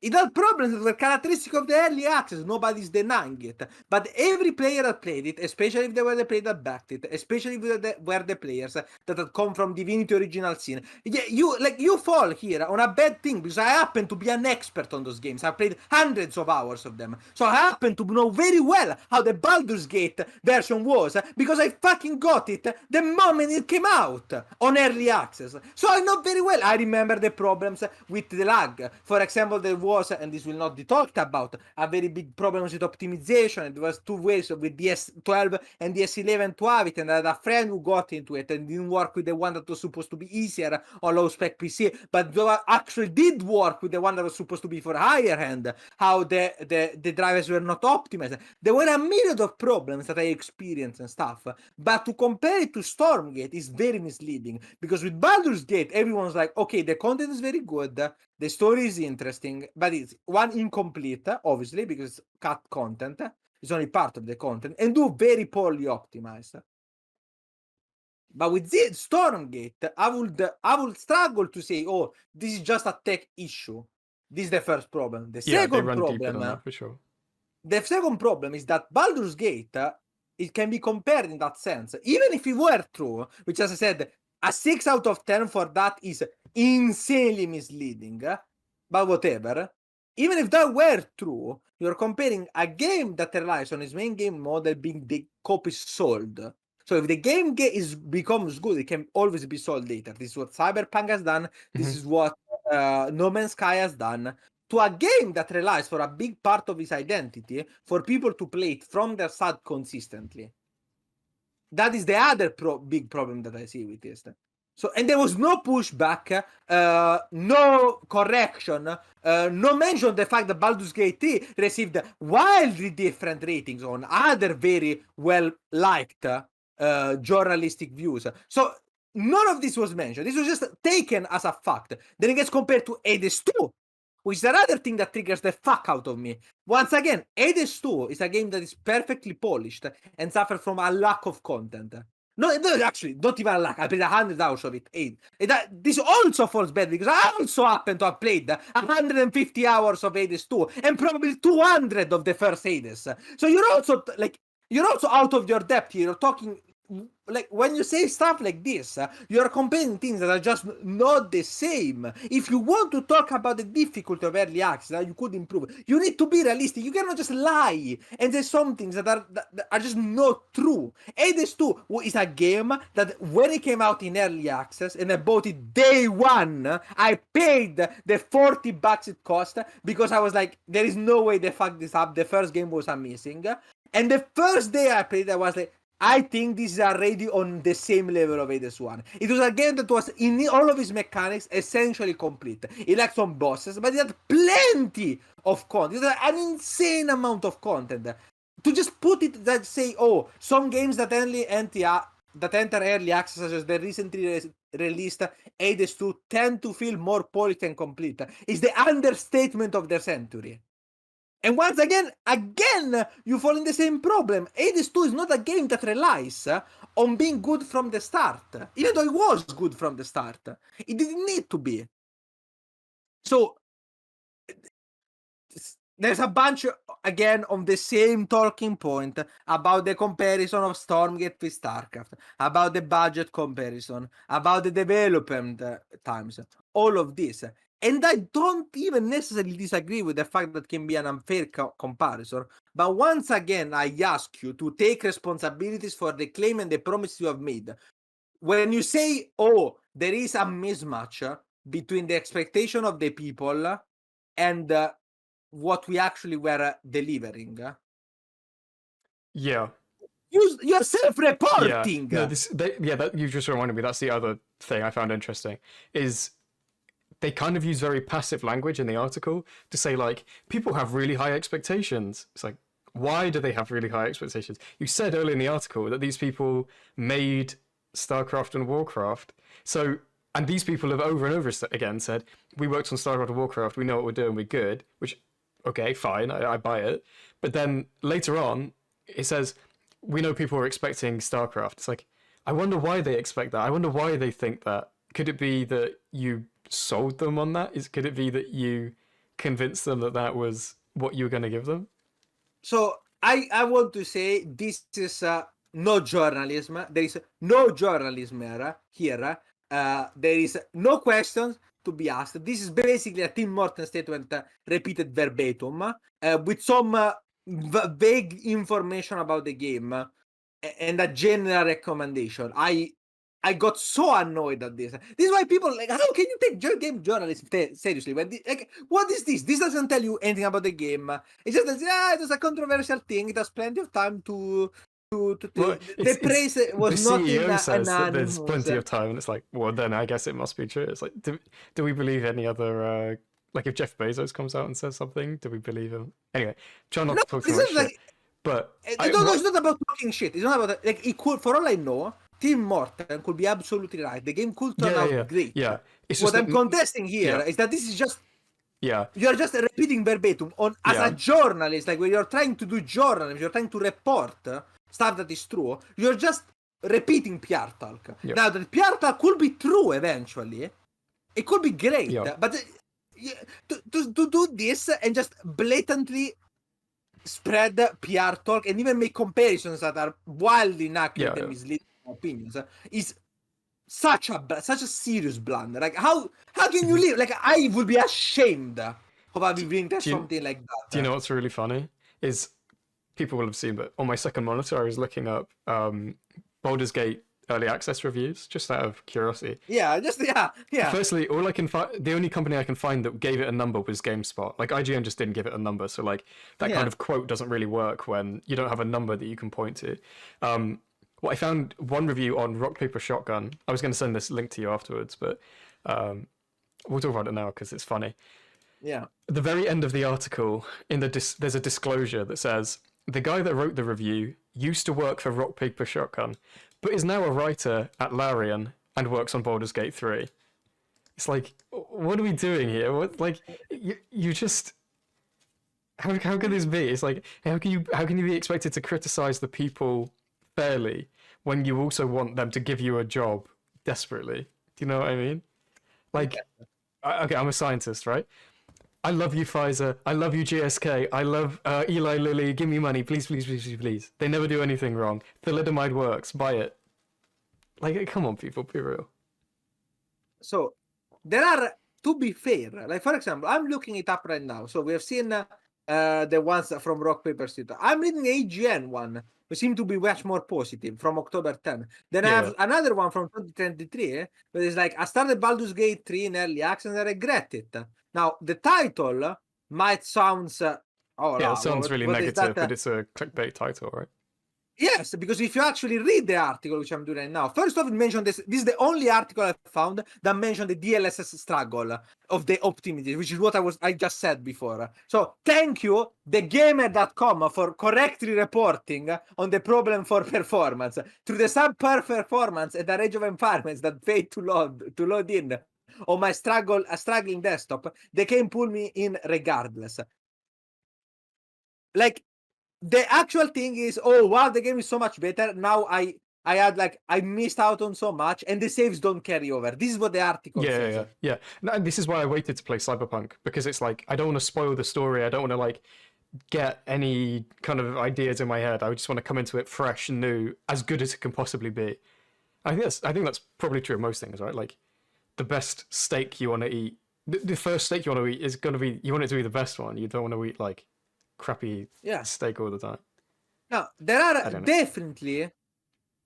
It had problems that were characteristic of the early access. Nobody's denying it. But every player that played it, especially if they were the player that backed it, especially if they were the players that had come from Divinity Original Sin, you fall here on a bad thing, because I happen to be an expert on those games. I've played hundreds of hours of them. So I happen to know very well how the Baldur's Gate version was, because I fucking got it the moment it came out on early access. So I know very well. I remember the problems with the lag. For example, there was, and this will not be talked about, a very big problem with optimization. And there was two ways with DS12 and DS11 to have it, and I had a friend who got into it and didn't work with the one that was supposed to be easier on low spec PC, but actually did work with the one that was supposed to be for higher end, how the drivers were not optimized. There were a myriad of problems that I experienced and stuff, but to compare it to Stormgate is very misleading, because with Baldur's Gate everyone's like, okay, the content is very good, the story is interesting, but it's incomplete, obviously, because it's cut content. It's only part of the content, and very poorly optimized. But with this Stormgate, I would struggle to say, oh, this is just a tech issue. This is the first problem. The second problem, that, for sure. The second problem is that Baldur's Gate, it can be compared in that sense. Even if it were true, which, as I said, a 6 out of 10 for that is insanely misleading, but whatever. Even if that were true, you're comparing a game that relies on its main game model being the copies sold. So if the game becomes good, it can always be sold later. This is what Cyberpunk has done. This is what No Man's Sky has done. To a game that relies for a big part of its identity for people to play it from their side consistently. That is the other big problem that I see with this. So, and there was no pushback, no correction, no mention of the fact that Baldur's Gate 3 received wildly different ratings on other very well liked journalistic views. So none of this was mentioned. This was just taken as a fact. Then it gets compared to Hades 2, which is another thing that triggers the fuck out of me. Once again, Hades 2 is a game that is perfectly polished and suffers from a lack of content. No, actually, not even a lack. I played 100 hours of it. This also falls bad because I also happen to have played 150 hours of Hades 2 and probably 200 of the first Hades. So you're also out of your depth here. You're talking like when you say stuff like this, you're comparing things that are just not the same. If you want to talk about the difficulty of early access, that you could improve, you need to be realistic. You cannot just lie and say some things that are just not true. Hades 2 is a game that when it came out in early access and I bought it day one, I paid the $40 it cost because I was like, there is no way they fucked this up. The first game was amazing. And the first day I played, I was like, I think this is already on the same level of Hades 1. It was a game that was, in all of its mechanics, essentially complete. It lacked some bosses, but it had plenty of content. It had an insane amount of content. To just put it that say, oh, some games that enter early access, such as the recently released Hades 2, tend to feel more polished and complete, is the understatement of the century. And once again, you fall in the same problem. Hades 2 is not a game that relies on being good from the start. Even though it was good from the start, it didn't need to be. So, there's a bunch, again, of the same talking point about the comparison of Stormgate with StarCraft, about the budget comparison, about the development times, all of this. And I don't even necessarily disagree with the fact that can be an unfair comparison. But once again, I ask you to take responsibilities for the claim and the promise you have made. When you say, oh, there is a mismatch between the expectation of the people and what we actually were delivering. Yeah. You're self-reporting. Yeah. No, that you just reminded me. That's the other thing I found interesting is they kind of use very passive language in the article to say, like, people have really high expectations. It's like, why do they have really high expectations? You said earlier in the article that these people made StarCraft and Warcraft. So, and these people have over and over again said, we worked on StarCraft and Warcraft, we know what we're doing, we're good, which, okay, fine, I buy it. But then later on, it says, we know people are expecting StarCraft. It's like, I wonder why they expect that. I wonder why they think that. Could it be that you sold them on that? Could it be that you convinced them that that was what you were going to give them? So I want to say this is no journalism. There is no journalism here. There is no questions to be asked. This is basically a Tim Morton statement repeated verbatim with some vague information about the game and a general recommendation. I got so annoyed at this. This is why people like, how can you take game journalism seriously? When like, what is this? This doesn't tell you anything about the game. It just says, yeah, it was a controversial thing. It has plenty of time to. Well, the praise was the not CEO says that anonymous. there's plenty of time, and it's like, well, then I guess it must be true. It's like, do we believe any other? Like, if Jeff Bezos comes out and says something, do we believe him? Anyway, try not to talk too much shit. But it's not about talking shit. It's not about like it could. For all I know, Tim Morton could be absolutely right. The game could turn out great. Yeah. It's what I'm contesting here is that this is just. Yeah. You're just repeating verbatim as a journalist, like when you're trying to do journalism, you're trying to report stuff that is true. You're just repeating PR talk. Yeah. Now, the PR talk could be true eventually. It could be great, but to do this and just blatantly spread PR talk and even make comparisons that are wildly inaccurate and misleading opinions is such a serious blunder. Like how can you live? Like I would be ashamed of having been something like that. Do you know what's really funny is people will have seen, but on my second monitor I was looking up Baldur's Gate early access reviews just out of curiosity. Yeah. Firstly, all I can find, the only company I can find that gave it a number was GameSpot. Like IGN just didn't give it a number, so like that kind of quote doesn't really work when you don't have a number that you can point to. Well, I found one review on Rock Paper Shotgun. I was going to send this link to you afterwards, but we'll talk about it now because it's funny. Yeah. At the very end of the article, there's a disclosure that says the guy that wrote the review used to work for Rock Paper Shotgun, but is now a writer at Larian and works on Baldur's Gate 3. It's like, what are we doing here? What, like, you just how can this be? It's like, how can you be expected to criticize the people fairly when you also want them to give you a job desperately? Do you know what I mean? Like, okay, I'm a scientist, right? I love you, Pfizer. I love you, GSK. I love Eli Lilly. Give me money, please, please, please, please, please. They never do anything wrong. Thalidomide works. Buy it. Like, come on, people, be real. So there are, to be fair, like for example, I'm looking it up right now. So we have seen the ones from Rock Paper Shotgun. I'm reading the AGN one, which seem to be much more positive from October 10. Then I have another one from 2023, but it's like, I started Baldur's Gate 3 in early access and I regret it. Now the title might sound it sounds really negative, but it's a clickbait title, right? Yes, because if you actually read the article, which I'm doing right now, first off, it mentioned this. This is the only article I found that mentioned the DLSS struggle of the Optimity, which is what I just said before. So thank you, thegamer.com, for correctly reporting on the problem for performance. Through the subpar performance at the range of environments that fail to load in on my struggling desktop, they can pull me in regardless. Like, the actual thing is, oh wow, the game is so much better. Now I missed out on so much, and the saves don't carry over. This is what the article says. Yeah. No, and this is why I waited to play Cyberpunk, because it's like, I don't want to spoil the story. I don't want to like get any kind of ideas in my head. I just want to come into it fresh, new, as good as it can possibly be. I think that's probably true of most things, right? Like, the best steak you want to eat, the first steak you want to eat is going to be, you want it to be the best one. You don't want to eat like crappy steak all the time. Now, there are definitely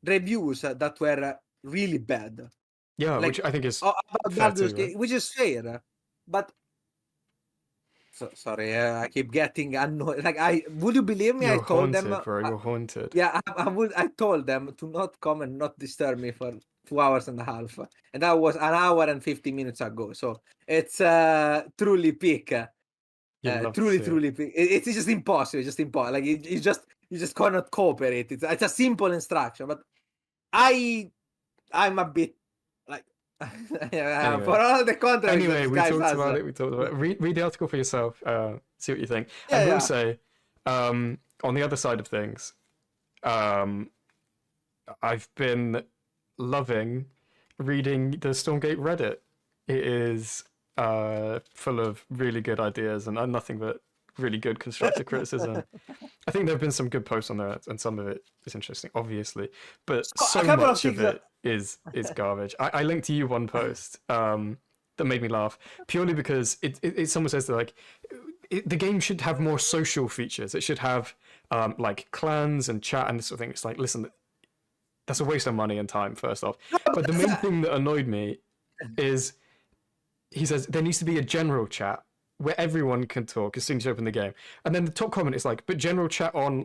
reviews that were really bad. Yeah, like, which I think is fair too, right? Which is fair, but sorry, I keep getting annoyed. Like, would you believe me? You're I told haunted, them, bro. You're haunted. Yeah, I told them to not come and not disturb me for 2 hours and a half, and that was an hour and 50 minutes ago. So it's truly peak. Truly peak. It's just impossible. It's just impossible. Like you just cannot cooperate. It's a simple instruction, but I'm a bit like anyway. For all the contracts. Anyway, we talked about it. Read the article for yourself. See what you think. I will say, on the other side of things, I've been loving reading the Stormgate Reddit. It is full of really good ideas and nothing but really good constructive criticism. I think there have been some good posts on there, and some of it is interesting, obviously, but so much of it is garbage. I linked to you one post that made me laugh purely because it someone says that like the game should have more social features. It should have like clans and chat and this sort of thing. It's like, listen, that's a waste of money and time, first off. But the main thing that annoyed me is, he says there needs to be a general chat where everyone can talk as soon as you open the game. And then the top comment is like, but general chat on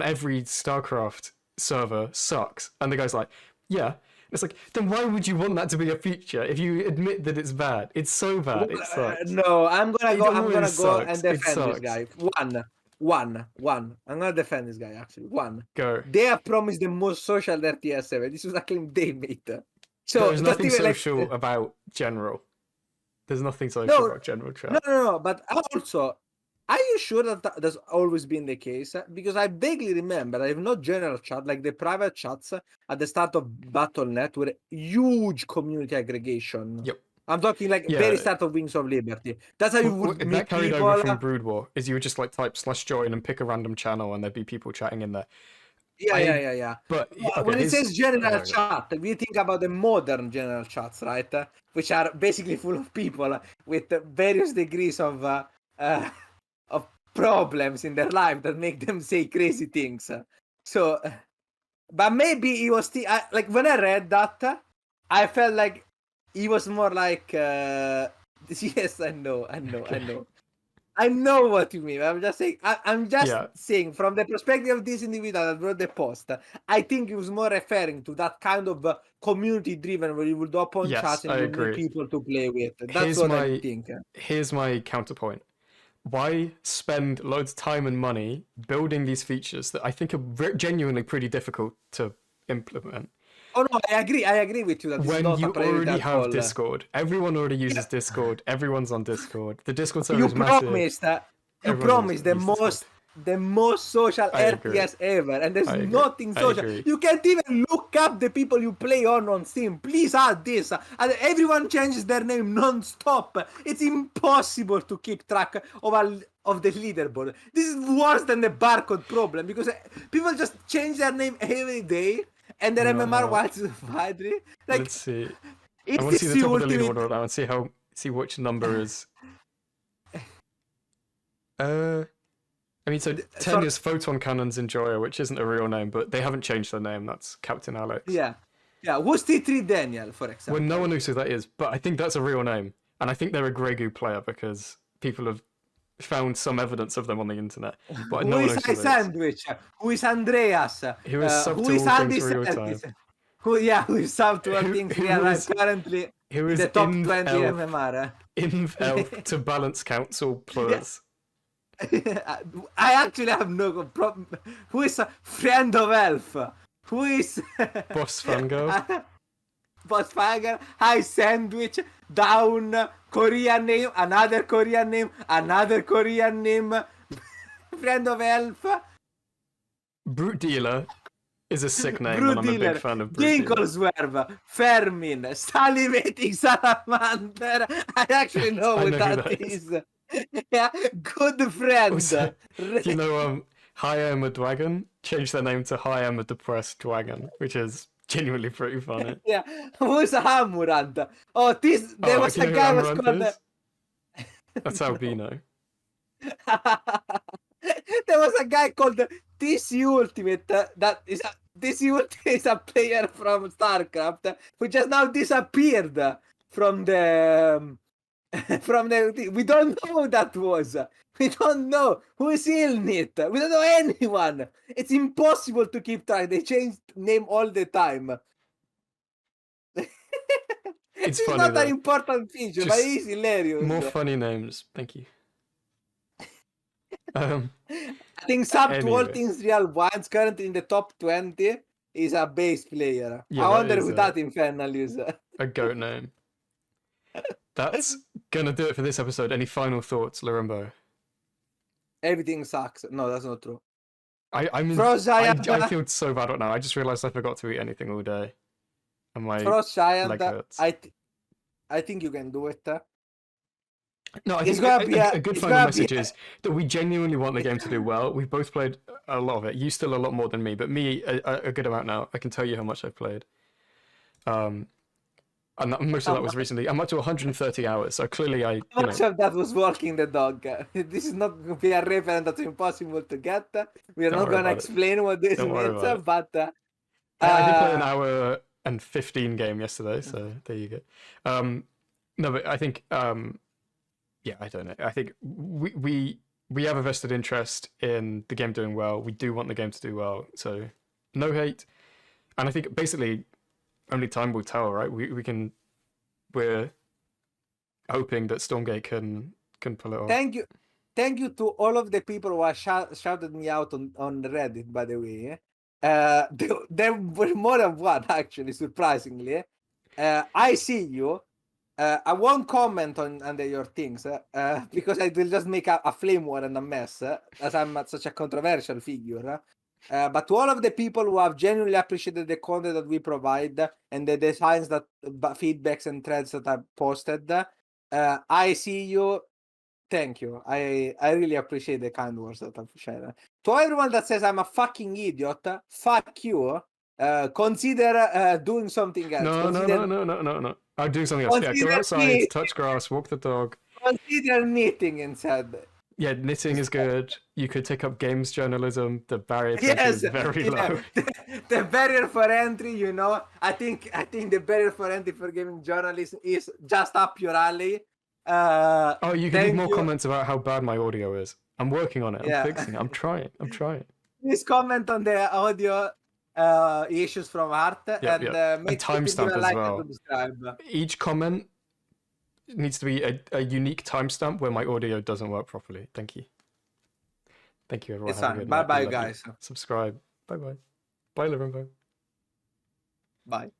every StarCraft server sucks. And the guy's like, yeah. It's like, then why would you want that to be a feature if you admit that it's bad? It's so bad. It sucks. No, I'm gonna go and defend this guy. One. I'm gonna defend this guy, actually. Go. They have promised the most social RTS ever. This was a claim they made. So there's nothing social about general. There's nothing social about general chat. No. But also, are you sure that that's always been the case? Because I vaguely remember I have no general chat, like the private chats at the start of Battle.net were huge community aggregation. Yep. I'm talking like very start of Wings of Liberty. That's how you would meet carried people. Over from Brood War, is you would just like type /join and pick a random channel and there'd be people chatting in there. Yeah. But when it says general chat, we think about the modern general chats, right? Which are basically full of people with various degrees of problems in their life that make them say crazy things. So, but maybe he was still like, when I read that, I felt like he was more like yes, I know. I know what you mean. I'm just saying. I'm just Yeah. saying from the perspective of this individual that wrote the post. I think he was more referring to that kind of community-driven, where you would open Yes, chats and I you need agree. people to play with. That's what I think. Here's my counterpoint. Why spend loads of time and money building these features that I think are genuinely pretty difficult to implement? Oh no, I agree with you that this is When not a you priority already at have all. Discord, everyone already uses Discord. Everyone's on Discord. The Discord server You is massive. promised, Everyone's the Discord. most social I agree. RTS ever, and there's I agree. nothing I social. agree. You can't even look up the people you play on Steam. Please add this. And everyone changes their name non-stop. It's impossible to keep track of the leaderboard. This is worse than the barcode problem, because people just change their name every day, and their MMR was widely. Like, let's see. I want to see the top of the leaderboard right now and see which number is. I mean, so Tenya's Photon Cannon's Enjoyer, which isn't a real name, but they haven't changed their name. That's Captain Alex. Yeah. Who's T3 Daniel, for example? Well, no one knows who that is, but I think that's a real name, and I think they're a Grey Goo player because people have found some evidence of them on the internet. But no one knows who Sandwich? Who is Andreas? Who is sub to Andy Real Time? Who is sub to AllThingsRealTime? Currently, who is the top 20 MMR. Elf to Balance Council Plus. I actually have no problem. Who is a friend of Elf? Who is Boss Fangirl? Boss Fangirl? Hi Sandwich. Down. Korean name. Another Korean name. Another Korean name. Friend of Elf. Brute Dealer is a sick name, and I'm a big fan of Brute Dinkleswerve, Fermin, Salivating Salamander. I actually know what that is. Yeah, good friend. Also, you know, Hi, I'm a Dragon changed their name to Hi, I'm a Depressed Dragon, which is genuinely pretty funny. Yeah, who's Hamurant? Oh, there was a guy was called. That's Albino. There was a guy called TC Ultimate. TC Ultimate is a player from StarCraft who just now disappeared from the. We don't know who that was. We don't know who is Ilnit. We don't know anyone. It's impossible to keep track. They change name all the time. It's funny, not an important feature, but it's hilarious. More funny names. Thank you. I think sub to AllThingsReal currently in the top 20 is a bass player. I wonder who that infernal is. A goat name. That's gonna do it for this episode. Any final thoughts, Lorimbo? Everything sucks. No, that's not true. I mean, I feel so bad right now. I just realized I forgot to eat anything all day, and my leg hurts. I think you can do it. No, I think a good final message is that we genuinely want the game to do well. We've both played a lot of it. You still a lot more than me, but me a good amount now. I can tell you how much I've played. And most of that was recently. I'm up to 130 hours, so clearly How much of that was walking the dog? This is not going to be a reference that's impossible to get. We are not going to explain what this means, but... I did play an hour and 15 game yesterday, so there you go. No, but I think... yeah, I don't know. I think we have a vested interest in the game doing well. We do want the game to do well, so no hate. And I think basically... only time will tell, right? We're hoping that Stormgate can pull it off. Thank you to all of the people who shouted me out on Reddit, by the way. There were more than one, actually, surprisingly. I see you. I won't comment on your things because I will just make a flame war and a mess, as I'm such a controversial figure. But to all of the people who have genuinely appreciated the content that we provide and the designs, that feedbacks and threads that I've posted, I see you. Thank you. I really appreciate the kind words that I've shared. To everyone that says I'm a fucking idiot, fuck you. Consider doing something else. No. I'm doing something else. Yeah, go outside, touch grass, walk the dog. Consider knitting instead. Yeah, knitting is good. You could take up games journalism. The barrier to entry is very low. The barrier for entry, you know, I think the barrier for entry for gaming journalism is just up your alley. Oh, you can leave Thank more you. comments about how bad my audio is. I'm working on it. I'm Yeah. fixing it. I'm trying. Please comment on the audio issues from HaRT, Yep, and yep. And make sure to give timestamp a as like and well. subscribe. Each comment needs to be a unique timestamp where my audio doesn't work properly. Thank you. Thank you, everyone. It's Have a fine. good Bye night. We bye, love you. guys. Subscribe. Bye bye. Bye, Lorimbo. Bye.